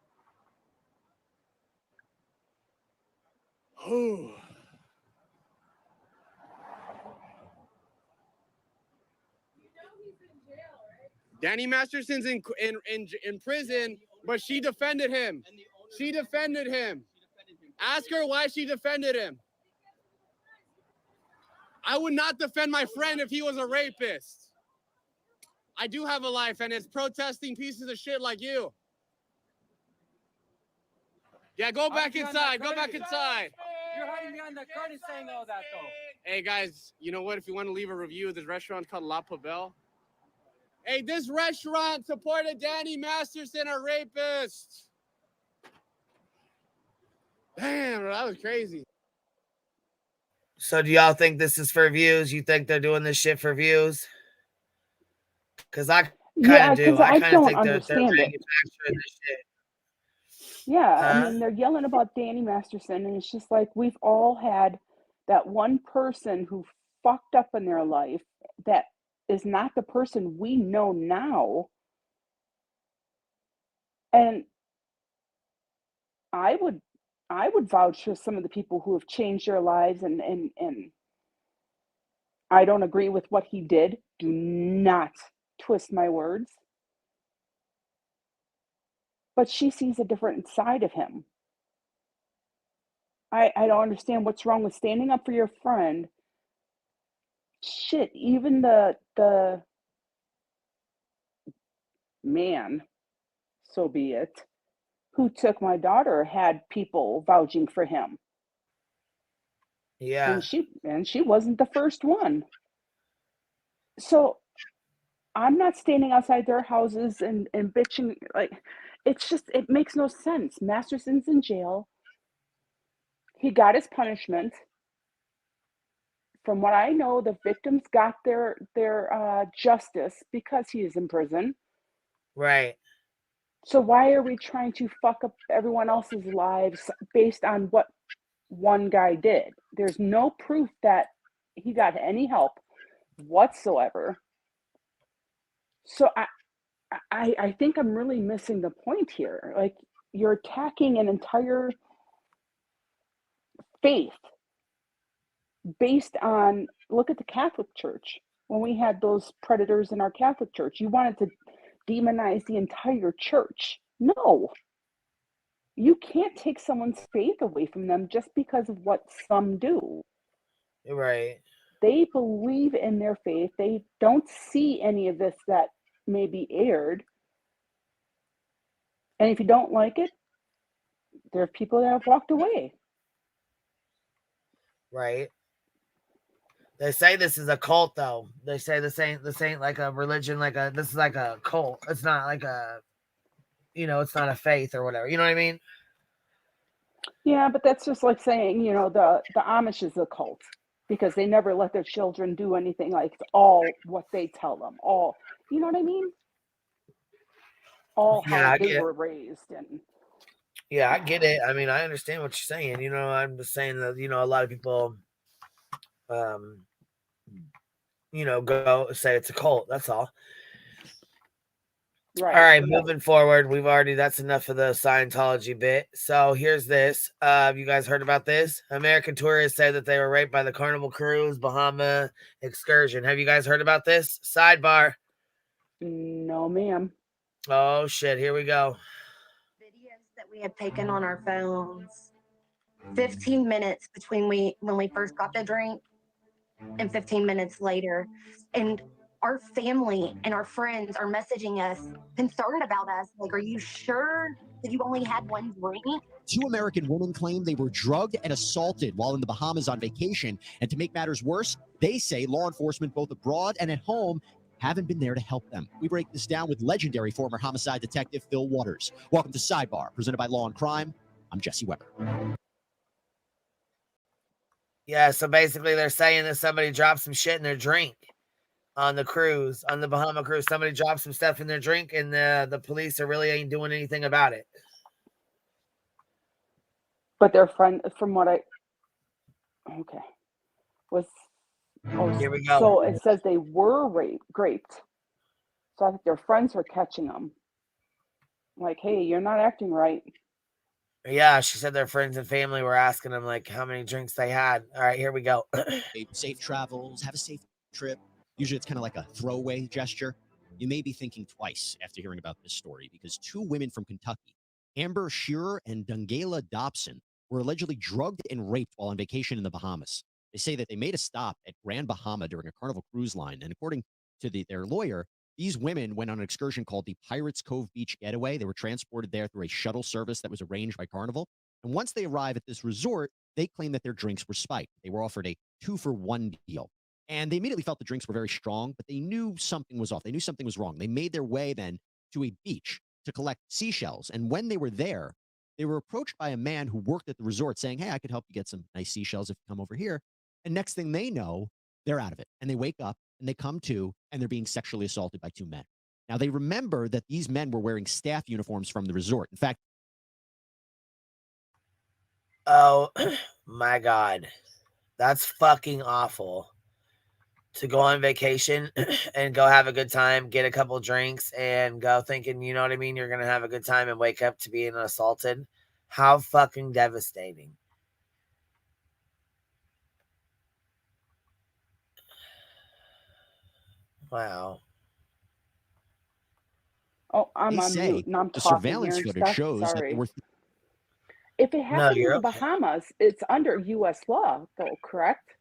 Oh. Danny Masterson's in prison, but she defended him. She defended him. Ask her why she defended him. I would not defend my friend if he was a rapist. I do have a life, and it's protesting pieces of shit like you. Yeah, go back inside. Go back inside. You're hiding behind the curtain saying all that, though. Hey, guys, you know what? If you want to leave a review of this restaurant called La Poubelle. Hey, this restaurant supported Danny Masterson, a rapist. Damn, that was crazy. So do y'all think this is for views? You think they're doing this shit for views? Because Yeah, do. because I I kind of don't think they're understand it. manufacturing this shit. Yeah, I Huh? mean, they're yelling about Danny Masterson, and it's just like we've all had that one person who fucked up in their life that is not the person we know now. And I would vouch for some of the people who have changed their lives, and I don't agree with what he did. Do not twist my words. But she sees a different side of him. I don't understand what's wrong with standing up for your friend. Shit, even the man, so be it, who took my daughter had people vouching for him. Yeah. And she wasn't the first one. So I'm not standing outside their houses and bitching. Like, it's just, it makes no sense. Masterson's in jail. He got his punishment. From what I know, the victims got their justice because he is in prison. Right. So why are we trying to fuck up everyone else's lives based on what one guy did? There's no proof that he got any help whatsoever. So I think I'm really missing the point here. Like, you're attacking an entire faith based on, look at the Catholic Church. When we had those predators in our Catholic Church, you wanted to demonize the entire church. No. You can't take someone's faith away from them just because of what some do. Right. They believe in their faith. They don't see any of this that may be aired. And if you don't like it, there are people that have walked away. Right. They say this is a cult, though. They say this ain't like a religion, this is like a cult. It's not like it's not a faith or whatever. You know what I mean? Yeah, but that's just like saying, the Amish is a cult because they never let their children do anything. Like, it's all what they tell them. All, you know what I mean? All Yeah, how I they get it. were raised. And Yeah, I get it. I mean, I understand what you're saying. I'm just saying that, a lot of people, go say it's a cult. That's all. Right. All right, moving forward. That's enough of the Scientology bit. So here's this. You guys heard about this? American tourists say that they were raped by the Carnival Cruise Bahama excursion. Have you guys heard about this? Sidebar. No, ma'am. Oh, shit. Here we go. Videos that we had taken on our phones. 15 minutes between when we first got the drink and 15 minutes later. And our family and our friends are messaging us, concerned about us. Like, are you sure that you only had one drink? 2 American women claim they were drugged and assaulted while in the Bahamas on vacation. And to make matters worse, they say law enforcement, both abroad and at home, haven't been there to help them. We break this down with legendary former homicide detective Phil Waters. Welcome to Sidebar, presented by Law and Crime. I'm Jesse Weber. Yeah, so basically they're saying that somebody dropped some shit in their drink on the cruise, on the Bahama cruise. Somebody dropped some stuff in their drink, and the police really ain't doing anything about it. But their friend, from what was, here we go. So it says they were raped. So I think their friends were catching them. Like, hey, you're not acting right. Yeah, she said their friends and family were asking them, like, how many drinks they had. All right, here we go. Safe travels, have a safe trip. Usually it's kind of like a throwaway gesture. You may be thinking twice after hearing about this story because 2 women from Kentucky, Amber Shearer and Dungayla Dobson, were allegedly drugged and raped while on vacation in the Bahamas. They say that they made a stop at Grand Bahama during a Carnival cruise line. And according to their lawyer, these women went on an excursion called the Pirates Cove Beach Getaway. They were transported there through a shuttle service that was arranged by Carnival. And once they arrive at this resort, they claim that their drinks were spiked. They were offered a 2-for-1 deal. And they immediately felt the drinks were very strong, but they knew something was off. They knew something was wrong. They made their way then to a beach to collect seashells. And when they were there, they were approached by a man who worked at the resort saying, hey, I could help you get some nice seashells if you come over here. And next thing they know, they're out of it. And they wake up and they come to, and they're being sexually assaulted by 2 men. Now, they remember that these men were wearing staff uniforms from the resort. In fact, oh my God, that's fucking awful. To go on vacation and go have a good time, get a couple drinks, and go thinking, you know what I mean, you're going to have a good time and wake up to being assaulted. How fucking devastating. Wow. Oh, I'm they on say mute and I'm the talking surveillance here, footage Steph. shows that there Sorry. were If it No, happened in you're the okay. Bahamas, it's under U.S. law, though, correct?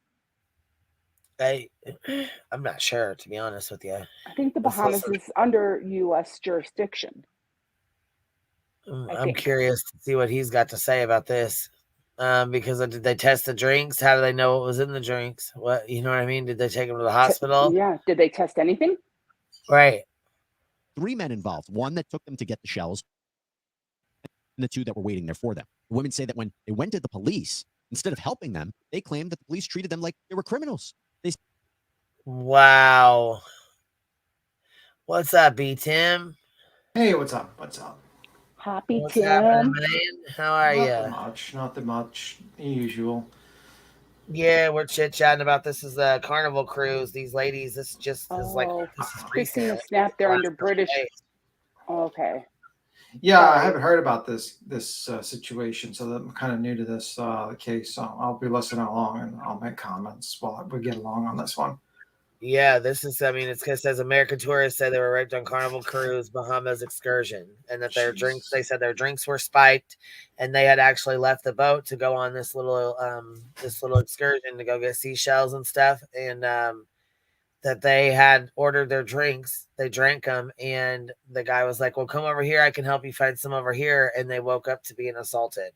I'm not sure, to be honest with you. I think the Bahamas is under U.S. jurisdiction. I'm curious to see what he's got to say about this. Because did they test the drinks? How do they know what was in the drinks? What, you know what I mean? Did they take him to the hospital? Yeah. Did they test anything? Right. 3 men involved. One that took them to get the shells, and the 2 that were waiting there for them. The women say that when they went to the police, instead of helping them, they claimed that the police treated them like they were criminals. Wow. What's up, B Tim? Hey, what's up? What's up? Happy What's Tim. happening, man? How are you? Nothing much. The usual. Yeah, we're chit chatting about this is a Carnival cruise. These ladies, this is Christina recent. snapped they're under British. Okay. Yeah, Sorry. I haven't heard about this situation, so I'm kind of new to this case. So I'll be listening along and I'll make comments while we get along on this one. Yeah, this is, I mean, it says American tourists said they were raped on Carnival Cruise Bahamas excursion, and that their drinks, they said their drinks were spiked, and they had actually left the boat to go on this little excursion to go get seashells and stuff, and that they had ordered their drinks, they drank them, and the guy was like, well, come over here, I can help you find some over here, and they woke up to being assaulted.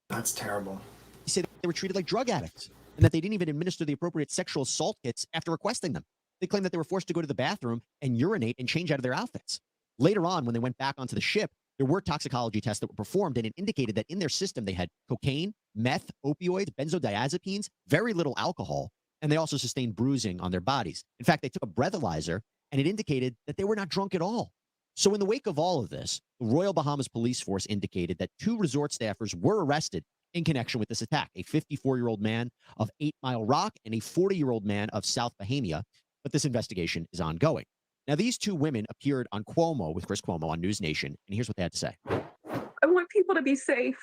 That's terrible. He said they were treated like drug addicts and that they didn't even administer the appropriate sexual assault kits after requesting them. They claimed that they were forced to go to the bathroom and urinate and change out of their outfits. Later on, when they went back onto the ship, there were toxicology tests that were performed, and it indicated that in their system they had cocaine, meth, opioids, benzodiazepines, very little alcohol, and they also sustained bruising on their bodies. In fact, they took a breathalyzer, and it indicated that they were not drunk at all. So in the wake of all of this, the Royal Bahamas Police Force indicated that 2 resort staffers were arrested in connection with this attack, a 54-year-old man of 8 Mile Rock and a 40-year-old man of South Bahamia, but this investigation is ongoing. Now, these 2 women appeared on Cuomo with Chris Cuomo on News Nation, and here's what they had to say. I want people to be safe.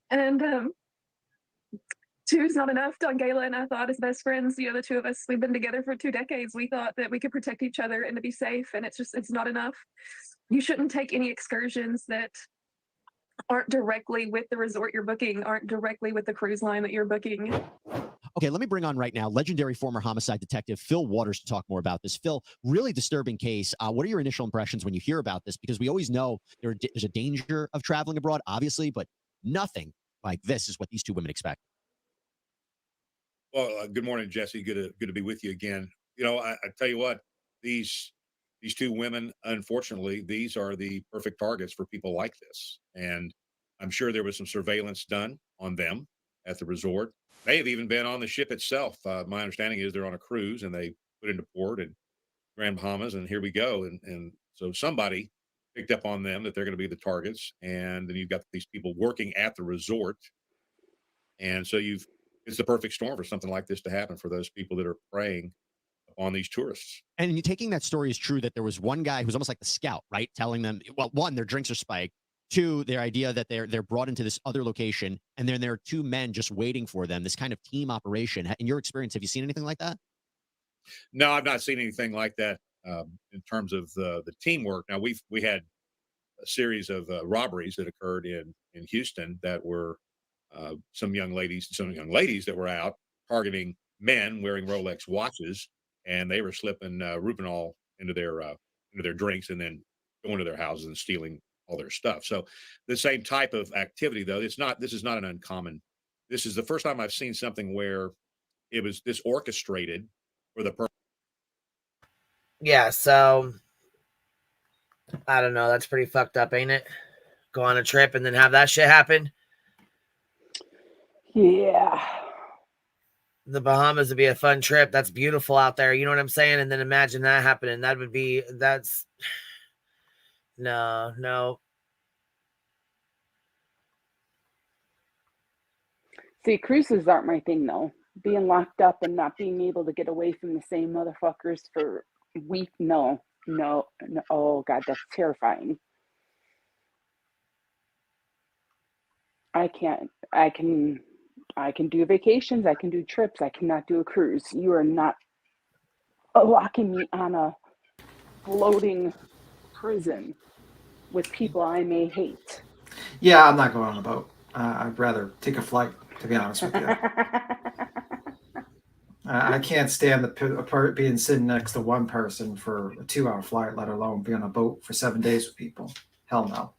And 2 is not enough. Dongela and I thought as best friends, you know, the 2 of us, we've been together for 2 decades. We thought that we could protect each other and to be safe. And it's not enough. You shouldn't take any excursions that aren't directly with the resort you're booking, aren't directly with the cruise line that you're booking. Okay, let me bring on right now legendary former homicide detective Phil Waters to talk more about this. Phil, really disturbing case. What are your initial impressions when you hear about this? Because we always know there's a danger of traveling abroad, obviously, but nothing like this is what these 2 women expect. Well, good morning, Jesse. Good to be with you again. You know, I tell you what, these 2 women, unfortunately, these are the perfect targets for people like this. And I'm sure there was some surveillance done on them at the resort. May have even been on the ship itself. My understanding is they're on a cruise and they put into port in Grand Bahamas, and here we go. And so somebody picked up on them that they're going to be the targets. And then you've got these people working at the resort. And so it's the perfect storm for something like this to happen for those people that are preying on these tourists. And you taking that story is true that there was one guy who's almost like the scout, right? Telling them, well, 1, their drinks are spiked. 2, their idea that they're brought into this other location, and then there are 2 men just waiting for them. This kind of team operation. In your experience, have you seen anything like that? No, I've not seen anything like that in terms of the teamwork. Now we had a series of robberies that occurred in Houston that were some young ladies that were out targeting men wearing Rolex watches, and they were slipping Rupanol into their drinks and then going to their houses and stealing all their stuff. So the same type of activity, though, this is not an uncommon. This is the first time I've seen something where it was this orchestrated for the purpose. Yeah, so I don't know. That's pretty fucked up, ain't it? Go on a trip and then have that shit happen. Yeah. The Bahamas would be a fun trip. That's beautiful out there. You know what I'm saying? And then imagine that happening. That's no. See, cruises aren't my thing, though. Being locked up and not being able to get away from the same motherfuckers for a week, no. Oh, God, that's terrifying. I can do vacations. I can do trips. I cannot do a cruise. You are not locking me on a floating prison with people I may hate. Yeah, I'm not going on a boat. I'd rather take a flight, to be honest with you. I can't stand being sitting next to one person for a 2-hour flight, let alone be on a boat for 7 days with people. Hell no.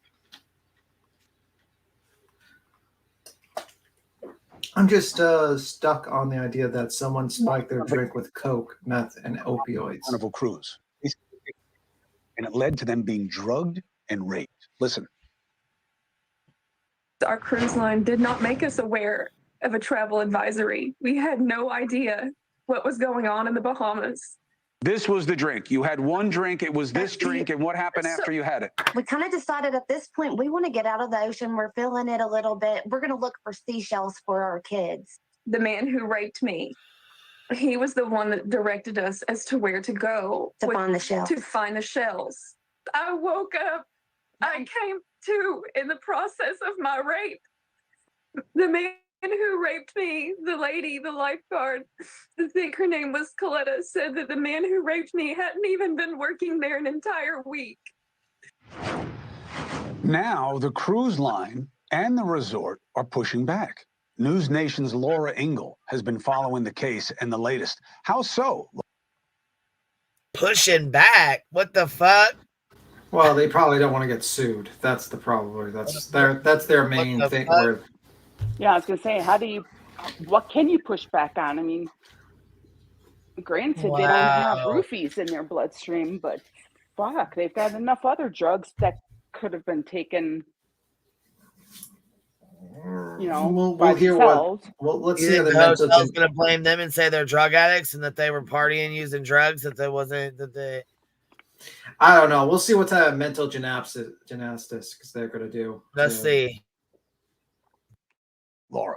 I'm just stuck on the idea that someone spiked their drink with coke, meth, and opioids. Carnival cruise. And it led to them being drugged and raped. Listen. Our cruise line did not make us aware of a travel advisory. We had no idea what was going on in the Bahamas. This was the drink. You had one drink. It was this drink. And what happened after you had it? We kind of decided at this point, we want to get out of the ocean. We're feeling it a little bit. We're going to look for seashells for our kids. The man who raped me, he was the one that directed us as to where to go. Find the shells. To find the shells. I woke up. I came to in the process of my rape. The man who raped me, the lady, the lifeguard, I think her name was Coletta, said that the man who raped me hadn't even been working there an entire week. Now the cruise line and the resort are pushing back. News Nation's Laura Ingle has been following the case and the latest. How so? Pushing back? What the fuck? Well, they probably don't want to get sued. That's the problem. That's their main thing. Yeah, I was gonna say, what can you push back on? I mean, granted, they don't have roofies in their bloodstream, but fuck, they've got enough other drugs that could have been taken, by themselves. Let's You see think the the mental. hotel's going to blame them and say they're drug addicts and that they were partying using drugs, I don't know. We'll see what type of mental gymnastics they're going to do. Let's see. Laura.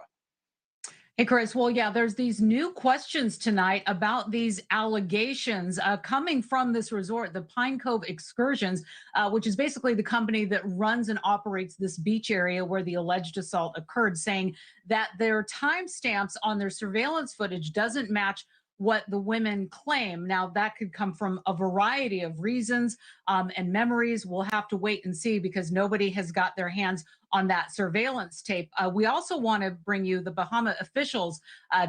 Hey, Chris. Well, yeah, there's these new questions tonight about these allegations coming from this resort, the Pine Cove Excursions, which is basically the company that runs and operates this beach area where the alleged assault occurred, saying that their timestamps on their surveillance footage doesn't match what the women claim. Now, that could come from a variety of reasons and memories. We'll have to wait and see because nobody has got their hands on that surveillance tape. We also want to bring you the Bahama officials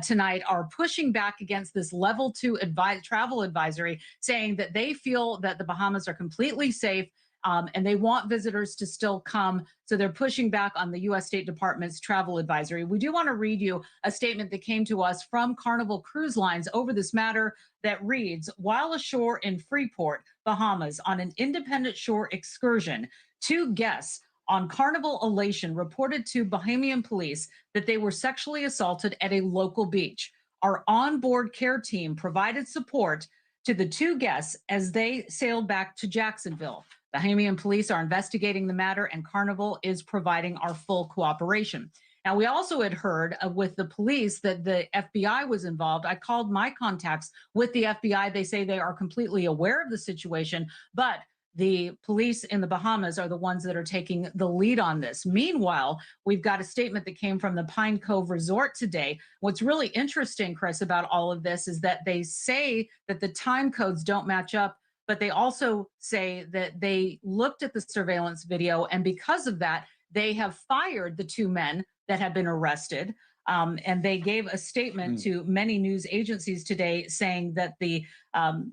tonight are pushing back against this level 2 travel advisory, saying that they feel that the Bahamas are completely safe and they want visitors to still come. So they're pushing back on the U.S. State Department's travel advisory. We do want to read you a statement that came to us from Carnival Cruise Lines over this matter that reads, while ashore in Freeport, Bahamas, on an independent shore excursion, 2 guests on Carnival Elation reported to Bahamian police that they were sexually assaulted at a local beach. Our onboard care team provided support to the 2 guests as they sailed back to Jacksonville. Bahamian police are investigating the matter and Carnival is providing our full cooperation. Now, we also had heard with the police that the FBI was involved. I called my contacts with the FBI. They say they are completely aware of the situation, but the police in the Bahamas are the ones that are taking the lead on this. Meanwhile, we've got a statement that came from the Pine Cove Resort today. What's really interesting, Chris, about all of this is that they say that the time codes don't match up, but they also say that they looked at the surveillance video, and because of that, they have fired the 2 men that have been arrested. And they gave a statement to many news agencies today saying that the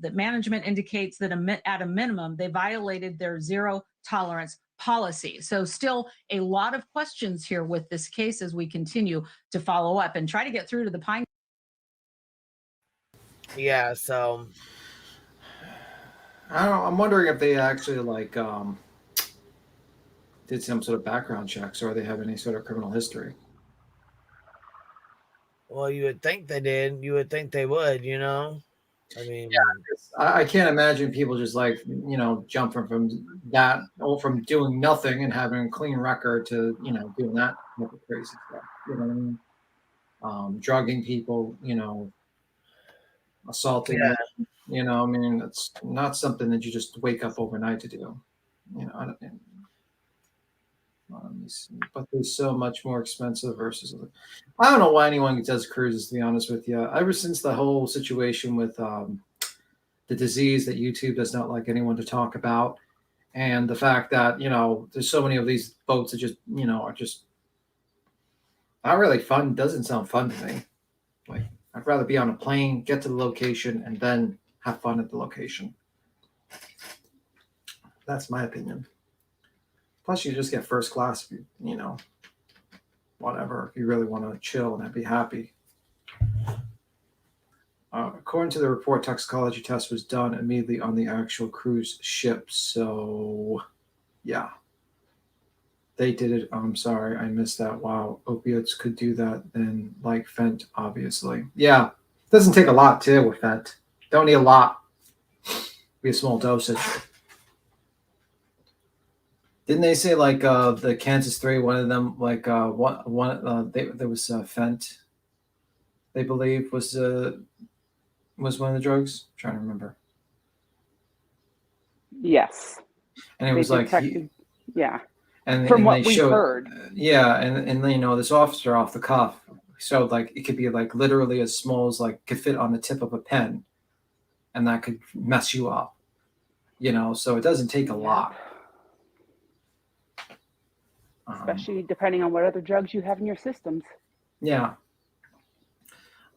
management indicates that at a minimum, they violated their zero tolerance policy. So still a lot of questions here with this case as we continue to follow up and try to get through to the Pine. Yeah, so I don't know. I'm wondering if they actually did some sort of background checks or they have any sort of criminal history. Well, you would think they did. You would think they would, you know? I mean, I can't imagine people just like, jumping from that or from doing nothing and having a clean record to, doing that type of crazy stuff. You know what I mean? Drugging people, assaulting yeah. them. I mean, it's not something that you just wake up overnight to do. But they're so much more expensive versus. I don't know why anyone does cruises, to be honest with you. Ever since the whole situation with the disease that YouTube does not like anyone to talk about, and the fact that there's so many of these boats that just are just not really fun. Doesn't sound fun to me. Like, I'd rather be on a plane, get to the location, and then have fun at the location. That's my opinion. Plus, you just get first class if you whatever, if you really want to chill and be happy. According to the report, toxicology test was done immediately on the actual cruise ship. So, yeah. They did it. I'm sorry, I missed that. Wow, opiates could do that. Then, like Fent, obviously. Yeah, doesn't take a lot, too, with Fent. Don't need a lot. Be a small dosage. Didn't they say like the Kansas 3? One of them like there was Fent. They believe was one of the drugs. I'm trying to remember. Yes. And it was detected, yeah. And from and what they we showed, heard. Yeah, and this officer off the cuff showed like it could be like literally as small as like could fit on the tip of a pen, and that could mess you up. So it doesn't take a lot. Especially depending on what other drugs you have in your systems. Yeah.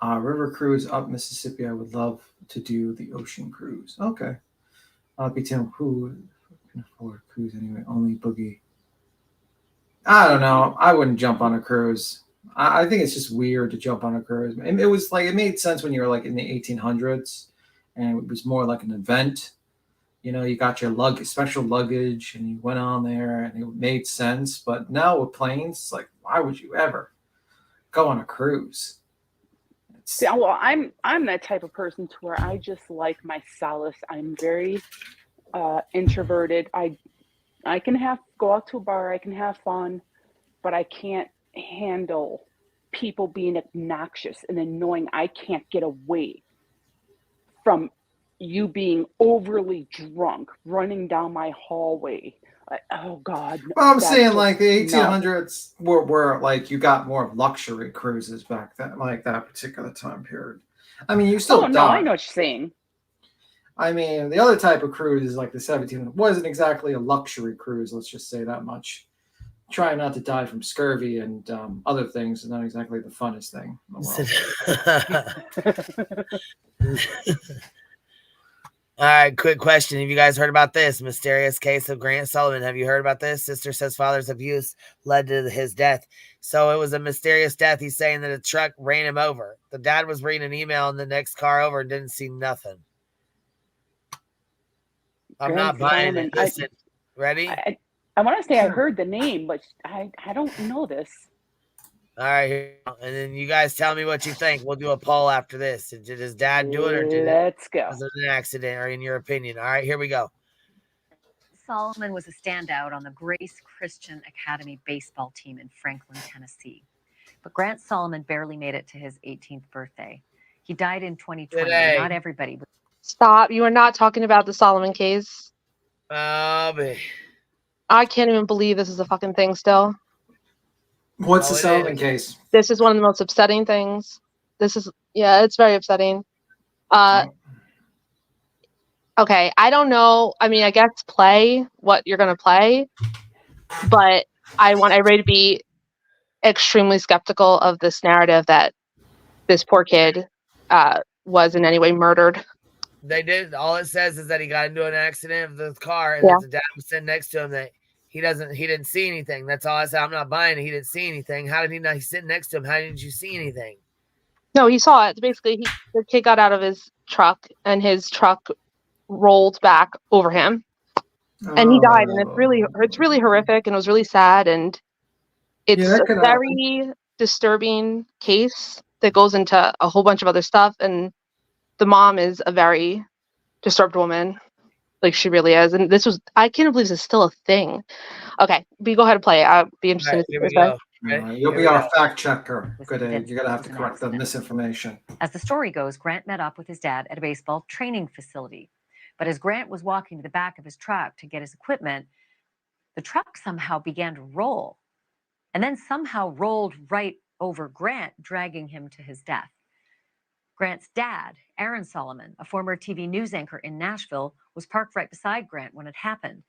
River cruise up Mississippi. I would love to do the ocean cruise. Okay. Be Tim, who can afford a cruise anyway? Only Boogie. I don't know. I wouldn't jump on a cruise. I think it's just weird to jump on a cruise. And it was like, it made sense when you were like in the 1800s, and it was more like an event. You got your special luggage, and you went on there, and it made sense. But now with planes, it's like, why would you ever go on a cruise? See, well, I'm that type of person to where I just like my solace. I'm very introverted. I can go out to a bar, I can have fun, but I can't handle people being obnoxious and annoying. I can't get away from you being overly drunk, running down my hallway. Oh God. Well, I'm saying like the 1800s were like you got more luxury cruises back then, like that particular time period. I mean, you still I know what you're saying. I mean, the other type of cruise is like the 1700s wasn't exactly a luxury cruise. Let's just say that much. Trying not to die from scurvy and other things is not exactly the funnest thing in the world. All right, quick question. Have you guys heard about this mysterious case of Grant Sullivan? Have you heard about this? Sister says father's abuse led to his death. So it was a mysterious death. He's saying that a truck ran him over. The dad was reading an email in the next car over and didn't see nothing. I'm not buying it. Listen, ready? I want to say I heard the name, but I don't know this. All right, and then you guys tell me what you think. We'll do a poll after this. Did his dad do it, or was it an accident, or in your opinion? All right, here we go. Solomon was a standout on the Grace Christian Academy baseball team in Franklin, Tennessee. But Grant Solomon barely made it to his 18th birthday. He died in 2020. Today. Not everybody. Stop. You are not talking about the Solomon case. I can't even believe this is a fucking thing still. What's the Solomon case? This is one of the most upsetting things. It's very upsetting. Okay, I don't know. I mean, I guess play what you're going to play, but I want everybody to be extremely skeptical of this narrative that this poor kid was in any way murdered. They did. All it says is that he got into an accident of the car, and that the dad was sitting next to him. That he didn't see anything. That's all I said. I'm not buying it. He didn't see anything. How did he not? He's sitting next to him. How didn't you see anything? No, he saw it. Basically, the kid got out of his truck, and his truck rolled back over him, and he died. And it's really horrific, and it was really sad, and it's a very disturbing case. that goes into a whole bunch of other stuff. And the mom is a very disturbed woman. Like, she really is. And I can't believe this is still a thing. Okay, but you go ahead and play. I'll be interested Here to we see go. You'll be our fact checker. Good. You're gonna have to correct the misinformation. As the story goes, Grant met up with his dad at a baseball training facility. But as Grant was walking to the back of his truck to get his equipment, the truck somehow began to roll, and then somehow rolled right over Grant, dragging him to his death. Grant's dad, Aaron Solomon, a former TV news anchor in Nashville, was parked right beside Grant when it happened.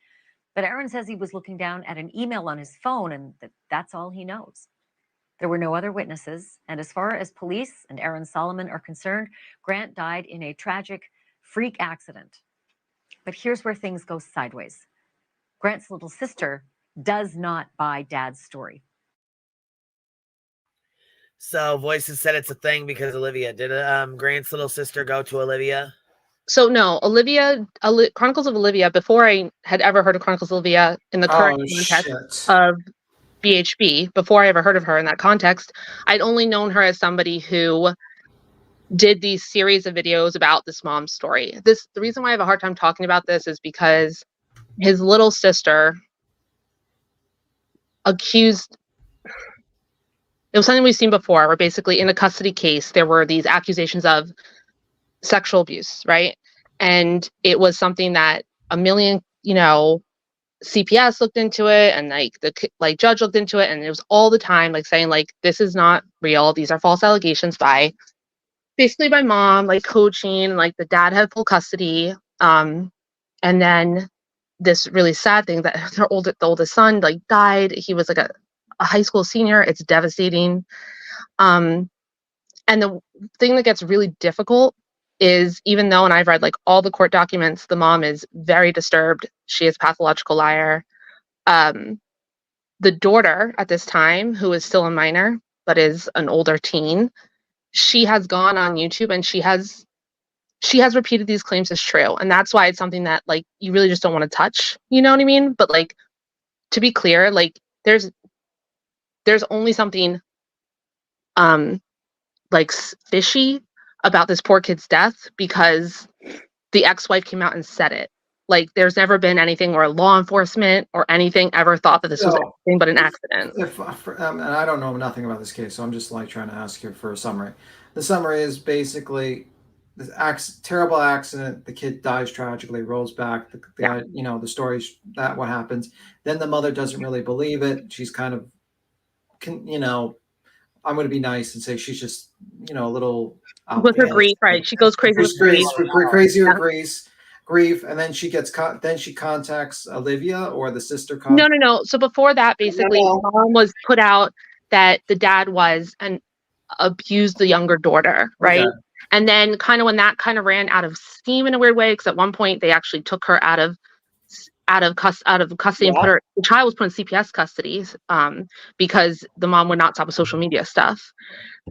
But Aaron says he was looking down at an email on his phone, and that's all he knows. There were no other witnesses, and as far as police and Aaron Solomon are concerned, Grant died in a tragic freak accident. But here's where things go sideways. Grant's little sister does not buy Dad's story. So Voices said it's a thing because Olivia. Did Grant's little sister go to Olivia? So no, Chronicles of Olivia, before I had ever heard of Chronicles of Olivia in the current context of BHB, before I ever heard of her in that context, I'd only known her as somebody who did these series of videos about this mom's story. The reason why I have a hard time talking about this is because his little sister accused, it was something we've seen before, where basically in a custody case, there were these accusations of sexual abuse, right? And it was something that a million, CPS looked into it, and the judge looked into it, and it was all the time saying this is not real. These are false allegations by mom, coaching, the dad had full custody. And then this really sad thing that the oldest son died. He was a high school senior. It's devastating. And the thing that gets really difficult is, even though, and I've read all the court documents, the mom is very disturbed. She is a pathological liar. The daughter at this time, who is still a minor, but is an older teen, she has gone on YouTube and she has repeated these claims as true. And that's why it's something that you really just don't want to touch. You know what I mean? But to be clear, there's only something fishy about this poor kid's death because the ex-wife came out and said it. There's never been anything where law enforcement or anything ever thought that this was anything but an accident. And I don't know nothing about this case, so I'm just trying to ask you for a summary. The summary is basically this terrible accident. The kid dies tragically, rolls back. The story's that what happens. Then the mother doesn't really believe it. She's kind of, I'm going to be nice and say she's just, a little with her grief, right? She goes crazy with grief. Crazy with grief, and then she contacts Olivia, or the sister. No. So before that, basically, mom was put out that the dad was and abused the younger daughter, right? Okay. And then when that ran out of steam in a weird way, because at one point they actually took her out of custody and put her. The child was put in CPS custody because the mom would not stop with social media stuff.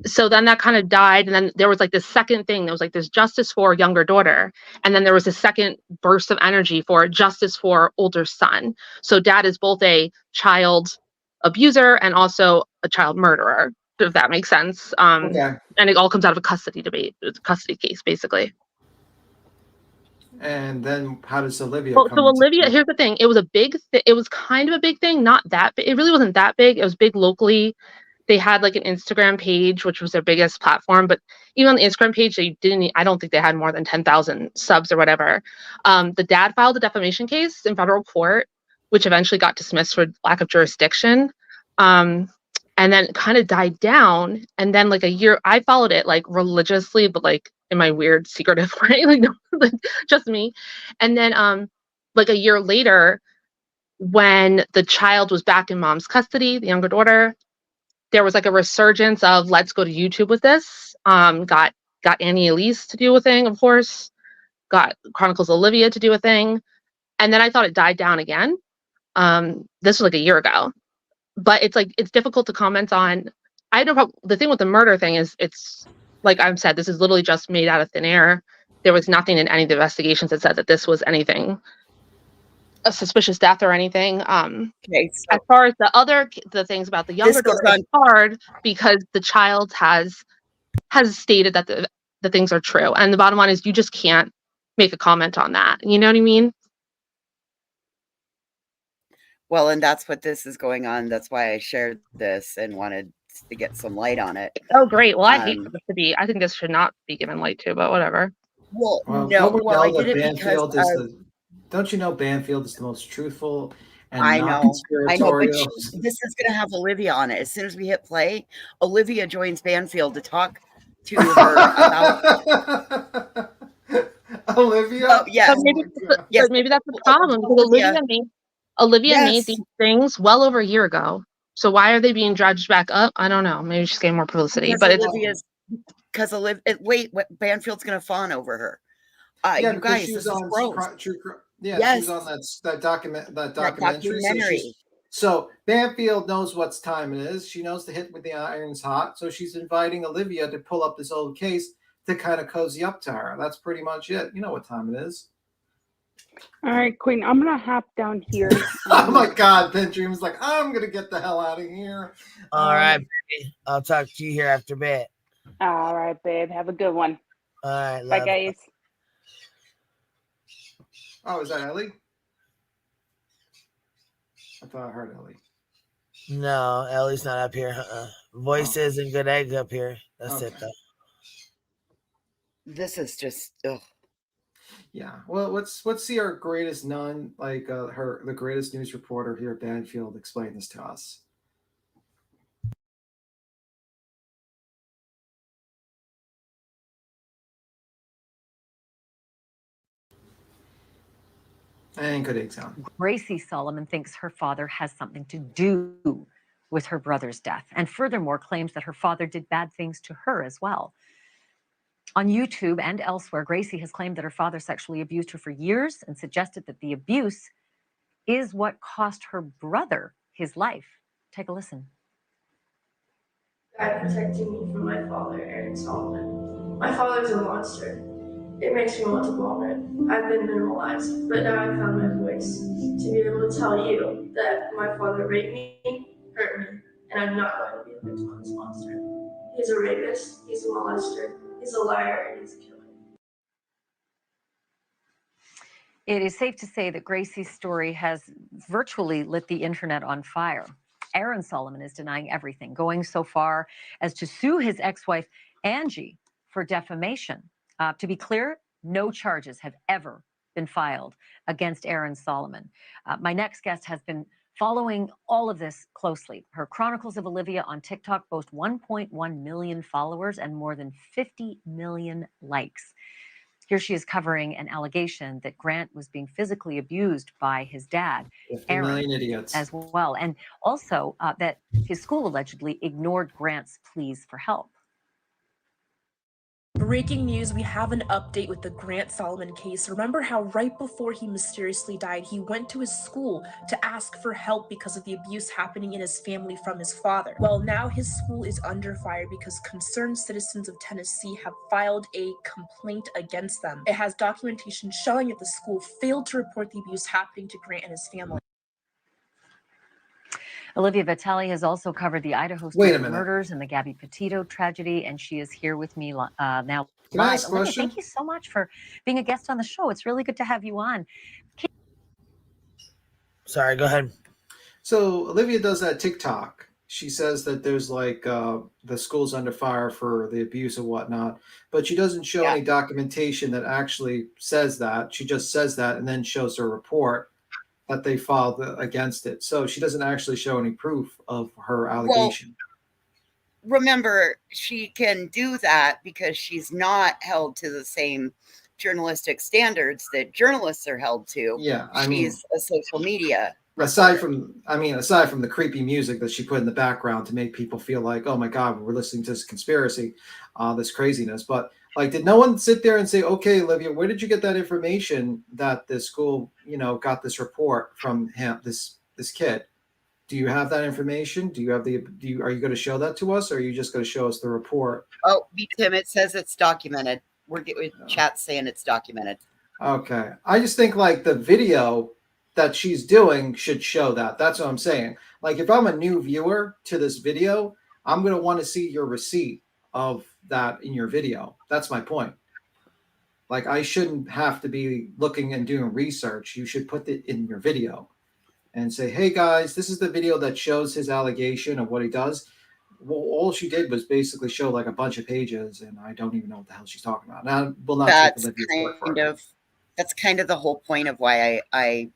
So then that kind of died, and then there was this second thing. There was this justice for younger daughter, and then there was a second burst of energy for justice for older son. So dad is both a child abuser and also a child murderer, if that makes sense. And it all comes out of a custody debate, a custody case, basically. And then how does Olivia come so Olivia, here's the thing. It was it was kind of a big thing, not that big. It really wasn't that big. It was big locally. They had an Instagram page, which was their biggest platform, but even on the Instagram page, I don't think they had more than 10,000 subs or whatever. The dad filed a defamation case in federal court, which eventually got dismissed for lack of jurisdiction. And then it kind of died down. And then a year, I followed it religiously, but in my weird secretive way, just me. And then a year later, when the child was back in mom's custody, the younger daughter, there was a resurgence of let's go to YouTube with this. Got Annie Elise to do a thing, of course. Got Chronicles of Olivia to do a thing. And then I thought it died down again. This was a year ago. But it's difficult to comment on. I don't know. The thing with the murder thing is it's I've said, this is literally just made out of thin air. There was nothing in any of the investigations that said that this was anything, a suspicious death or anything. Okay, so as far as the things about the younger daughter, it's hard because the child has has stated that the things are true. And the bottom line is you just can't make a comment on that. You know what I mean? Well, and that's what this is going on. That's why I shared this and wanted to get some light on it. Oh, great. Well, I hate for this to be. I think this should not be given light to, but whatever. Well, Well, no. don't we Well, I know did that it because Banfield is the? Don't you know Banfield is the most truthful and I not know, but conspiratorial? this is going to have Olivia on it. As soon as we hit play, Olivia joins Banfield to talk to her about Olivia. Oh, yes, But maybe that's the problem because Olivia made these things well over a year ago. So why are they being dredged back up? I don't know. Maybe she's getting more publicity. Because But it's Olivia's wait, what Banfield's going to fawn over her? Yeah, You because guys, she was this is on gross. she was on that documentary. So Banfield knows what time it is. She knows the hit with the iron's hot. So she's inviting Olivia to pull up this old case to kind of cozy up to her. That's pretty much it. You know what time it is. All right, Queen, I'm going to hop down here. Oh my God, Ben Dream's like, I'm going to get the hell out of here. All right, baby. I'll talk to you here after bed. All right, babe. Have a good one. All right, bye, love. guys. Oh, is that Ellie? I thought I heard Ellie. No, Ellie's not up here. Voices and good egg up here. That's it, though. This is just ugh. Yeah. Well, let's see our greatest nun, like the greatest news reporter here at Banfield, explain this to us. And good example. Gracie Solomon thinks her father has something to do with her brother's death, and furthermore claims that her father did bad things to her as well. On YouTube and elsewhere, Gracie has claimed that her father sexually abused her for years and suggested that the abuse is what cost her brother his life. Take a listen. God protected me from my father, Aaron Solomon. My father's a monster. It makes me want to vomit. I've been minimalized, but now I found my voice to be able to tell you that my father raped me, hurt me, and I'm not going to be a victim of this monster. He's a rapist, he's a molester, he's a liar, and he's a killer. It is safe to say that Gracie's story has virtually lit the internet on fire. Aaron Solomon is denying everything, going so far as to sue his ex-wife, Angie, for defamation. To be clear, no charges have ever been filed against Aaron Solomon. My next guest has been following all of this closely. Her Chronicles of Olivia on TikTok boast 1.1 million followers and more than 50 million likes. Here she is covering an allegation that Grant was being physically abused by his dad, 50 Aaron, million idiots. as well. And also that his school allegedly ignored Grant's pleas for help. Breaking news, we have an update with the Grant Solomon case. Remember how right before he mysteriously died, he went to his school to ask for help because of the abuse happening in his family from his father. Well, now his school is under fire because concerned citizens of Tennessee have filed a complaint against them. It has documentation showing that the school failed to report the abuse happening to Grant and his family. Olivia Vitale has also covered the Idaho State murders and the Gabby Petito tragedy, and she is here with me now Can I live. ask a Olivia, question? thank you so much for being a guest on the show. It's really good to have you on. Sorry, go ahead. So Olivia does that TikTok. She says that there's like the school's under fire for the abuse and whatnot, but she doesn't show any documentation that actually says that. She just says that and then shows her report that they filed against it. So she doesn't actually show any proof of her allegation. Well, remember, she can do that because she's not held to the same journalistic standards that journalists are held to. Yeah, she's a social media. Aside from the creepy music that she put in the background to make people feel like, oh my God, we're listening to this conspiracy, this craziness. But like, did no one sit there and say, okay, Olivia, where did you get that information that the school, got this report from him, this kid? Do you have that information? Are you going to show that to us, or are you just going to show us the report? Oh, Tim, it says it's documented. We're getting chat saying it's documented. Okay. I just think like the video that she's doing should show that. That's what I'm saying. Like if I'm a new viewer to this video, I'm going to want to see your receipt of that in your video. That's my point. Like, I shouldn't have to be looking and doing research. You should put it in your video and say, hey guys, this is the video that shows his allegation of what he does. Well, all she did was basically show like a bunch of pages, and I don't even know what the hell she's talking about. Now, will not take Olivia's word for it. That's kind of the whole point of why I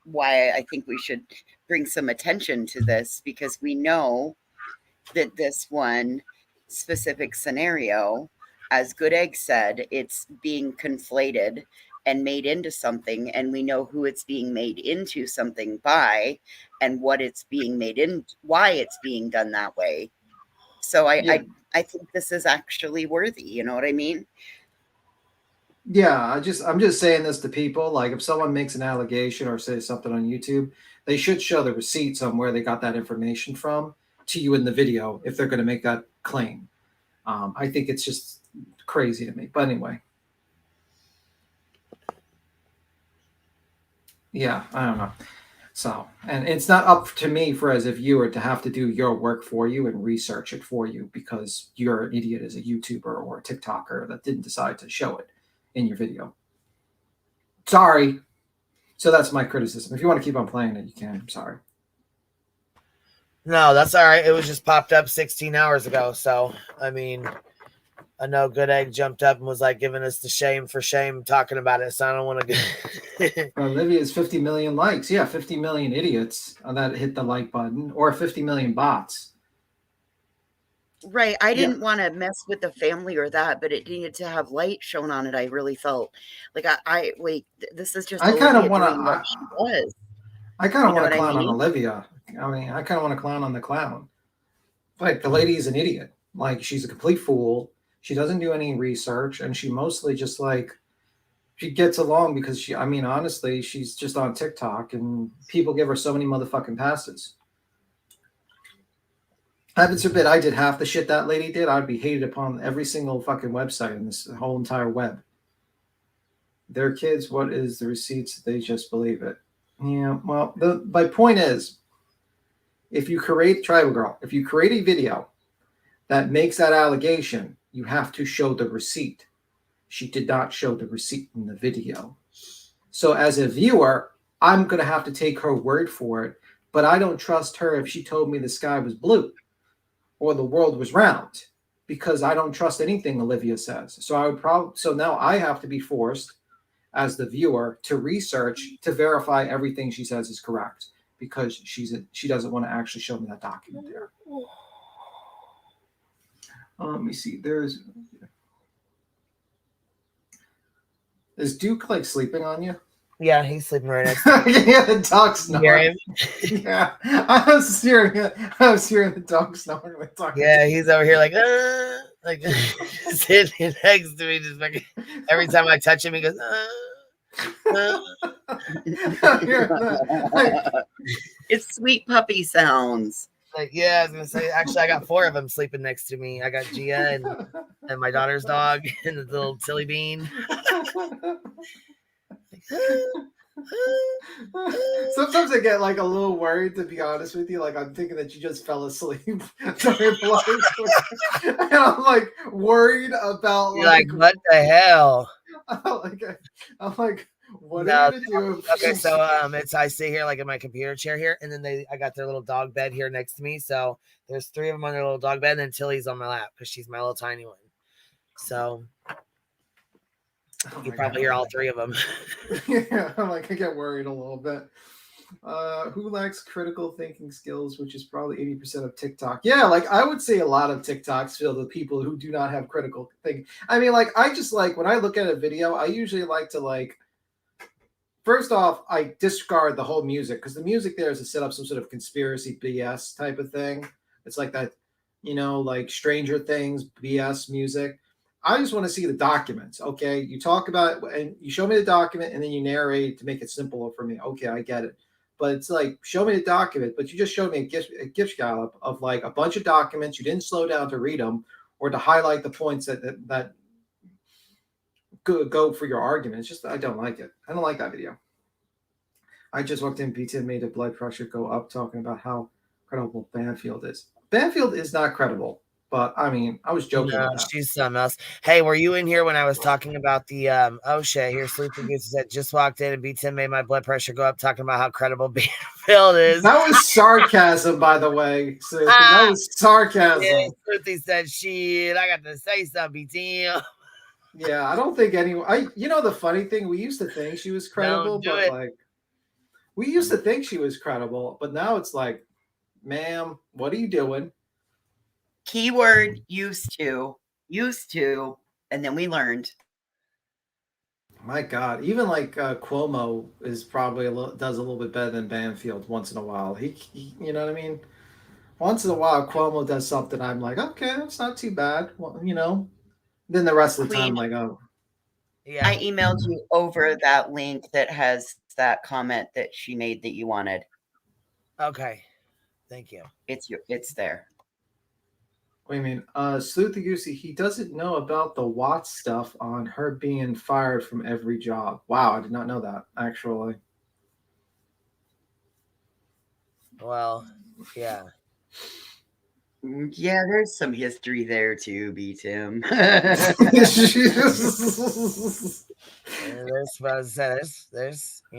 why I think we should bring some attention to this, because we know that this one specific scenario, as Good Egg said, it's being conflated and made into something, and we know who it's being made into something by, and what it's being made in, why it's being done that way. So I think this is actually worthy. You know what I mean? Yeah, I'm just saying this to people. Like, if someone makes an allegation or says something on YouTube, they should show the receipt somewhere they got that information from to you in the video if they're going to make that claim. I think it's just crazy to me. But anyway. Yeah, I don't know. So, and it's not up to me for as a viewer to have to do your work for you and research it for you because you're an idiot as a YouTuber or a TikToker that didn't decide to show it in your video. Sorry. So that's my criticism. If you want to keep on playing it, you can. I'm sorry. No, that's all right. It was just popped up 16 hours ago. So, I mean, I know Good Egg jumped up and was like giving us the shame for shame talking about it. So I don't want to get... Olivia's 50 million likes. Yeah, 50 million idiots that hit the like button, or 50 million bots. Right. I didn't want to mess with the family or that, but it needed to have light shown on it. I really felt like this is just I kind of want to. I kind of want to clown on Olivia. I mean, I kind of want to clown on the clown. Like, the lady is an idiot. Like, she's a complete fool. She doesn't do any research, and she mostly just she gets along because I mean, honestly, she's just on TikTok and people give her so many motherfucking passes. Heaven forbid I did half the shit that lady did, I'd be hated upon every single fucking website in this whole entire web. Their kids, what is the receipts? They just believe it. Yeah, well, my point is, if you create Tribal Girl, if you create a video that makes that allegation, you have to show the receipt. She did not show the receipt in the video. So as a viewer, I'm going to have to take her word for it, but I don't trust her if she told me the sky was blue or the world was round, because I don't trust anything Olivia says. So now I have to be forced as the viewer to research to verify everything she says is correct, because she doesn't want to actually show me that document there. Let me see. Is Duke like sleeping on you? Yeah, he's sleeping right next to me. Yeah, the dog snoring. Yeah, I was hearing the dog snoring. Yeah, he's over here like sitting next to me, just like every time I touch him, he goes. It's sweet puppy sounds. Like, yeah, I was gonna say. Actually, I got 4 of them sleeping next to me. I got Gia and my daughter's dog and the little silly bean. Sometimes I get like a little worried, to be honest with you. Like, I'm thinking that you just fell asleep during the live stream. And I'm like worried about You're like, what the hell? I'm like, what are you gonna do? Okay, so I sit here like in my computer chair here, and then I got their little dog bed here next to me. So there's 3 of them on their little dog bed, and then Tilly's on my lap because she's my little tiny one. So you probably hear all 3 of them. Yeah, I get worried a little bit. Who lacks critical thinking skills, which is probably 80% of TikTok. Yeah, like I would say a lot of TikToks filled with people who do not have critical thinking. I mean, like, I just when I look at a video, I usually like to first off, I discard the whole music, because the music there is to set up some sort of conspiracy BS type of thing. It's like that, like Stranger Things BS music. I just want to see the documents. Okay, you talk about it and you show me the document, and then you narrate to make it simpler for me. Okay, I get it. But it's like, show me the document, but you just showed me a gift gallop of like a bunch of documents. You didn't slow down to read them or to highlight the points that go for your argument. It's just, I don't like it. I don't like that video. I just walked in, BT made the blood pressure go up talking about how credible Banfield is. Banfield is not credible. But I mean, I was joking No, with that. she's something else. Hey, were you in here when I was talking about the oh shit, here Sleepy Goose said just walked in and B10 made my blood pressure go up talking about how credible Banfield is. That was sarcasm, by the way. So that was sarcasm. Yeah, Sleepy said shit. I got to say something, B10. Yeah, I don't think anyone. You know, the funny thing, we used to think she was credible, do but it. like, we used to think she was credible, but now it's like, ma'am, what are you doing? Keyword used to, and then we learned. My God, even like Cuomo is probably does a little bit better than Banfield once in a while. He, you know what I mean? Once in a while, Cuomo does something. I'm like, okay, that's not too bad. Well, you know. Then the rest of the time, like, oh. Yeah. I emailed you over that link that has that comment that she made that you wanted. Okay, thank you. It's there. What do you mean? Sleuthy Goosey, he doesn't know about the Watts stuff on her being fired from every job. Wow, I did not know that, actually. Well, yeah. Yeah, there's some history there too, B-Tim. There's, you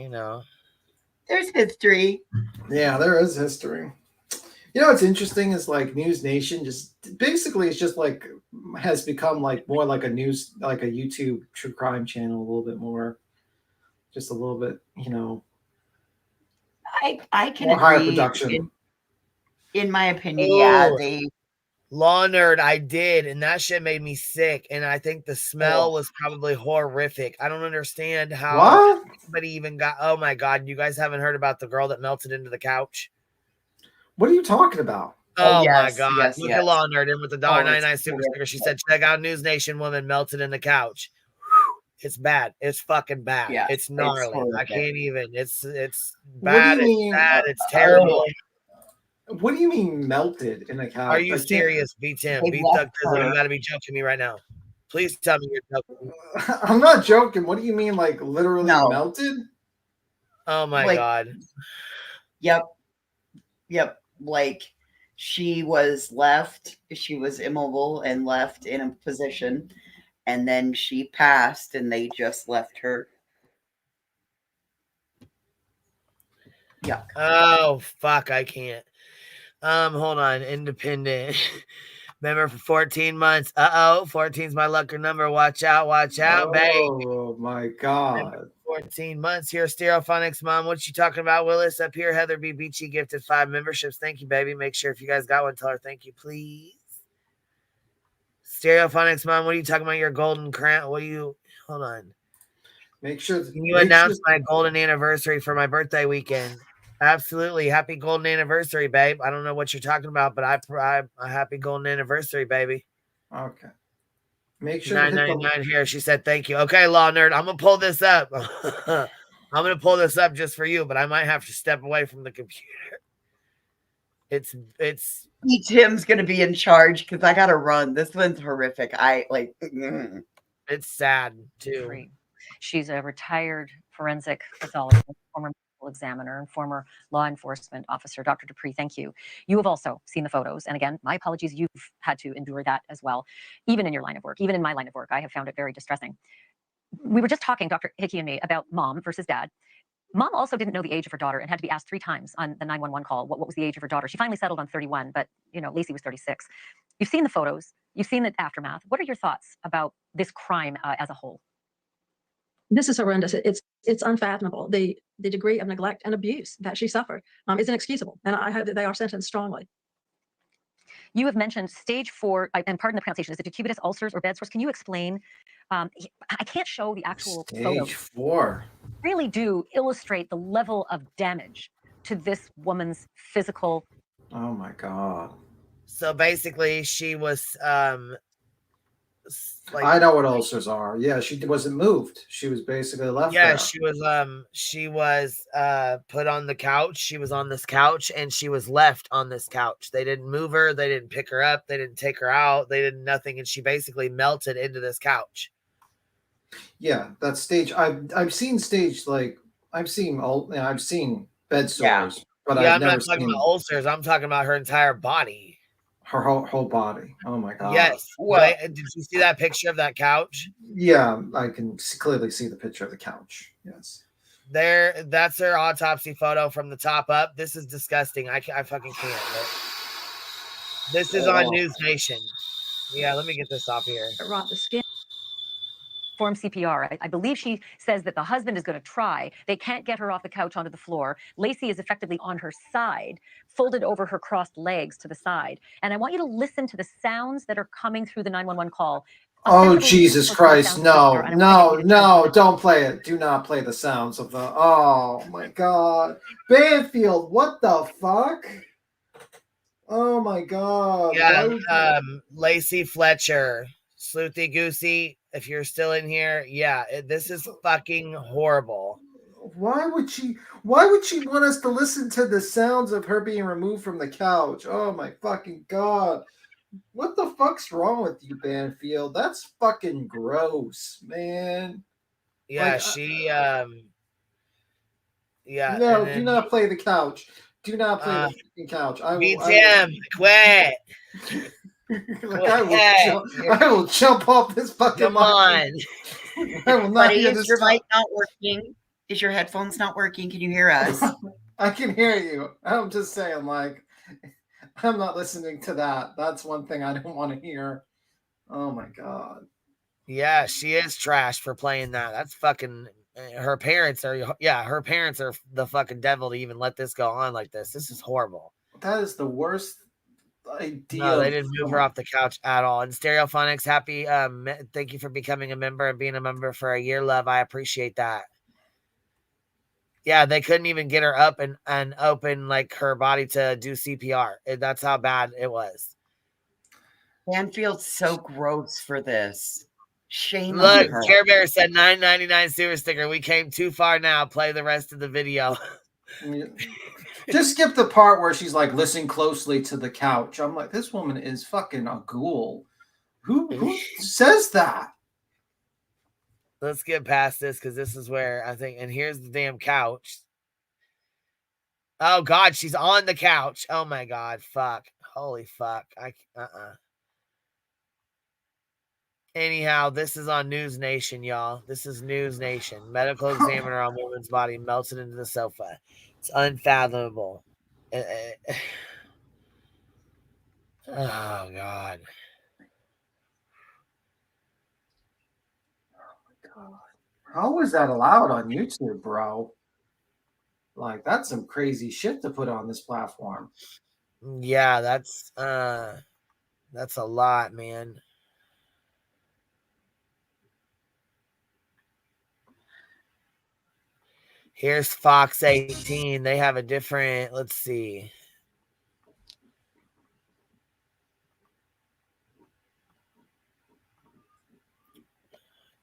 know. There's history. Yeah, there is history. You know what's interesting is like News Nation just basically it's just like has become like more like a news, like a YouTube true crime channel a little bit more. Just a little bit, you know. I can more agree. Higher production. In my opinion, yeah, they Law Nerd, I did, and that shit made me sick. And I think the smell was probably horrific. I don't understand how anybody even got. Oh my God, you guys haven't heard about the girl that melted into the couch? What are you talking about? Oh yes, my God! yes, Look yes. at Law Nerd in with the $1.99 it's super sticker. She said, "Check out News Nation woman melted in the couch." It's bad. It's fucking bad. Yeah, it's gnarly. I horrific. can't even. It's What bad. do you mean? It's bad. It's terrible. What do you mean melted in a couch? Are you serious, B-Tim? They B-Thug left Tizzle, you her. got to be joking me right now. Please tell me you're joking. I'm not joking. What do you mean, like literally melted? Oh my Like, God. Yep. Like she was left. She was immobile and left in a position, and then she passed, and they just left her. Yuck. Oh fuck, I can't. Hold on. Independent. Member for 14 months. 14's my lucky number. Watch out, babe. Oh my God. 14 months here. Stereophonics mom. What you talking about, Willis? Up here, Heather B. Beachy gifted 5 memberships. Thank you, baby. Make sure if you guys got one, tell her thank you, please. Stereophonics mom. What are you talking about? Your golden crown? What are you? Hold on. Make sure. Can you announce my golden anniversary for my birthday weekend? Absolutely. Happy golden anniversary, babe. I don't know what you're talking about, but I a happy golden anniversary, baby. Okay. Make sure $9.99 here. She said thank you. Okay, Law Nerd. I'm gonna pull this up. I'm gonna pull this up just for you, but I might have to step away from the computer. It's Tim's gonna be in charge because I gotta run. This one's horrific. It's sad too. She's a retired forensic pathologist, former medical examiner, and former law enforcement officer. Dr. Dupree, thank you. You have also seen the photos. And again, my apologies, you've had to endure that as well. Even in your line of work, even in my line of work, I have found it very distressing. We were just talking, Dr. Hickey and me, about mom versus dad. Mom also didn't know the age of her daughter and had to be asked 3 times on the 911 call what was the age of her daughter. She finally settled on 31, but you know, Lacey was 36. You've seen the photos. You've seen the aftermath. What are your thoughts about this crime as a whole? This is horrendous. It's unfathomable. The degree of neglect and abuse that she suffered is inexcusable, and I hope that they are sentenced strongly. You have mentioned stage 4, and pardon the pronunciation, is it decubitus ulcers or bed sores? Can you explain? I can't show the actual photos. Stage 4. Really do illustrate the level of damage to this woman's physical. Oh my God. So basically, she was I know what ulcers are. Yeah, she wasn't moved. She was basically left there. she was put on the couch. She was on this couch and she was left on this couch. They didn't move her, they didn't pick her up, they didn't take her out, they did nothing, and she basically melted into this couch. Yeah, that stage. I've seen stage, like I've seen bed sores, but yeah, I've I'm never not talking seen about ulcers. I'm talking about her entire body. Her whole body. Oh my god. Yes. What? Did you see that picture of that couch? Yeah, I can clearly see the picture of the couch. Yes. That's their autopsy photo from the top up. This is disgusting. I fucking can't. This is on News Nation. Yeah, let me get this off here. Rot the skin. Perform CPR. I believe she says that the husband is going to try. They can't get her off the couch onto the floor. Lacey is effectively on her side, folded over her crossed legs to the side. And I want you to listen to the sounds that are coming through the 911 call. Oh, Jesus Christ. No, don't play it. Do not play the sounds of the... Oh, my God. Banfield, what the fuck? Oh, my God. Yeah, Lacey Fletcher, Sleuthy Goosey, if you're still in here, yeah, this is fucking horrible. Why would she want us to listen to the sounds of her being removed from the couch? Oh, my fucking God. What the fuck's wrong with you, Banfield? That's fucking gross, man. Yeah, like, yeah. No, do not play the couch. Do not play the fucking couch. Tim, quit. I will jump off this fucking Come on. I will not Buddy, hear is this. your mic not working? Is your headphones not working? Can you hear us? I can hear you. I'm just saying, like, I'm not listening to that. That's one thing I don't want to hear. Oh my God. Yeah, she is trash for playing that. That's fucking... Her parents are the fucking devil to even let this go on like this. This is horrible. That is the worst idea. No, they didn't move her off the couch at all. And Stereophonics, happy. Thank you for becoming a member and being a member for a year, love. I appreciate that. Yeah, they couldn't even get her up and open like her body to do CPR. That's how bad it was. Banfield's so gross for this. Shame Look, on her. Care Bear said $9.99 super sticker. We came too far now. Play the rest of the video. Just skip the part where she's like, listen closely to the couch. I'm like, this woman is fucking a ghoul. Who says that? Let's get past this because this is where I think, and here's the damn couch. Oh God, she's on the couch. Oh my God, fuck. Holy fuck. Anyhow, this is on News Nation, y'all. This is News Nation. Medical examiner on woman's body melted into the sofa. It's unfathomable. Oh God. How was that allowed on YouTube, bro? Like, that's some crazy shit to put on this platform. Yeah, that's a lot, man. Here's Fox 18. They have a different, let's see.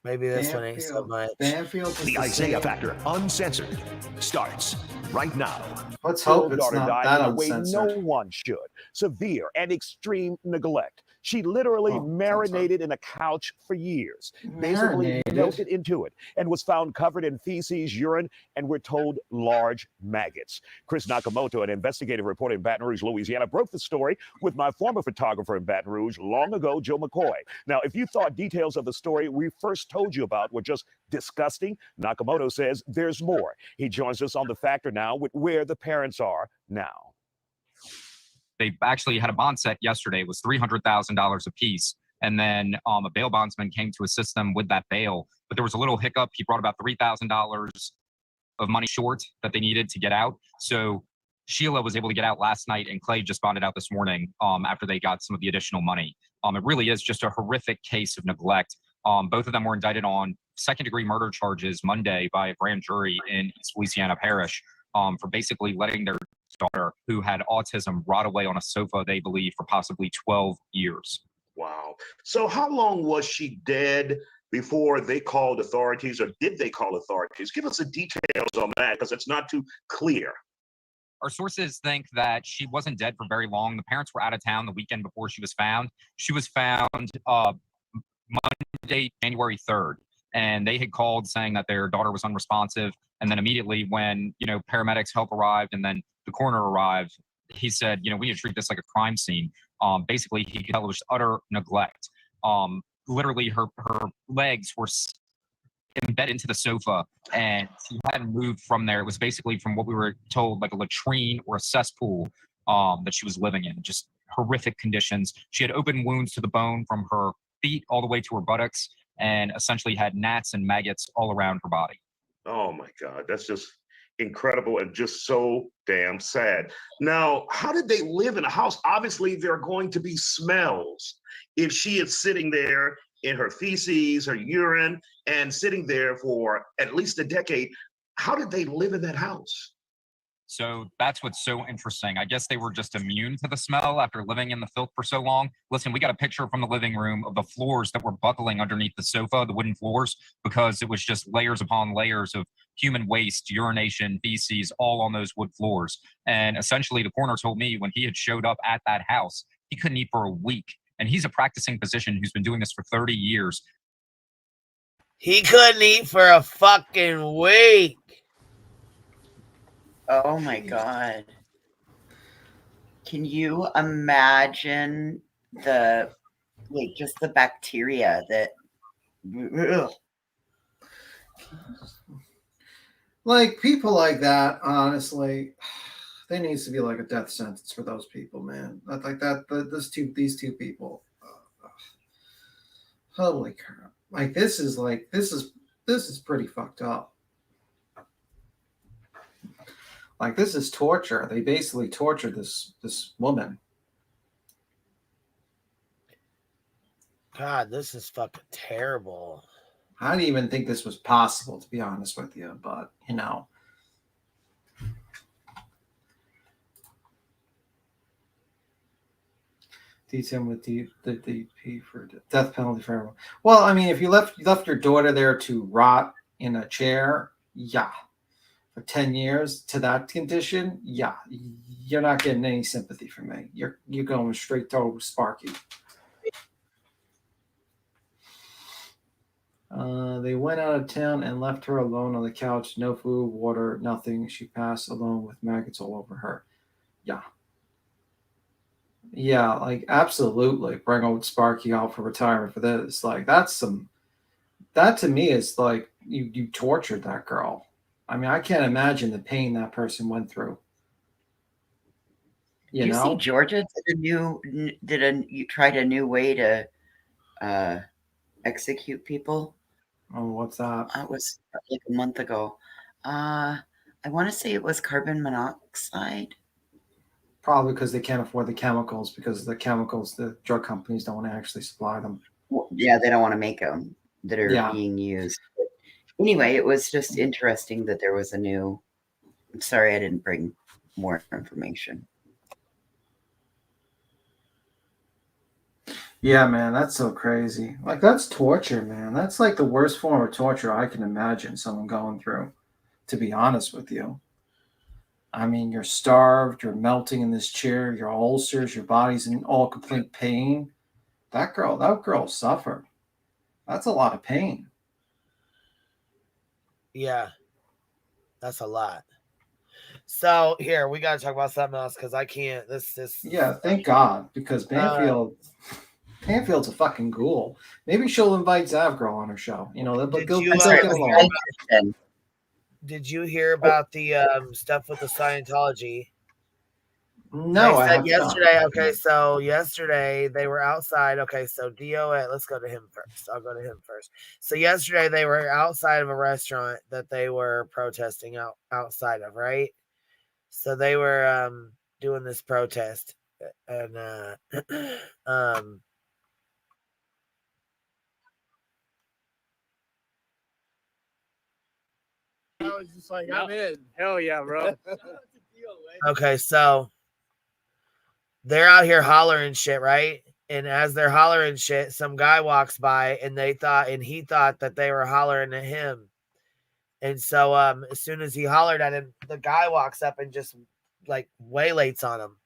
Maybe this one ain't so much. The Isaiah Factor Uncensored starts right now. Let's hope it's daughter not died that in a way uncensored. no one should. Severe and extreme neglect. She literally marinated in a couch for years. Basically Marinated? melted into it and was found covered in feces, urine, and we're told large maggots. Chris Nakamoto, an investigative reporter in Baton Rouge, Louisiana, broke the story with my former photographer in Baton Rouge long ago, Joe McCoy. Now, if you thought details of the story we first told you about were just disgusting, Nakamoto says there's more. He joins us on The Factor now with where the parents are now. They actually had a bond set yesterday. It was $300,000 apiece. And then a bail bondsman came to assist them with that bail. But there was a little hiccup. He brought about $3,000 of money short that they needed to get out. So Sheila was able to get out last night, and Clay just bonded out this morning after they got some of the additional money. It really is just a horrific case of neglect. Both of them were indicted on second-degree murder charges Monday by a grand jury in East Louisiana Parish for basically letting their daughter, who had autism, rot away on a sofa, they believe, for possibly 12 years. Wow. So how long was she dead before they called authorities, or did they call authorities? Give us the details on that, because it's not too clear. Our sources think that she wasn't dead for very long. The parents were out of town the weekend before she was found. She was found Monday, January 3rd, and they had called saying that their daughter was unresponsive. And then immediately when, paramedics help arrived and then the coroner arrived, he said, we need to treat this like a crime scene. Basically, he could tell it was utter neglect. Literally, her legs were embedded into the sofa, and she hadn't moved from there. It was basically, from what we were told, like a latrine or a cesspool that she was living in. Just horrific conditions. She had open wounds to the bone from her feet all the way to her buttocks, and essentially had gnats and maggots all around her body. Oh my God, that's just incredible and just so damn sad. Now, how did they live in a house? Obviously, there are going to be smells. If she is sitting there in her feces, her urine, and sitting there for at least a decade, how did they live in that house? So that's what's so interesting. I guess they were just immune to the smell after living in the filth for so long. Listen, we got a picture from the living room of the floors that were buckling underneath the sofa, the wooden floors, because it was just layers upon layers of human waste, urination, feces, all on those wood floors. And essentially, the coroner told me when he had showed up at that house, he couldn't eat for a week. And he's a practicing physician who's been doing this for 30 years. He couldn't eat for a fucking week. Oh my God. Can you imagine just the bacteria that, ugh. Like, people like that, honestly, there needs to be like a death sentence for those people, man. These two people. Holy crap. Like, this is pretty fucked up. Like, this is torture. They basically tortured this woman. God, this is fucking terrible. I didn't even think this was possible, to be honest with you, but, you know. D10 with the DP for death penalty for everyone. Well, I mean, if you left your daughter there to rot in a chair, yeah. For 10 years to that condition, yeah. You're not getting any sympathy from me. You're going straight to Sparky. They went out of town and left her alone on the couch. No food, water, nothing. She passed alone with maggots all over her. Yeah. Yeah, like, absolutely. Bring old Sparky out for retirement for this. Like, that to me is like, you tortured that girl. I mean, I can't imagine the pain that person went through. You know? See, Georgia tried a new way to execute people. Oh, what's that? It was like a month ago. I want to say it was carbon monoxide. Probably because they can't afford the chemicals, because the chemicals, the drug companies don't want to actually supply them. Well, yeah, they don't want to make them that are being used. But anyway, it was just interesting that there was a new. I'm sorry I didn't bring more information. Yeah, man, that's so crazy. Like, that's torture, man. That's like the worst form of torture I can imagine someone going through, to be honest with you. I mean, you're starved, you're melting in this chair, your ulcers, your body's in all complete pain. That girl suffered. That's a lot of pain. Yeah. That's a lot. So here, we gotta talk about something else because I can't. This. Yeah, thank God, because Banfield's a fucking ghoul. Maybe she'll invite Zavgirl on her show. You know, they'll get along. Did you hear about the stuff with the Scientology? No, I have yesterday. not. Okay, so yesterday they were outside. Okay, so DOA. Let's go to him first. I'll go to him first. So yesterday they were outside of a restaurant that they were protesting outside of, right? So they were doing this protest, and I was just like, I'm in. Hell yeah, bro. okay, so they're out here hollering shit, right? And as they're hollering shit, some guy walks by, and he thought that they were hollering at him. And so as soon as he hollered at him, the guy walks up and just like waylays on him,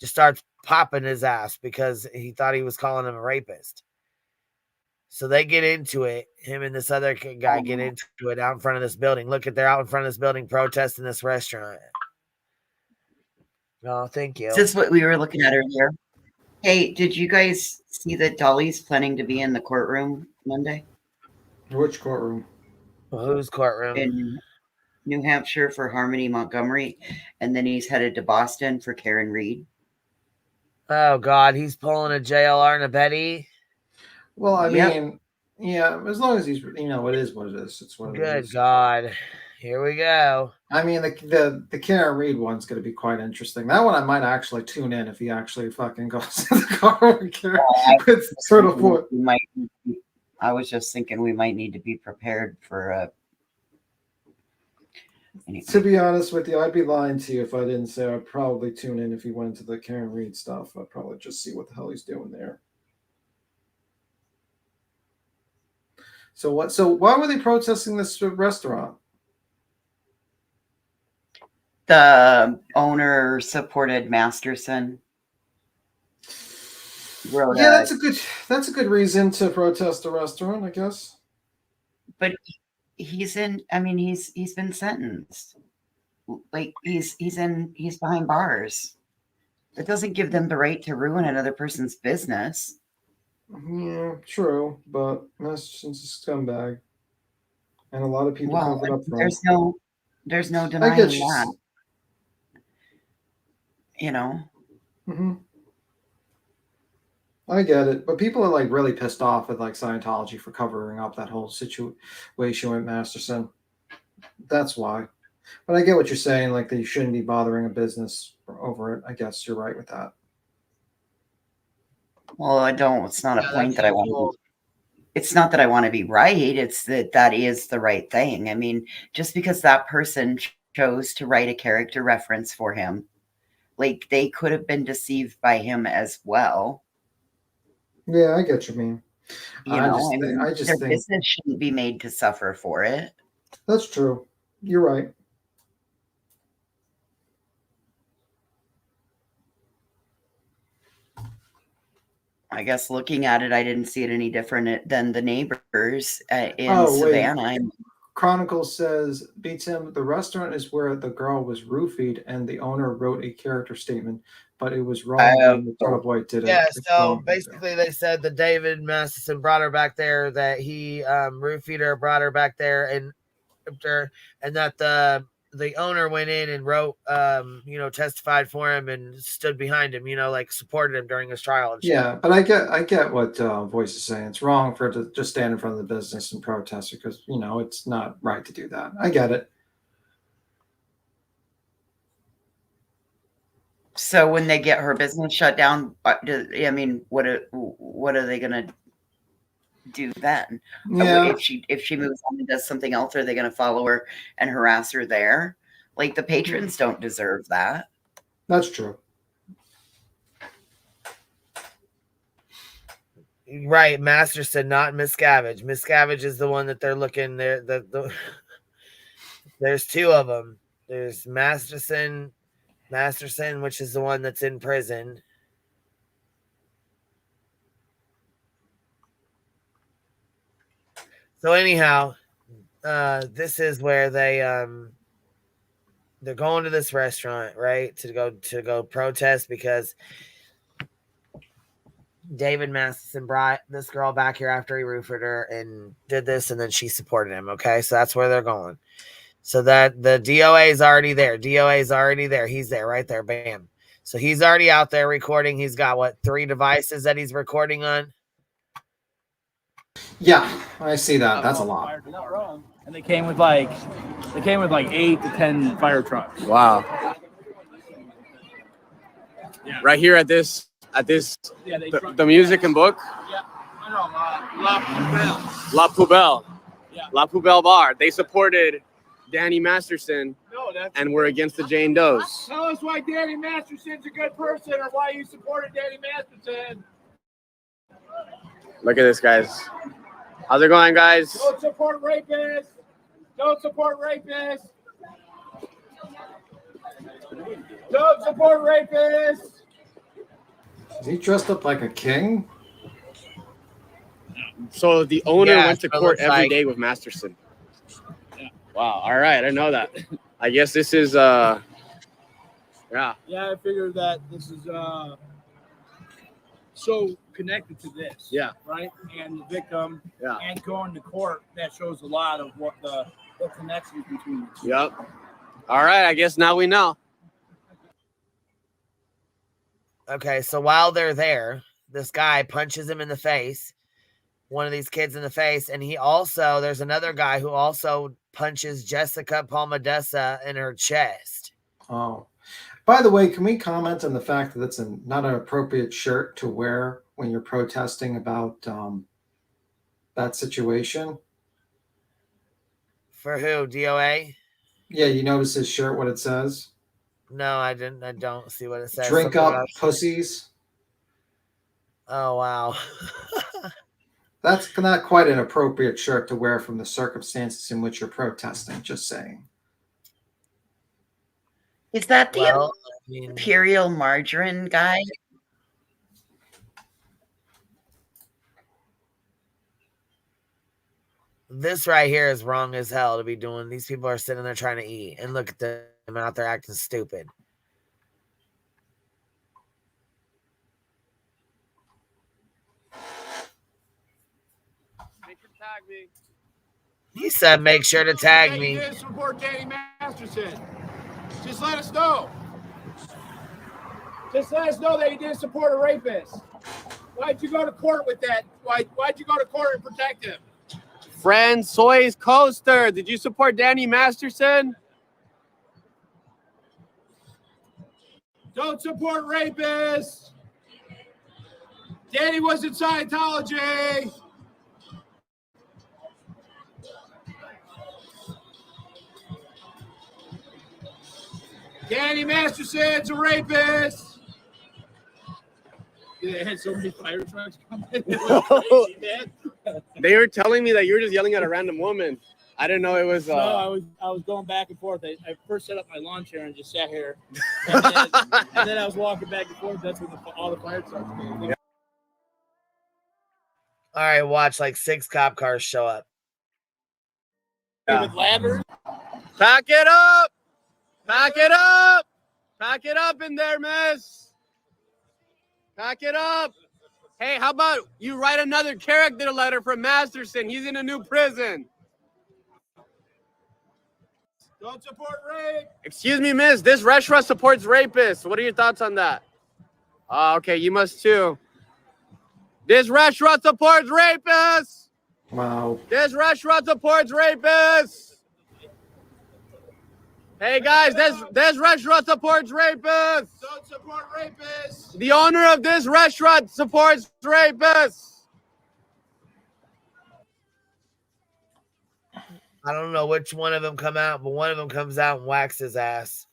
just starts popping his ass because he thought he was calling him a rapist. So they get into it. Him and this other guy get into it out in front of this building. Look at, they're out in front of this building protesting this restaurant. Oh, thank you. Is this what we were looking at earlier? Hey, did you guys see that Dolly's planning to be in the courtroom Monday? Which courtroom? Well, whose courtroom? In New Hampshire for Harmony Montgomery, and then he's headed to Boston for Karen Reed. Oh God, he's pulling a JLR and a Betty. Well, I Yep. mean, yeah, as long as he's, you know, it is what it is. It's what it Good is. God, here we go. I mean, the Karen Reed one's going to be quite interesting. That one I might actually tune in if he actually fucking goes in the car with Karen. It's sort of what I was just thinking we might need to be prepared for anyway. To be honest with you, I'd be lying to you if I didn't say I'd probably tune in if he went to the Karen Reed stuff. I'd probably just see what the hell he's doing there. So what? So why were they protesting this restaurant? The owner supported Masterson. Yeah, that's a good reason to protest a restaurant, I guess. But he's in. I mean, he's been sentenced. Like he's behind bars. It doesn't give them the right to ruin another person's business. Yeah, true, but Masterson's a scumbag, and a lot of people covered up for him. There's no I denying get you. that. You know. Mm-hmm. I get it, but people are like really pissed off at like Scientology for covering up that whole situation with Masterson. That's why. But I get what you're saying, like that you shouldn't be bothering a business over it. I guess you're right with that. Well, I don't. It's not a point that I want. It's not that I want to be right. It's that is the right thing. I mean, just because that person chose to write a character reference for him, like they could have been deceived by him as well. Yeah, I get what you mean. I I just their think business shouldn't be made to suffer for it. that's true. You're right. I guess looking at it, I didn't see it any different than the neighbors in Savannah. Chronicle says, beats him. The restaurant is where the girl was roofied, and the owner wrote a character statement, but it was wrong when the Total White did it. Yeah, It's so wrong. basically they said that David Masterson brought her back there, that he roofied her, brought her back there, and that the owner went in and wrote, testified for him and stood behind him, like supported him during his trial and shit. Yeah, but I get what Voice is saying. It's wrong for it to just stand in front of the business and protest because, it's not right to do that. I get it. So when they get her business shut down, what are they going to do then? Yeah. If she moves on and does something else, are they going to follow her and harass her there? Like the patrons don't deserve that. That's true. Right, Masterson, not Miscavige. Miscavige is the one that they're looking there. There's two of them. There's Masterson, which is the one that's in prison. So anyhow, this is where they're going to this restaurant, right, to go protest because David Masterson brought this girl back here after he roofied her and did this, and then she supported him. Okay, so that's where they're going. So that the DOA is already there. He's there, right there. Bam. So he's already out there recording. He's got 3 devices that he's recording on. Yeah, I see that. That's a lot. And they came with like 8 to 10 fire trucks. Wow. Yeah. Right here at this the music and book. Yeah, La Poubelle. La Poubelle. Yeah. La Poubelle Bar. They supported Danny Masterson and we're against the Jane Does. Tell us why Danny Masterson's a good person or why you supported Danny Masterson. Look at this, guys. How's it going, guys? Don't support rapists. Don't support rapists. Don't support rapists. Is he dressed up like a king? So the owner went to court every day with Masterson. Yeah. Wow. All right. I didn't know that. I guess this is Yeah, I figured that this is so connected to this. Yeah. Right? And the victim Yeah. and going to court, that shows a lot of what the connections between the two. Yep. All right, I guess now we know. Okay, so while they're there, this guy punches him in the face, one of these kids in the face, and there's another guy who also punches Jessica Palmadessa in her chest. Oh. By the way, can we comment on the fact that it's not an appropriate shirt to wear when you're protesting about that situation? For who? DOA? Yeah, you notice his shirt, what it says? No, I didn't. I don't see what it says. Drink Something up, pussies. Oh, wow. That's not quite an appropriate shirt to wear from the circumstances in which you're protesting, just saying. Is that the Well, Imperial Margarine guy? This right here is wrong as hell to be doing. These people are sitting there trying to eat, and look at them out there acting stupid. Tag me. He said, make sure to tag me. You didn't support Danny Masterson. Just let us know. Just let us know that you didn't support a rapist. Why'd you go to court with that? Why'd you go to court and protect him? Francois Coaster, did you support Danny Masterson? Don't support rapists. Danny was in Scientology. Danny Masterson's a rapist. They had so many fire trucks coming in. It was crazy, man. They were telling me that you were just yelling at a random woman. I didn't know it was. No, I was going back and forth. I first set up my lawn chair and just sat here, and then I was walking back and forth. That's when all the fire trucks came. All right, watch like 6 cop cars show up. With ladders. Pack it up! Pack it up! Pack it up in there, miss. Pack it up. Hey, how about you write another character letter for Masterson? He's in a new prison. Don't support rape. Excuse me, miss. This restaurant supports rapists. What are your thoughts on that? Okay, you must too. This restaurant supports rapists. Wow. This restaurant supports rapists. Hey guys, this restaurant supports rapists. Don't support rapists. The owner of this restaurant supports rapists. I don't know which one of them come out, but one of them comes out and whacks his ass.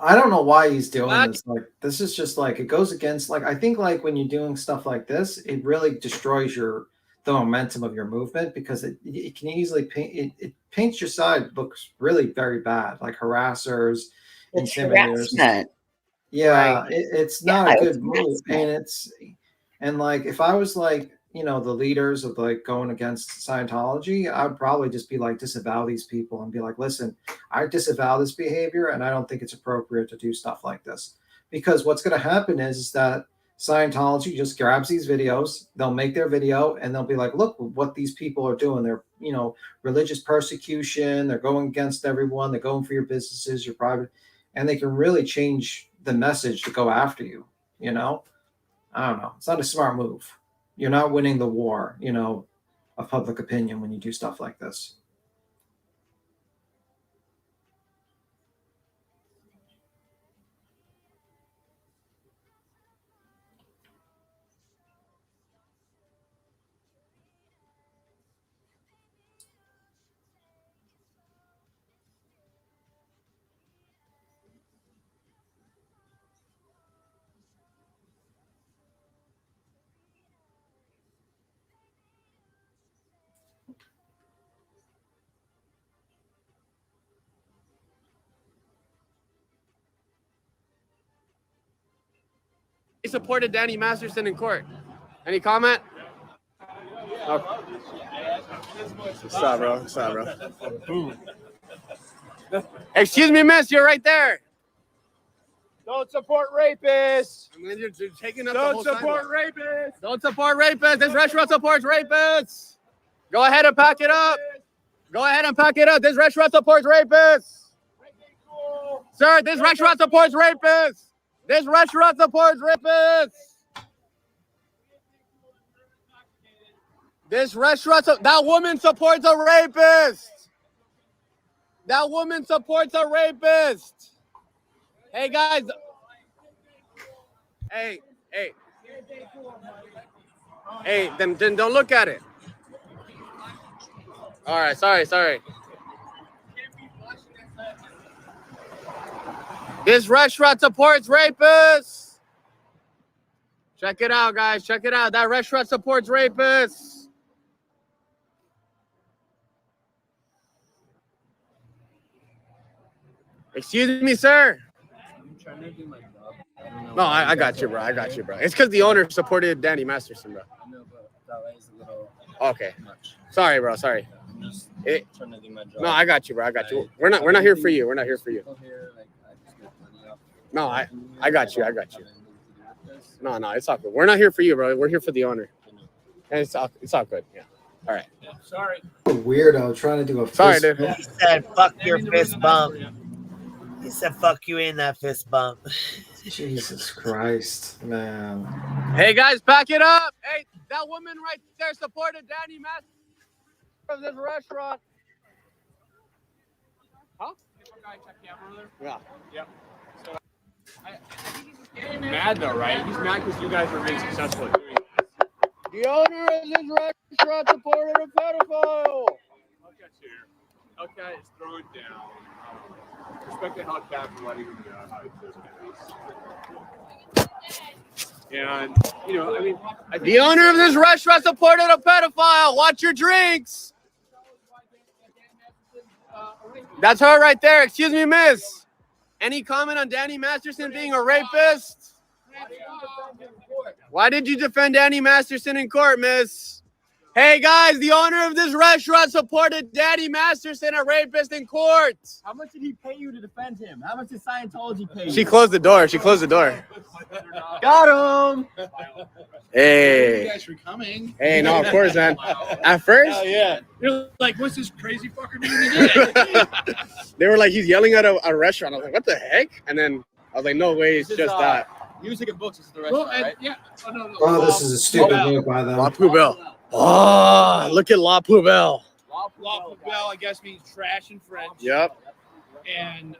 I don't know why he's doing this. Like, this is just like, it goes against, like, I think like when you're doing stuff like this, it really destroys the momentum of your movement, because it can easily paint, it paints your side looks really very bad, like harassers, It's intimidators. harassment. Yeah, Right. it's not Yeah, a it's good move. harassment. And like, if I was like, the leaders of like going against Scientology, I'd probably just be like, disavow these people and be like, listen, I disavow this behavior and I don't think it's appropriate to do stuff like this. Because what's going to happen is that Scientology just grabs these videos, they'll make their video and they'll be like, look what these people are doing. They're, religious persecution, they're going against everyone, they're going for your businesses, your private, and they can really change the message to go after you, I don't know. It's not a smart move. You're not winning the war, of public opinion when you do stuff like this. He supported Danny Masterson in court. Any comment? Okay. What's up, bro? What's up, bro? Excuse me, miss, you're right there. Don't support rapists. I mean, you're taking up Don't support rapists. Don't support rapists. This restaurant supports rapists. Go ahead and pack it up. Go ahead and pack it up. This restaurant supports rapists. Sir, this restaurant supports rapists. This restaurant supports rapists. This restaurant, that woman supports a rapist. That woman supports a rapist. Hey, guys. Hey. Hey, then don't look at it. All right, sorry. This restaurant supports rapists. Check it out, guys. Check it out. That restaurant supports rapists. Excuse me, sir. I'm trying to do my job. No, I got you, bro. It's because the owner supported Danny Masterson, bro. I know, but that way is a little Okay. much. Sorry, bro. Sorry. I'm just trying to do my job. No, I got you, bro. We're not here for you. We're not here for you. Here, like, I just get money off. No, I got you. No, it's all good. We're not here for you, bro. We're here for the owner. And it's all good. Yeah. All right. Yeah, sorry. Weirdo trying to do a fist Sorry, dude. He said, fuck your fist bump. He said, fuck you in that fist bump. Jesus Christ, man. Hey, guys, pack it up. Hey, that woman right there supported Danny Masterson from this restaurant. Huh? Yeah. Yep. So, I think he's mad though, right? He's mad because you guys were being successful at doing this. The owner of this restaurant supported a pedophile. Hellcat here. Hellcat is throwing down. Respect the Hellcat for letting him hide his business. And, you know, I mean, the owner of this restaurant supported a pedophile. Watch your drinks. That's her right there. Excuse me, miss. Any comment on Danny Masterson being a rapist? Why did you defend Danny Masterson in court, miss? Hey, guys, the owner of this restaurant supported Danny Masterson, a rapist, in court. How much did he pay you to defend him? How much did Scientology pay you? She closed the door. Got him. Hey. Thank you guys for coming. Hey, no, of course, man. At first? Yeah. You're like, what's this crazy fucker doing today? They were like, he's yelling at a restaurant. I was like, what the heck? And then I was like, no way, it's just that. Music and books is the restaurant, right? Yeah. No. Oh, this is a stupid move by them. La Poubelle. Oh, look at La Poubelle. La Poubelle, I guess, means trash in French. Yep. And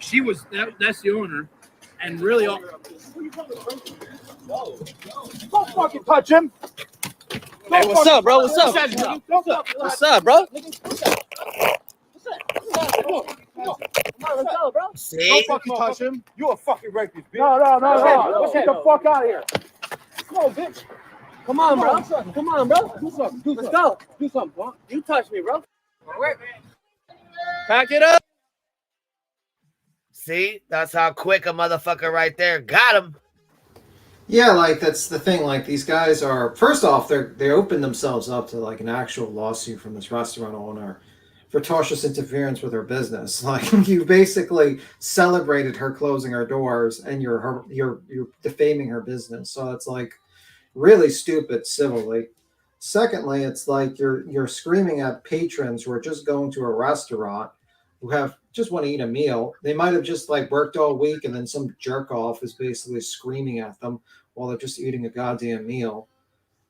she was, that's the owner. And really, all. Don't fucking touch him. Hey, what's up, bro? What's up? What's up, bro? See? Don't fucking touch him. You a fucking rapist, bitch. No. Let's get the fuck out of here. Come on, bitch. Come on, bro. Come on, bro. Do something. Let's go. Do something, bro. You touch me, bro. Pack it up. See? That's how quick a motherfucker right there got him. Yeah, like that's the thing. Like these guys are, first off, they open themselves up to like an actual lawsuit from this restaurant owner for tortious interference with her business. Like you basically celebrated her closing her doors, and you're defaming her business. So it's like really stupid civilly. Secondly, it's like you're screaming at patrons who are just going to a restaurant who just want to eat a meal. They might have just like worked all week, and then some jerk off is basically screaming at them while they're just eating a goddamn meal.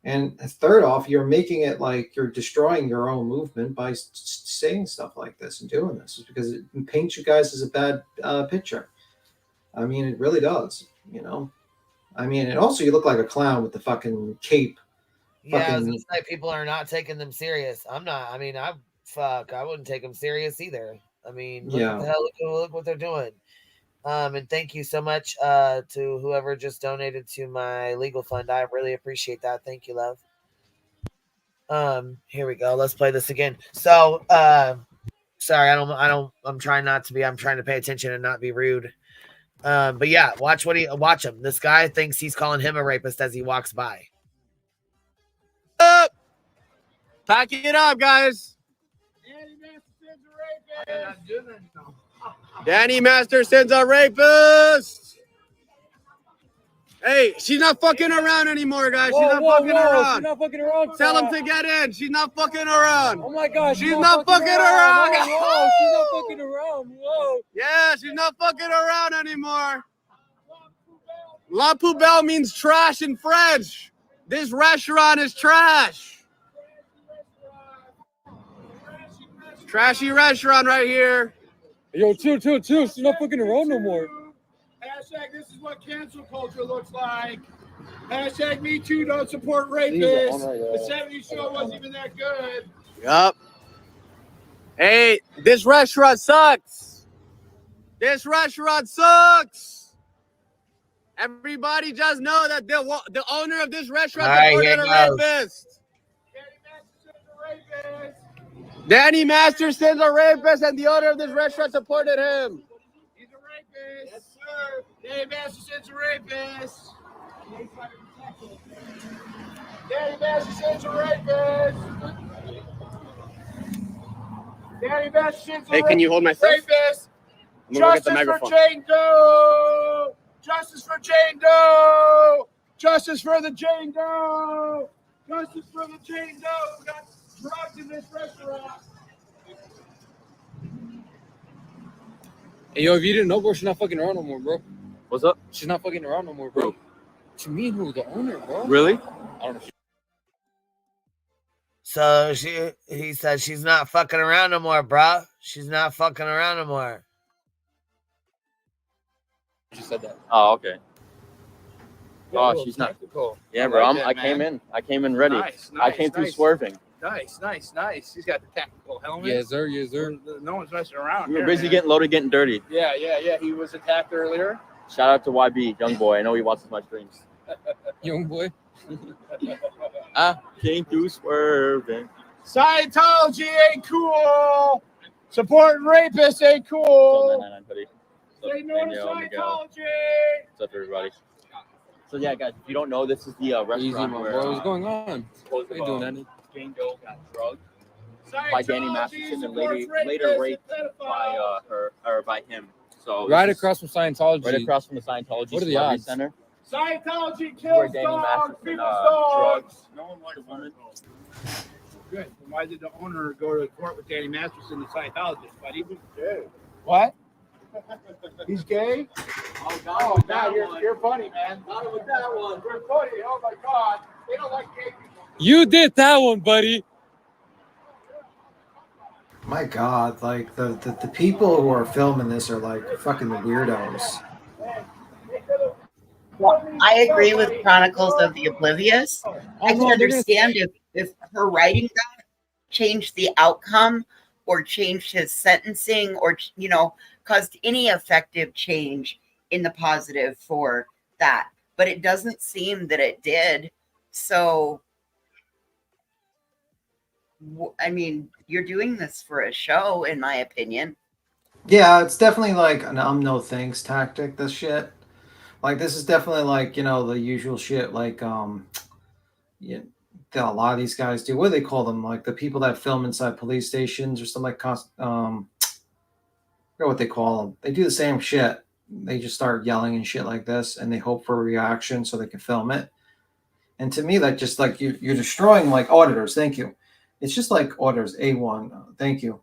And third off, you're making it like you're destroying your own movement by saying stuff like this and doing this, because it paints you guys as a bad picture. I mean, it really does, you know? I mean, and also you look like a clown with the fucking cape. Yeah, it's like people are not taking them serious. I'm not. I mean, I wouldn't take them serious either. I mean, look what they're doing. And thank you so much to whoever just donated to my legal fund. I really appreciate that. Thank you, love. Here we go. Let's play this again. So, sorry, I'm trying to pay attention and not be rude. But yeah, watch him. This guy thinks he's calling him a rapist as he walks by. Up. Pack it up, guys. Danny Masterson's a rapist. Hey, she's not fucking around anymore, guys. She's not fucking around. She's not fucking around. Tell them to get in. She's not fucking around. Oh my God. She's not fucking around. Whoa, she's not fucking around. Whoa. Yeah, she's not fucking around anymore. La poubelle means trash in French. This restaurant is trash. Trashy restaurant right here. Yo, chill. She's not fucking around no more. Hashtag this is what cancel culture looks like. Hashtag me too, don't support rapists. The 70s show wasn't even that good. Yup. Hey, this restaurant sucks. This restaurant sucks. Everybody just know that the owner of this restaurant supported a rapist. Danny Masterson's a rapist, and the owner of this restaurant supported him. He's a rapist. Yes, sir. Danny Masterson's a rapist. Danny Masterson's a rapist. Danny Masterson's a Hey, can you hold my stuff? rapist. I'm gonna get the Justice for microphone. Jane Doe. Justice for Jane Doe. Justice for the Jane Doe. Justice for the Jane Doe. We got drugs in this restaurant. Hey, yo, if you didn't know, bro, she's not fucking around no more, bro. What's up? She's not fucking around no more, bro. What you mean, who? The owner, bro? Really? I don't know. So he said she's not fucking around no more, bro. She's not fucking around no more. She said that. Oh, okay. Yeah, Oh, she's not. technical. Yeah, bro. like that, I came in ready. Nice, I came through swerving. Nice. He's got the tactical helmet. Yes, sir. No one's messing around. We were here, busy man. getting loaded, getting dirty. Yeah. He was attacked earlier. Shout out to YB, young boy. I know he watches my streams. Young boy. I came through swerving. Scientology ain't cool. Supporting rapists ain't cool. 999 buddy. Say no to Miguel. Scientology. What's up, everybody? So yeah, guys, if you don't know, this is the restaurant Easy, my where bro. What's going on? supposed What you doing, Danny? Jane Doe got drugged by Danny Masterson and later raped by her or by him. So Right this is across from Scientology. right across from the Scientology What are the Discovery odds? Center. Scientology Where kills Danny dogs, Masterson people's dogs. drugged. No one likes women. Good. Then why did the owner go to court with Danny Masterson, the Scientologist? But he was gay. What? He's gay? Oh, God, you're funny, man. Not with that one. You're funny. Oh, my God. They don't like gay people. You did that one, buddy. My God, like the people who are filming this are like fucking weirdos. Well, I agree with Chronicles of the Oblivious. I can understand if her writing that changed the outcome or changed his sentencing or, caused any effective change in the positive for that. But it doesn't seem that it did. So, I mean, you're doing this for a show, in my opinion. Yeah, it's definitely like an no thanks tactic, this shit. Like, this is definitely like, the usual shit, like, that a lot of these guys do. What do they call them? Like, the people that film inside police stations or something like, I forget what they call them. They do the same shit. They just start yelling and shit like this, and they hope for a reaction so they can film it. And to me, that just like you're destroying like auditors. Thank you. It's just like auditors. A1. Thank you.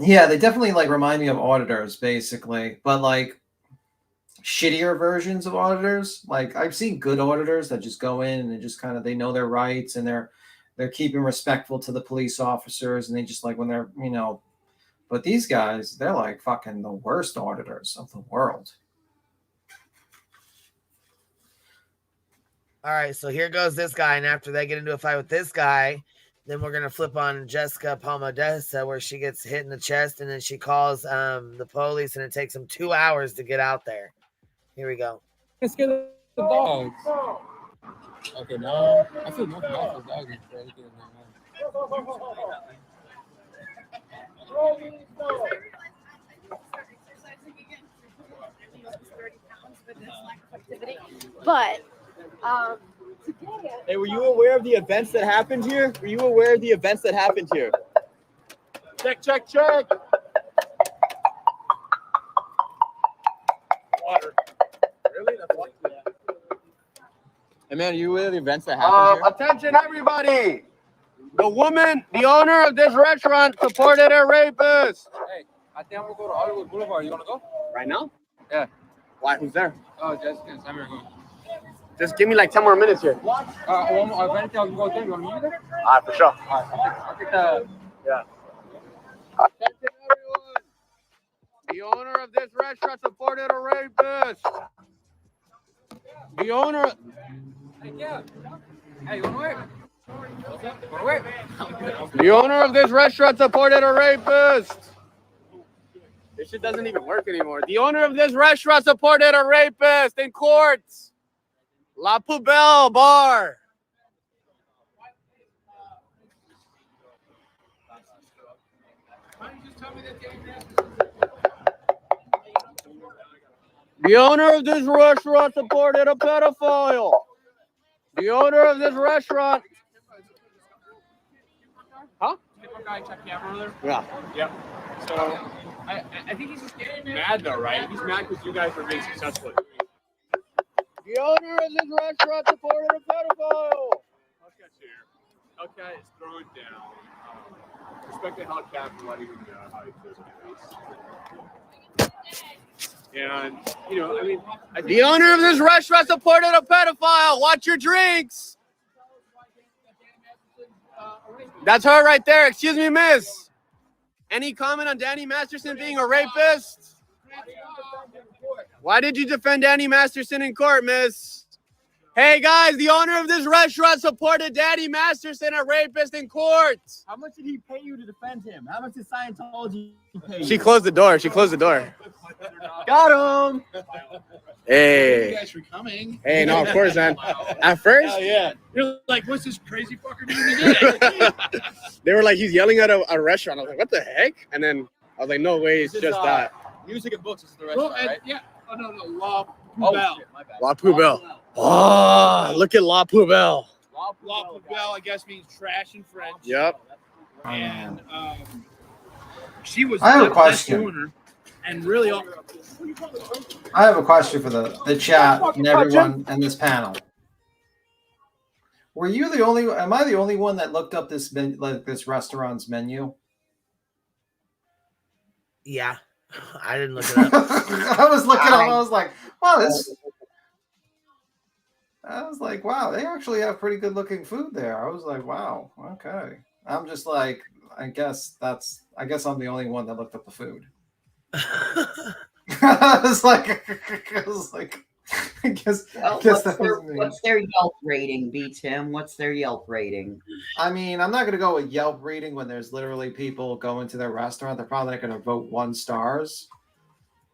Yeah, they definitely like remind me of auditors, basically, but like shittier versions of auditors. Like I've seen good auditors that just go in and they just kind of they know their rights and they're keeping respectful to the police officers, and they just like when they're But these guys, they're like fucking the worst auditors of the world. All right, so here goes this guy, and after they get into a fight with this guy, then we're going to flip on Jessica Palmadessa, where she gets hit in the chest, and then she calls the police, and it takes them 2 hours to get out there. Here we go. Let's get the dogs. Okay, now I feel more bad for the dogs. But Hey, were you aware of the events that happened here? Check. water. Really? That's what? Yeah. Hey man, you with the events that happen here? Attention, everybody! The woman, the owner of this restaurant, supported a rapist. Hey, I think I'm gonna go to Hollywood Boulevard. You wanna go? Right now? Yeah. Why? Who's there? Oh, Jessica and Sammy are going. Just give me like 10 more minutes here. One more. If anything, I'll go there. You want to meet me there? All right, for sure. All right. I'll take the. Yeah. Attention, everyone. The owner of this restaurant supported a rapist. The owner. Hey, yeah. Hey, you wanna wait? Wanna wait? The owner of this restaurant supported a rapist. This shit doesn't even work anymore. The owner of this restaurant supported a rapist in court. La Poubelle Bar. The owner of this restaurant supported a pedophile. The owner of this restaurant. Huh? Yeah. Yep. So I think he's just mad though, right? He's mad because you guys are being successful. The owner of this restaurant supported a pedophile. Okay, it's throwing down. Respect the helicopter, letting him know how he feels. And, you know, I mean... The owner of this restaurant supported a pedophile. Watch your drinks. That's her right there. Excuse me, miss. Any comment on Danny Masterson being a rapist? Why did you defend Danny Masterson in court, miss? Hey, guys, the owner of this restaurant supported Danny Masterson, a rapist, in court. How much did he pay you to defend him? How much did Scientology pay you? She closed the door. She closed the door. Got him. Hey. Thank you guys for coming. Hey, no, of course, man. At first, Hell yeah. You're like, what's this crazy fucker doing today? they were like, he's yelling at a restaurant. I was like, what the heck? And then I was like, no way, it's just that. Music and books. This is the Well, restaurant, right? yeah. Oh, no, La Poubelle. Shit, my bad. La Poubelle. Oh, look at La Poubelle. La Poubelle, I guess, means trash in French. Yep. And she was I have a the question. best owner. And really, I have a question for the chat and everyone in this panel. Were you the only? Am I the only one that looked up this this restaurant's menu? Yeah, I didn't look it up. I was looking up. I was like, wow, this. I was like, wow, they actually have pretty good looking food there. I was like, wow, okay. I'm just like, I guess I'm the only one that looked up the food. I was like, I guess What's their Yelp rating, B Tim? What's their Yelp rating? I mean, I'm not going to go with Yelp rating when there's literally people going to their restaurant. They're probably not going to vote 1 stars.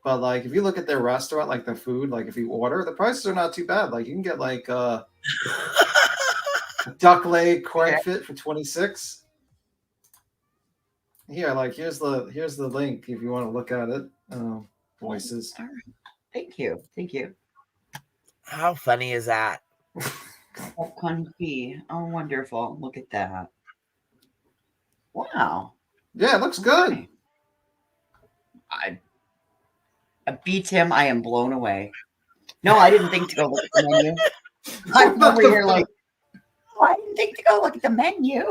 But like, if you look at their restaurant, like the food, like if you order, the prices are not too bad. Like you can get like a duck leg corn fit for $26. Here, like here's the link if you want to look at it. Voices. All right. Thank you. How funny is that? Confit. Oh, wonderful. Look at that. Wow. Yeah, it looks good. I beat him. I am blown away. No, I didn't think to go look at the menu. I'm over here like, I didn't think to go look at the menu.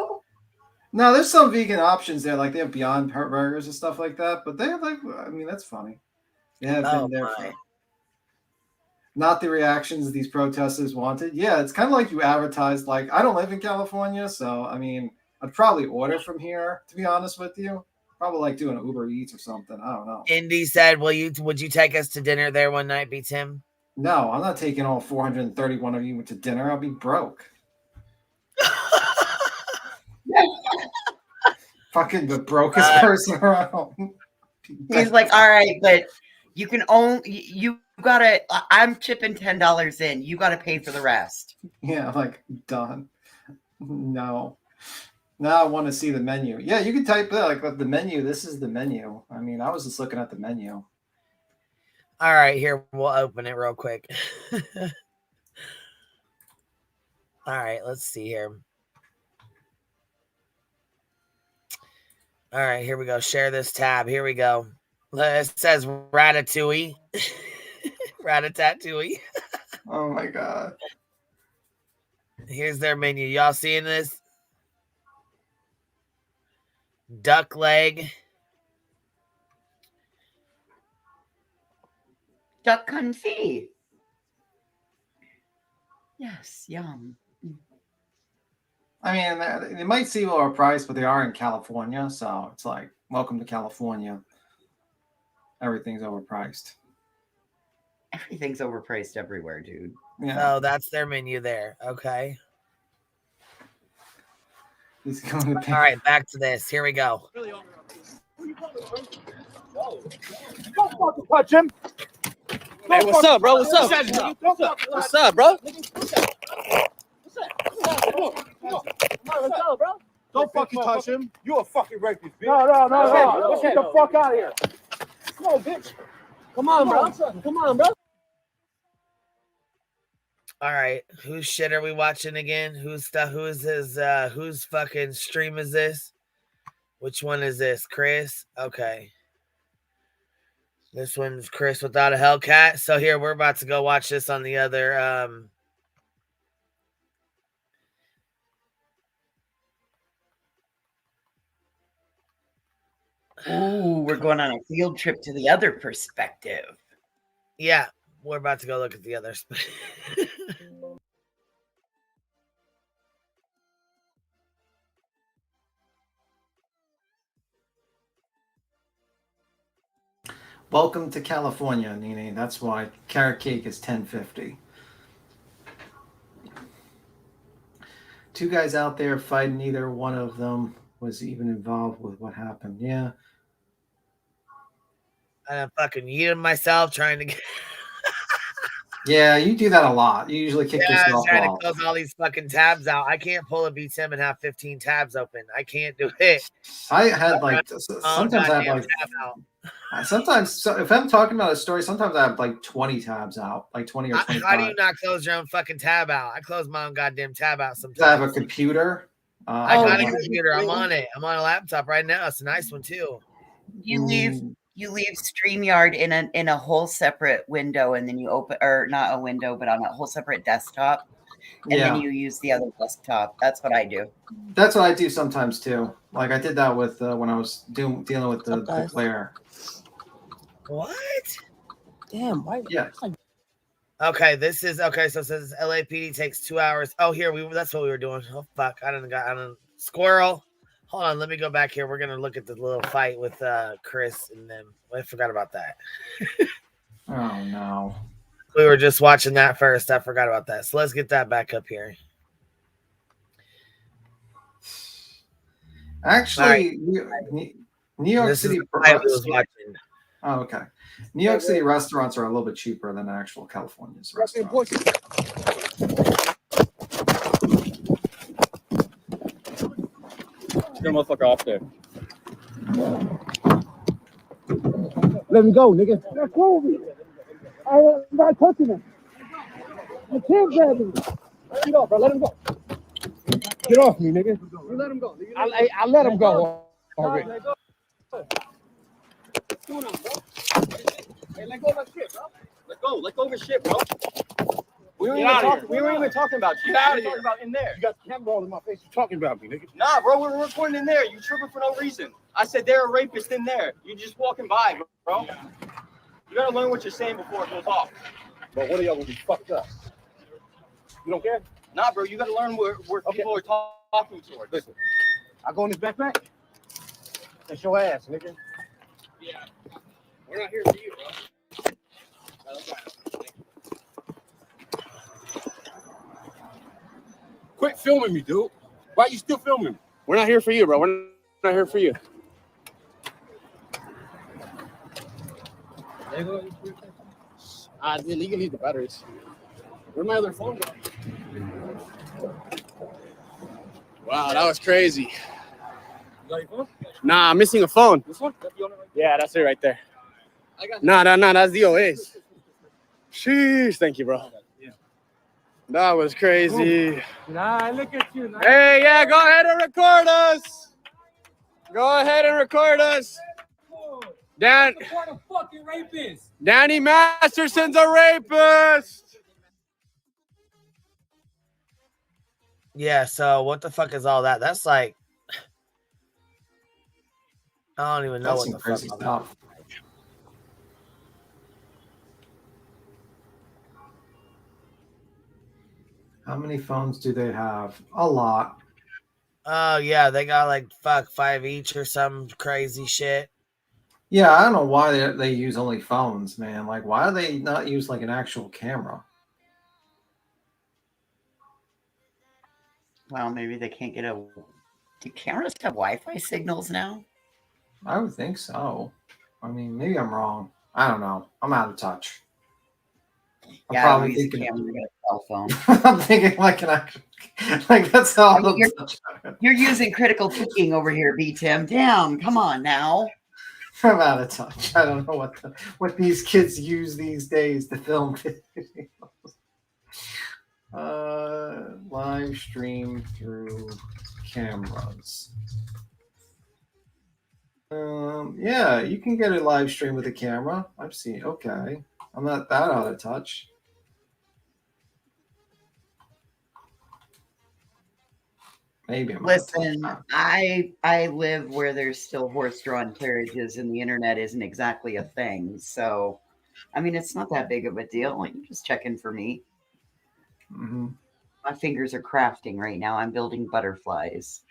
No, there's some vegan options there. Like they have Beyond Burgers and stuff like that. But they have like, I mean, that's funny. They have been there for not the reactions these protesters wanted. Yeah, it's kind of like you advertised. Like, I don't live in California, so I mean, I'd probably order from here, to be honest with you. Probably like doing an Uber Eats or something. I don't know. Indy said, would you take us to dinner there one night, B. Tim? No, I'm not taking all 431 of you to dinner. I'll be broke. Fucking the brokest person around. He's like, all right, but you can you gotta, I'm chipping $10 in. You gotta pay for the rest. Yeah, like, done. No. Now I want to see the menu. Yeah, you can type that, like the menu. This is the menu. I mean, I was just looking at the menu. All right, here, we'll open it real quick. All right, let's see here. All right, here we go. Share this tab. Here we go. It says Ratatouille. Rat-a-tat-tooey. Oh my god. Here's their menu. Y'all seeing this? Duck leg. Duck confit. Yes, yum. I mean, they might seem overpriced, but they are in California, so it's like, welcome to California. Everything's overpriced. Everything's overpriced everywhere, dude. Yeah. Oh, that's their menu there. Okay. He's going to pay. All right, back to this. Here we go. Don't fucking touch him. Hey, what's up, bro? What's up? What's up, bro? Don't fucking touch him. You a fucking rapist, bitch. No. Let's get the fuck out of here. Come on, bitch. Come on, bro. Come on, bro. All right, whose shit are we watching again? Whose fucking stream is this? Which one is this? Chris? Okay. This one's Chris without a Hellcat. So here, we're about to go watch this on the other Ooh, we're going on a field trip to the other perspective. yeah, we're about to go look at the other. Welcome to California, Nene. That's why carrot cake is $10.50. Two guys out there fighting. Neither one of them was even involved with what happened. Yeah. I'm fucking yeeting myself trying to get. Yeah, you do that a lot. You usually kick I was yourself trying off. to close all these fucking tabs out. I can't pull a B10 and have 15 tabs open. I can't do it. I had like sometimes I have like sometimes if I'm talking about a story, sometimes I have like 20 tabs out, like 20 or 25. How do you not close your own fucking tab out? I close my own goddamn tab out sometimes. I have a computer. I got a computer. I'm on it. I'm on a laptop right now. It's a nice one too. You leave StreamYard in a whole separate window, and then you open, or not a window, but on a whole separate desktop, and then you use the other desktop. That's what I do. That's what I do sometimes too. Like I did that with when I was dealing with the player. What? Damn. Why? Yeah. Okay, this is okay. So it says LAPD takes 2 hours. Oh, here that's what we were doing. Oh fuck! I don't squirrel. Hold on, let me go back here. We're gonna look at the little fight with Chris and them. I forgot about that. Oh no. We were just watching that first. I forgot about that. So let's get that back up here. Actually, New York City. Oh, okay. New York City restaurants are a little bit cheaper than actual California's restaurants. Get the motherfucker off there. Let him go, nigga. That's Kobe. I'm not touching him. I can't grab him. Let him go, bro. Let him go. Get off me, nigga. You let him go. I let him go already. What's going on, bro? Hey, let go of that shit, bro. Let go of his shit, bro. We weren't even talking about you. Get out of here. Talking about in there. You got the camera all in my face. You're talking about me, nigga. Nah, bro, we were recording in there. You tripping for no reason. I said they're a rapist in there. You just walking by, bro. You gotta learn what you're saying before it goes off. But one of y'all will be fucked up. You don't care? Nah, bro, you gotta learn where people are talking towards. Listen, I go in this backpack. That's your ass, nigga. Yeah. We're not here for you, bro. Quit filming me, dude. Why are you still filming me? We're not here for you, bro. We're not here for you. You can leave the batteries. Where's my other phone? Wow, that was crazy. You got your phone? Nah, I'm missing a phone. This one? That's the only one? Yeah, that's it right there. Nah, that's DOA's. Sheesh, thank you, bro. That was crazy. Nah, look at you. Nah. Hey, yeah, go ahead and record us. Go ahead and record us. fucking rapist. Danny Masterson's a rapist. Yeah, so what the fuck is all that? That's like, I don't even know That's what some the fuck crazy all that. stuff. How many phones do they have? A lot. Oh yeah, they got like 5 each or some crazy shit. Yeah, I don't know why they use only phones, man. Like, why do they not use like an actual camera? Well, maybe they can't get a. Do cameras have Wi-Fi signals now? I would think so. I mean, maybe I'm wrong. I don't know. I'm out of touch. I'm Yeah, probably I use thinking a camera and a cell phone. I'm thinking like an actual, like that's how You're using critical thinking over here, B Tim. Damn, come on now. I'm out of touch. I don't know what these kids use these days to film videos. Live stream through cameras. Yeah, you can get a live stream with a camera. I've seen. Okay, I'm not that out of touch. Maybe I'm Listen, I live where there's still horse-drawn carriages, and the internet isn't exactly a thing. So, I mean, it's not that big of a deal. You just check in for me. Mm-hmm. My fingers are crafting right now. I'm building butterflies.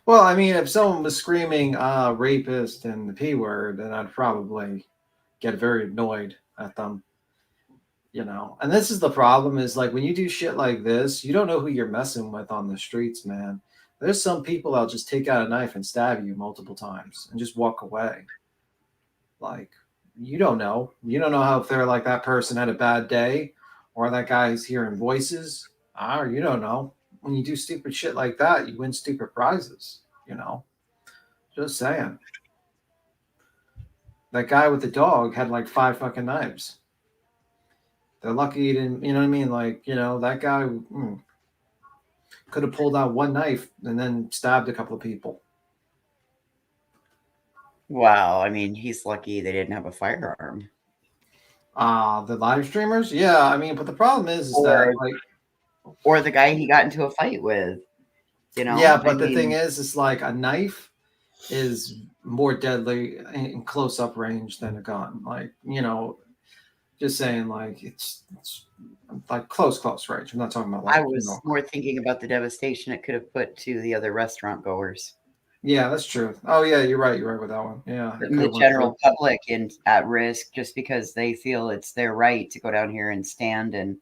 Well, I mean, if someone was screaming rapist and the P word, then I'd probably get very annoyed at them. You know, and this is the problem is like when you do shit like this, you don't know who you're messing with on the streets, man. There's some people that'll just take out a knife and stab you multiple times and just walk away. Like, you don't know. You don't know how if they're like that person had a bad day or that guy's hearing voices. You don't know. When you do stupid shit like that, you win stupid prizes, you know. Just saying. That guy with the dog had like 5 fucking knives. They're lucky he didn't, you know what I mean? Like, you know, that guy could have pulled out one knife and then stabbed a couple of people. Wow, I mean, he's lucky they didn't have a firearm. The live streamers? Yeah, I mean, but the problem is that like, or the guy he got into a fight with, you know? Yeah, but the thing is like a knife is more deadly in close-up range than a gun. Like, you know, just saying like it's like close range. I'm not talking about like, I was more thinking about the devastation it could have put to the other restaurant goers. Yeah, that's true. Oh yeah, you're right with that one. Yeah. The general public at risk just because they feel it's their right to go down here and stand and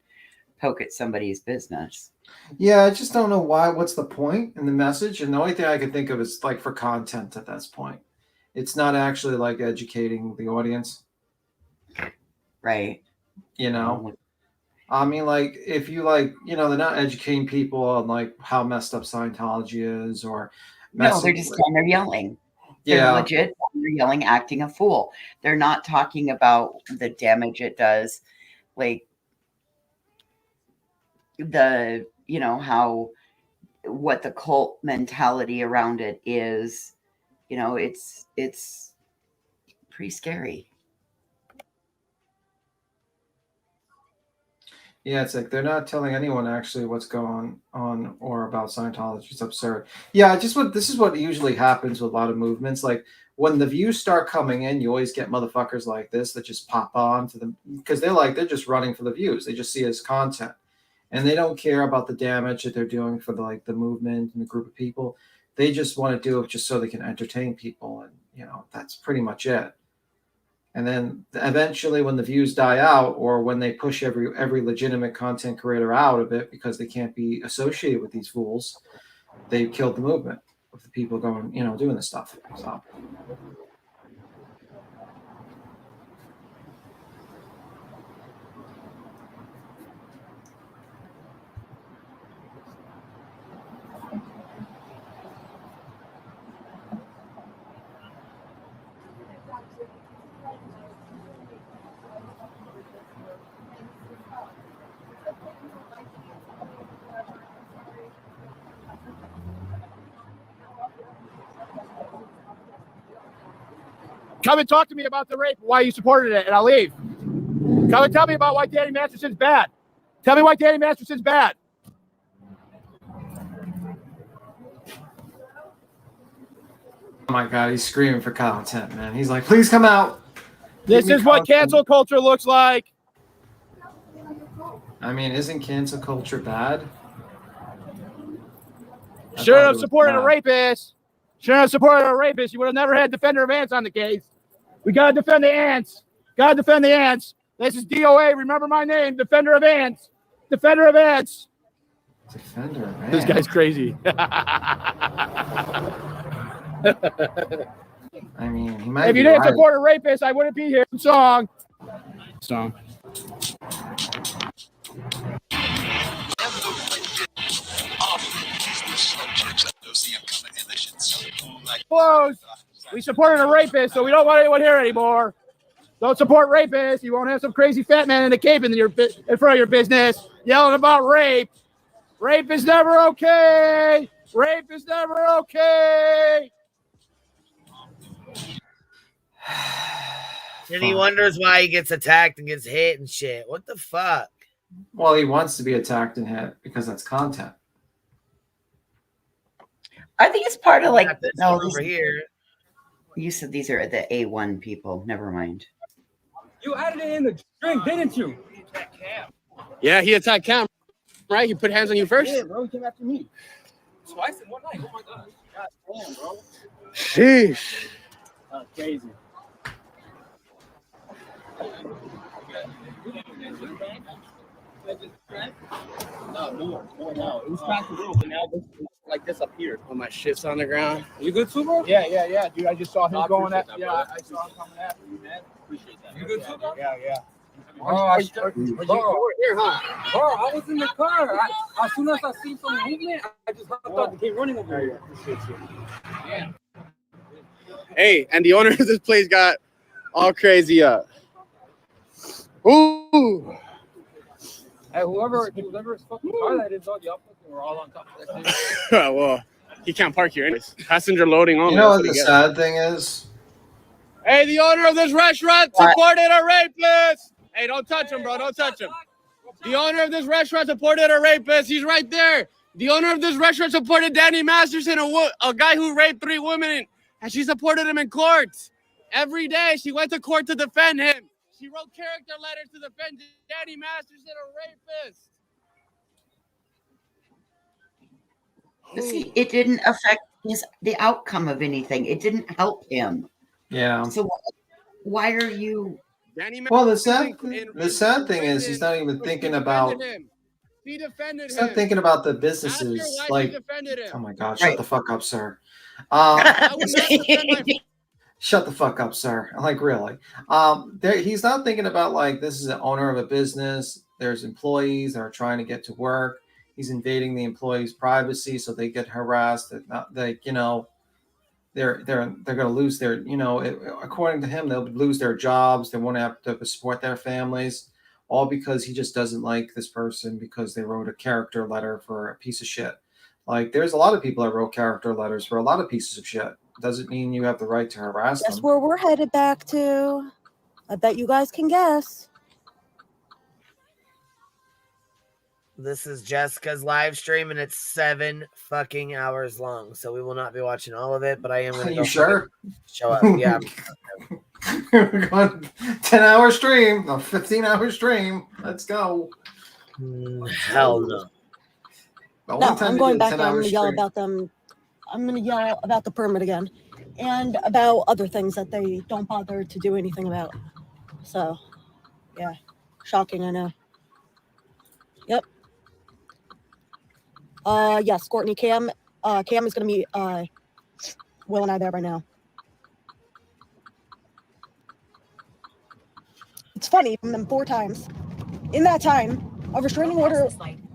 poke at somebody's business. Yeah, I just don't know what's the point in the message. And the only thing I can think of is like for content at this point. It's not actually like educating the audience. Right. You know? I mean, like, if you like, you know, they're not educating people on like how messed up Scientology is or no, they're just they're yelling. They're legit. They're yelling, acting a fool. They're not talking about the damage it does, like the, you know, what the cult mentality around it is. You know, it's pretty scary. Yeah, it's like they're not telling anyone actually what's going on or about Scientology. It's absurd. Yeah, this is what usually happens with a lot of movements. Like when the views start coming in, you always get motherfuckers like this that just pop on to them because they're just running for the views. They just see it as content, and they don't care about the damage that they're doing for the movement and the group of people. They just want to do it just so they can entertain people, and you know that's pretty much it. And then eventually when the views die out or when they push every legitimate content creator out of it because they can't be associated with these fools, they've killed the movement of the people going, you know, doing this stuff. So. Come and talk to me about the rape, why you supported it, and I'll leave. Come and tell me about why Danny Masterson's bad. Tell me why Danny Masterson's bad. Oh my God, he's screaming for content, man. He's like, please come out. This is what cancel culture looks like. I mean, isn't cancel culture bad? Should have supported a rapist. Should have supported a rapist. You would have never had defender of ants on the case. We got to defend the ants. Got to defend the ants. This is DOA. Remember my name, Defender of Ants. Defender of Ants. Defender of Ants. This guy's crazy. I mean, he might If be you didn't right. support a rapist, I wouldn't be here. Song. Close. We supported a rapist, so we don't want anyone here anymore. Don't support rapists. You won't have some crazy fat man in a cape in front of your business yelling about rape. Rape is never okay. Rape is never okay. And he wonders why he gets attacked and gets hit and shit. What the fuck? Well, he wants to be attacked and hit because that's content. I think it's part of like no, over here. You said these are the A1 people. Never mind. You added it in the drink, didn't you? Yeah, he attacked Cam, right? He put hands on you first? Yeah, bro. He came after me. Twice in one night. Oh my God. God damn, bro. Sheesh. That's crazy. No, more now. It was back to real, but now this is like this up here. Oh, my shit's on the ground. You good too, bro? Yeah, dude. I just saw him going at. That, yeah, brother. I saw him coming after you, man. Appreciate that. You good too, bro? Yeah. Bro, Here, huh? Bro, I was in the car. As soon as I see some movement, I just hopped out and came running over here. Yeah. Hey, and the owner of this place got all crazy up. Ooh. Hey, whoever's fucking car that is, y'all we're all on top of that shit. Well, he can't park here anyways. Passenger loading only. You know what the sad thing is? Hey, the owner of this restaurant supported a rapist. Hey, don't touch him, bro. Don't touch him. The owner of this restaurant supported a rapist. He's right there. The owner of this restaurant supported Danny Masterson, a guy who raped 3 women, and she supported him in court. Every day, she went to court to defend him. She wrote character letters to defend Danny Masterson, a rapist. See, it didn't affect the outcome of anything. It didn't help him. Yeah. So why are you? Well, the sad thing is he's not even thinking about. He defended He's not thinking about the businesses. Like, oh my God, shut the fuck up, sir. Shut the fuck up, sir. Like, really. He's not thinking about, like, this is an owner of a business. There's employees that are trying to get to work. He's invading the employees' privacy, so they get harassed. They're going to lose their, according to him, they'll lose their jobs. They won't have to support their families, all because he just doesn't like this person because they wrote a character letter for a piece of shit. Like, there's a lot of people that wrote character letters for a lot of pieces of shit. Doesn't mean you have the right to harass them. That's where we're headed back to. I bet you guys can guess. This is Jessica's live stream, and it's 7 fucking hours long, so we will not be watching all of it. But I am going to. You sure? Show up, yeah. We're going 10-hour stream, a 15-hour stream. Let's go. Hell no. The No, one time I'm they going did a back and I'm 10-hour going to yell stream- about them. I'm going to yell about the permit again and about other things that they don't bother to do anything about. So, yeah. Shocking, I know. Yep. Yes, Courtney, Cam is going to be Will and I there right now. It's funny, from them 4 times. In that time, a restraining order.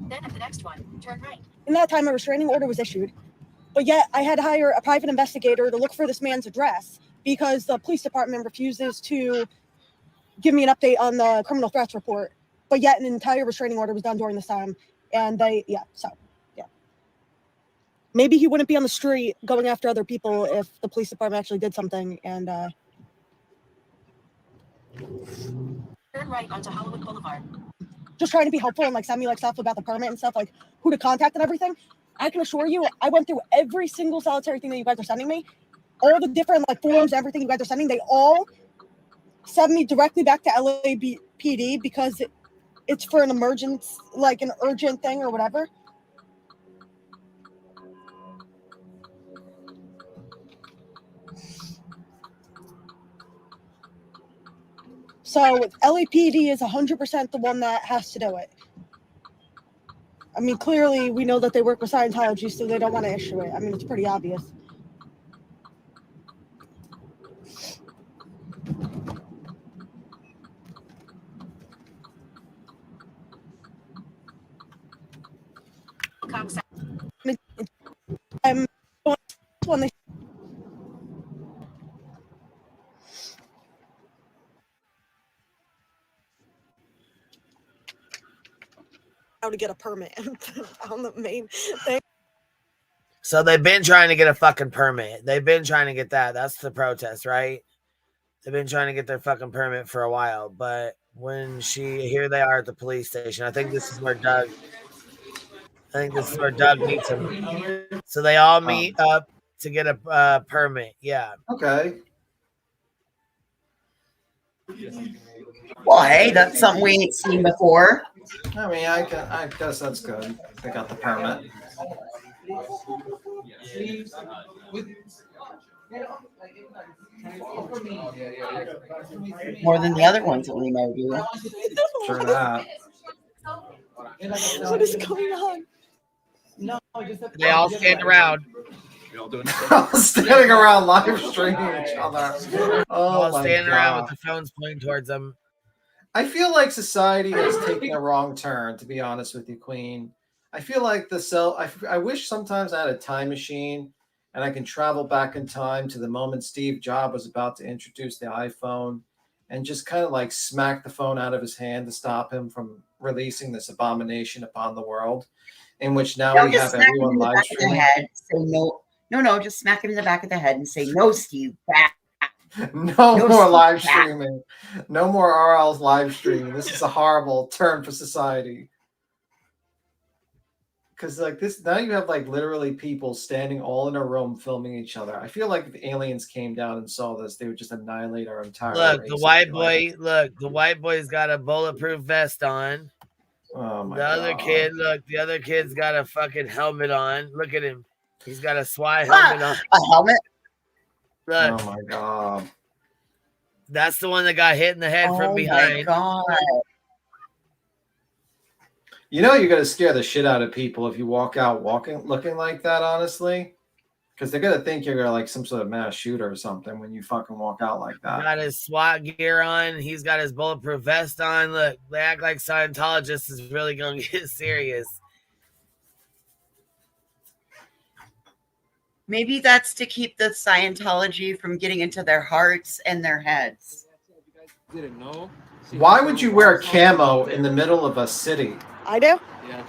Then at the next one, turn right. In that time, a restraining order was issued, but yet I had to hire a private investigator to look for this man's address because the police department refuses to give me an update on the criminal threats report. But yet an entire restraining order was done during this time, and maybe he wouldn't be on the street going after other people if the police department actually did something. And Turn right onto Hollywood Boulevard. Just trying to be helpful and like send me like stuff about the permit and stuff, like who to contact and everything. I can assure you, I went through every single solitary thing that you guys are sending me, all the different like forms, everything you guys are sending. They all send me directly back to LAPD because it's for an emergence, like an urgent thing or whatever. So LAPD is 100% the one that has to do it. I mean, clearly we know that they work with Scientology, so they don't want to issue it. I mean, it's pretty obvious. When they how to get a permit on the main thing. So they've been trying to get a fucking permit. They've been trying to get that. That's the protest, right? They've been trying to get their fucking permit for a while. But when here they are at the police station. I think this is where Doug meets them. So they all meet up to get a permit. Yeah. Okay. Well, hey, that's something we ain't seen before. I mean, I guess that's good. They got the permit. More than the other ones that we know do. Sure that. What is going on? No, they all stand around. Standing around live streaming each other. Oh all my standing God. around with the phones pointing towards them. I feel like society has taken a wrong turn, to be honest with you, Queen. I feel like I wish sometimes I had a time machine and I can travel back in time to the moment Steve Jobs was about to introduce the iPhone and just kind of like smack the phone out of his hand to stop him from releasing this abomination upon the world, in which now we have everyone live streaming. No, just smack him in the back of the head and say, "No, Steve, back." No more live streaming. No more RL live streaming. This is a horrible turn for society. Because like this, now you have like literally people standing all in a room filming each other. I feel like if aliens came down and saw this, they would just annihilate our entire Look, race. the white boy. Look, the white boy's got a bulletproof vest on. Oh my the other God. kid, look, the other kid's got a fucking helmet on. Look at him. He's got a SWAT helmet on. A helmet? Look. Oh my God. That's the one that got hit in the head from behind. Oh my God. You know you're gonna scare the shit out of people if you walk out looking like that, honestly. Because they're gonna think you're like some sort of mass shooter or something when you fucking walk out like that. Got his SWAT gear on. He's got his bulletproof vest on. Look, they act like Scientologists is really gonna get serious. Maybe that's to keep the Scientology from getting into their hearts and their heads. Didn't know. Why would you wear camo in the middle of a city? I do. Yeah.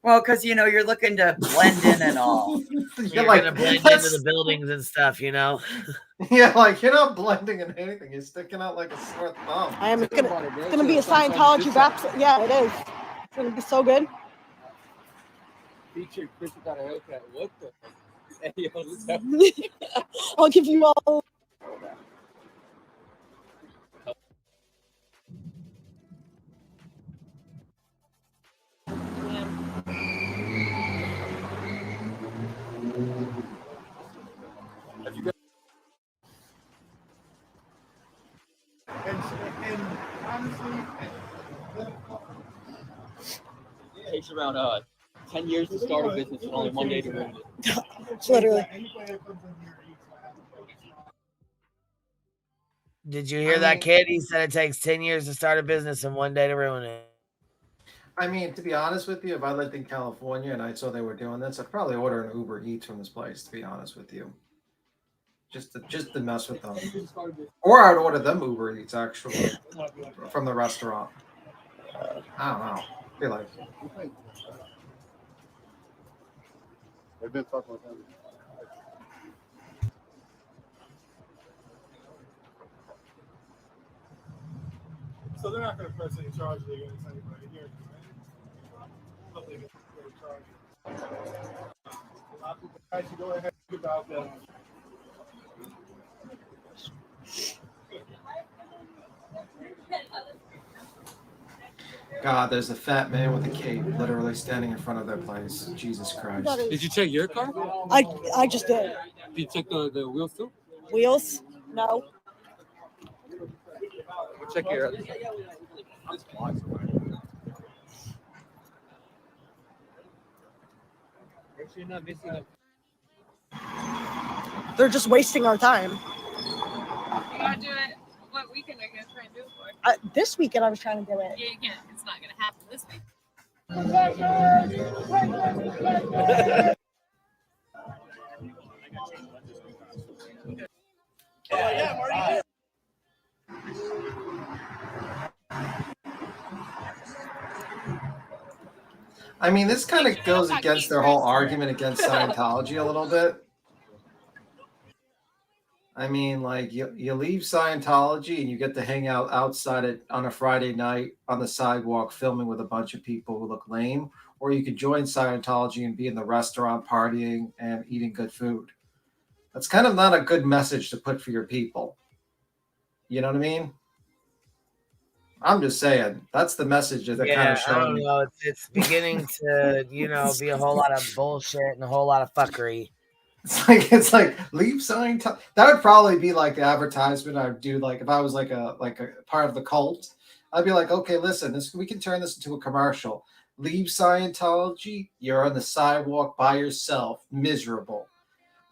Well, because you're looking to blend in and all. You're like, gonna blend into the buildings and stuff, Yeah, like you're not blending in anything. You're sticking out like a sore thumb. It's gonna be a Scientology rap. Yeah, it is. It's gonna be so good. Featured Chris got a haircut. What the? I'll give you all. And honestly, It takes around 10 years to start a business and only 1 day to ruin it. Literally. Did you hear that kid? He said it takes 10 years to start a business and 1 day to ruin it. I mean, to be honest with you, if I lived in California and I saw they were doing this, I'd probably order an Uber Eats from this place, to be honest with you. Just to mess with them. Or I'd order them Uber Eats, actually, from the restaurant. I don't know. I feel like... They've been fucking with them. So they're not going to press any charges against anybody here. Right? Guys, you go ahead and think about that. God, there's a fat man with a cape literally standing in front of their place. Jesus Christ. Did you check your car? I just did. Did you check the wheels too? Wheels? No. We'll check your. They're just wasting our time. You gotta do it. What weekend are you gonna try and do it for? This weekend I was trying to do it. Yeah, you can't. It's not gonna happen this week. I mean, this kind of goes against their whole argument against Scientology a little bit. I mean, like, you leave Scientology and you get to hang out outside it on a Friday night on the sidewalk filming with a bunch of people who look lame, or you could join Scientology and be in the restaurant partying and eating good food. That's kind of not a good message to put for your people. You know what I mean? I'm just saying, that's the message that they're kind of showing. I don't know. It's beginning to, be a whole lot of bullshit and a whole lot of fuckery. It's like leave Scientology. That would probably be like the advertisement I'd do. Like if I was like a part of the cult, I'd be like, okay, listen, we can turn this into a commercial. Leave Scientology. You're on the sidewalk by yourself, miserable,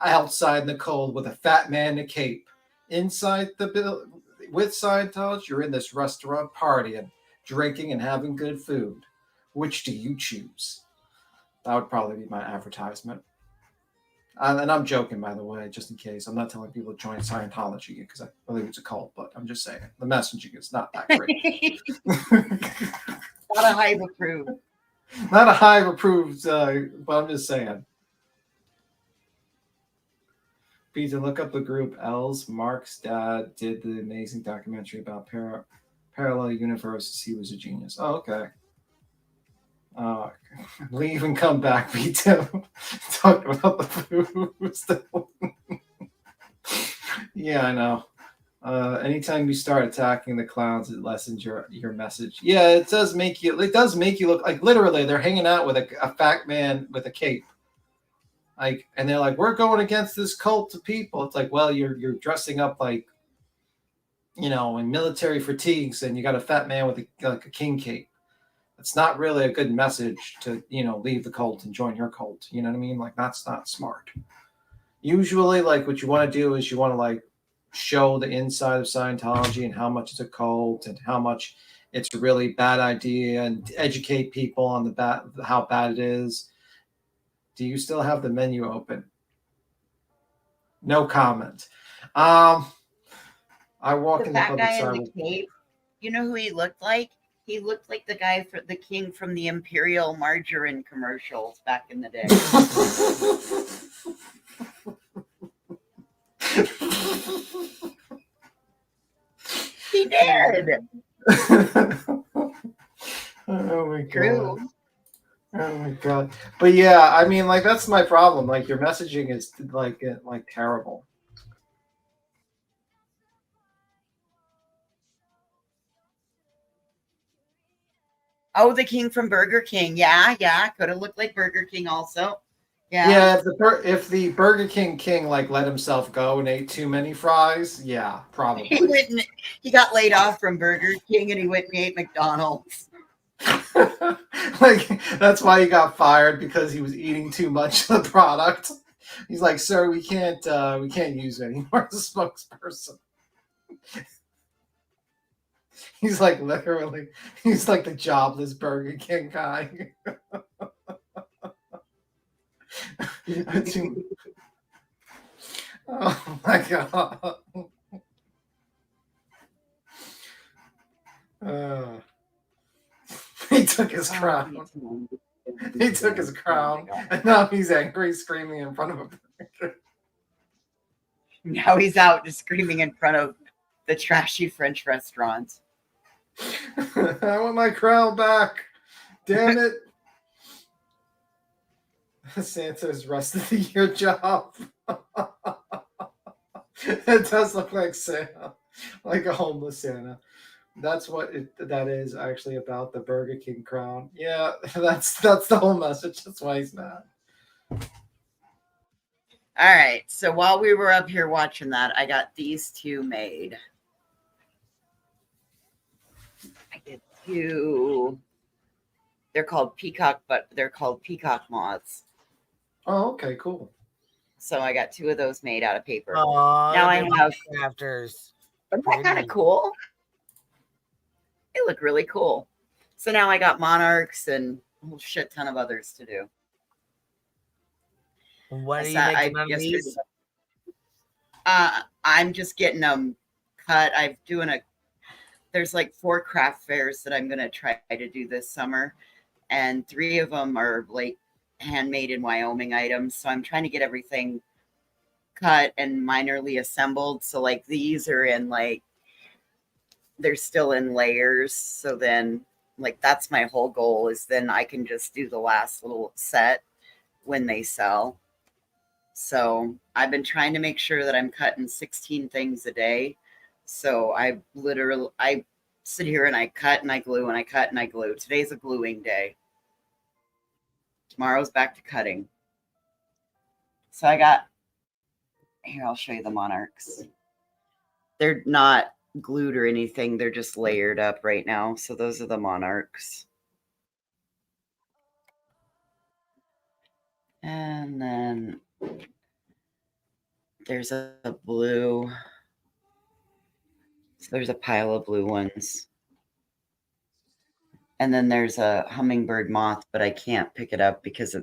outside in the cold with a fat man in a cape. Inside the with Scientology, you're in this restaurant partying, drinking, and having good food. Which do you choose? That would probably be my advertisement. And I'm joking, by the way, just in case. I'm not telling people to join Scientology because I believe it's a cult, but I'm just saying the messaging is not that great. Not a hive approved. Not a hive approved, but I'm just saying. Peter, look up the group Els. Mark's dad did the amazing documentary about parallel universes. He was a genius. Oh, okay. Leave and come back, Peter. Talk about the food still. Yeah, I know. Anytime you start attacking the clowns, it lessens your message. Yeah, it does make you look like literally they're hanging out with a fat man with a cape. Like, and they're like, we're going against this cult of people. It's like, well, you're dressing up like, in military fatigues, and you got a fat man with a king cape. It's not really a good message to, leave the cult and join your cult. You know what I mean? Like, that's not smart. Usually, like, what you want to do is you want to, like, show the inside of Scientology and how much it's a cult and how much it's a really bad idea and educate people on how bad it is. Do you still have the menu open? No comment. I walk in the fat public guy in sidewalk. the cape. You know who he looked like? He looked like the guy for the king from the Imperial margarine commercials back in the day. He did. Oh my god. True. Oh my god. But yeah, I mean, like, that's my problem. Like, your messaging is like terrible. Oh, the king from Burger King. Yeah. Could have looked like Burger King also. Yeah. Yeah, if the Burger King like let himself go and ate too many fries, yeah, probably. He got laid off from Burger King and he went and ate McDonald's. Like, that's why he got fired, because he was eating too much of the product. He's like, sir, we can't use you anymore as a spokesperson. He's like literally, he's like the jobless Burger King guy. Oh my god. He took his crown. He took his crown, and now he's angry, screaming in front of a burger. Now he's out just screaming in front of the trashy French restaurants. I want my crown back. Damn it. Santa's rest of the year job. It does look like Santa, like a homeless Santa. That's what that is actually about, the Burger King crown. Yeah, that's the whole message. That's why he's mad. All right. So while we were up here watching that, I got these two made. I did two. They're called peacock, but they're called peacock moths. Oh, okay, cool. So I got two of those made out of paper. Aw, Now I they're have crafters. Isn't that kind of cool? They look really cool. So now I got monarchs and a whole shit ton of others to do. What are you I making on these? I'm just getting them cut. There's like 4 craft fairs that I'm going to try to do this summer. And 3 of them are like handmade in Wyoming items. So I'm trying to get everything cut and minorly assembled. So like these are in like, they're still in layers. So then like, that's my whole goal, is then I can just do the last little set when they sell. So I've been trying to make sure that I'm cutting 16 things a day. So I sit here and I cut and I glue and I cut and I glue. Today's a gluing day. Tomorrow's back to cutting. So here, I'll show you the monarchs. They're not glued or anything. They're just layered up right now. So those are the monarchs. And then there's a blue. So there's a pile of blue ones. And then there's a hummingbird moth, but I can't pick it up because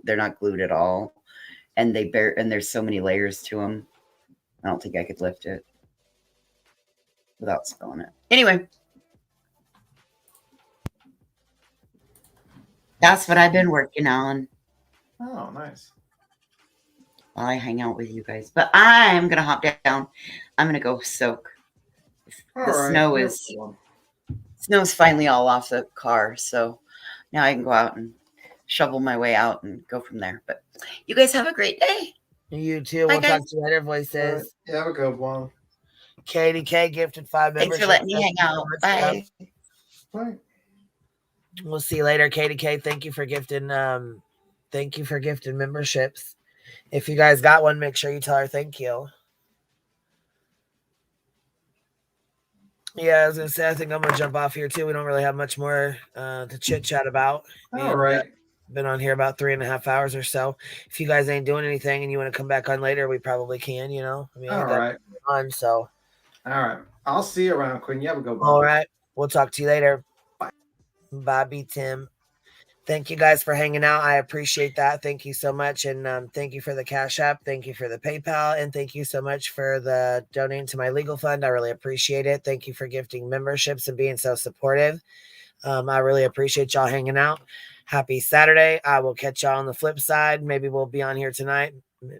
they're not glued at all. And there's so many layers to them. I don't think I could lift it without spilling it. Anyway. That's what I've been working on. Oh, nice. While I hang out with you guys. But I'm going to hop down. I'm going to go soak. Snow's finally all off the car. So now I can go out and shovel my way out and go from there. But you guys have a great day. You too. Bye, We'll talk to you later, voices. Yeah, have a good one. Katie K gifted 5 Thanks memberships. for letting me hang out. Bye. Bye. We'll see you later, Katie K. Thank you for gifting memberships. If you guys got one, make sure you tell her thank you. Yeah, I was gonna say, I think I'm gonna jump off here too. We don't really have much more to chit chat about. All right. Been on here about 3.5 hours or so. If you guys ain't doing anything and you want to come back on later, we probably can, you know. I mean, All right. On, so. All right. I'll see you around, Quinn. You have a good one. All right. We'll talk to you later. Bye. Bobby Tim. Thank you guys for hanging out. I appreciate that. Thank you so much. And thank you for the Cash App. Thank you for the PayPal. And thank you so much for the donating to my legal fund. I really appreciate it. Thank you for gifting memberships and being so supportive. I really appreciate y'all hanging out. Happy Saturday. I will catch y'all on the flip side. Maybe we'll be on here tonight.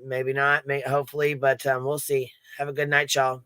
Maybe not. Hopefully, but we'll see. Have a good night, y'all.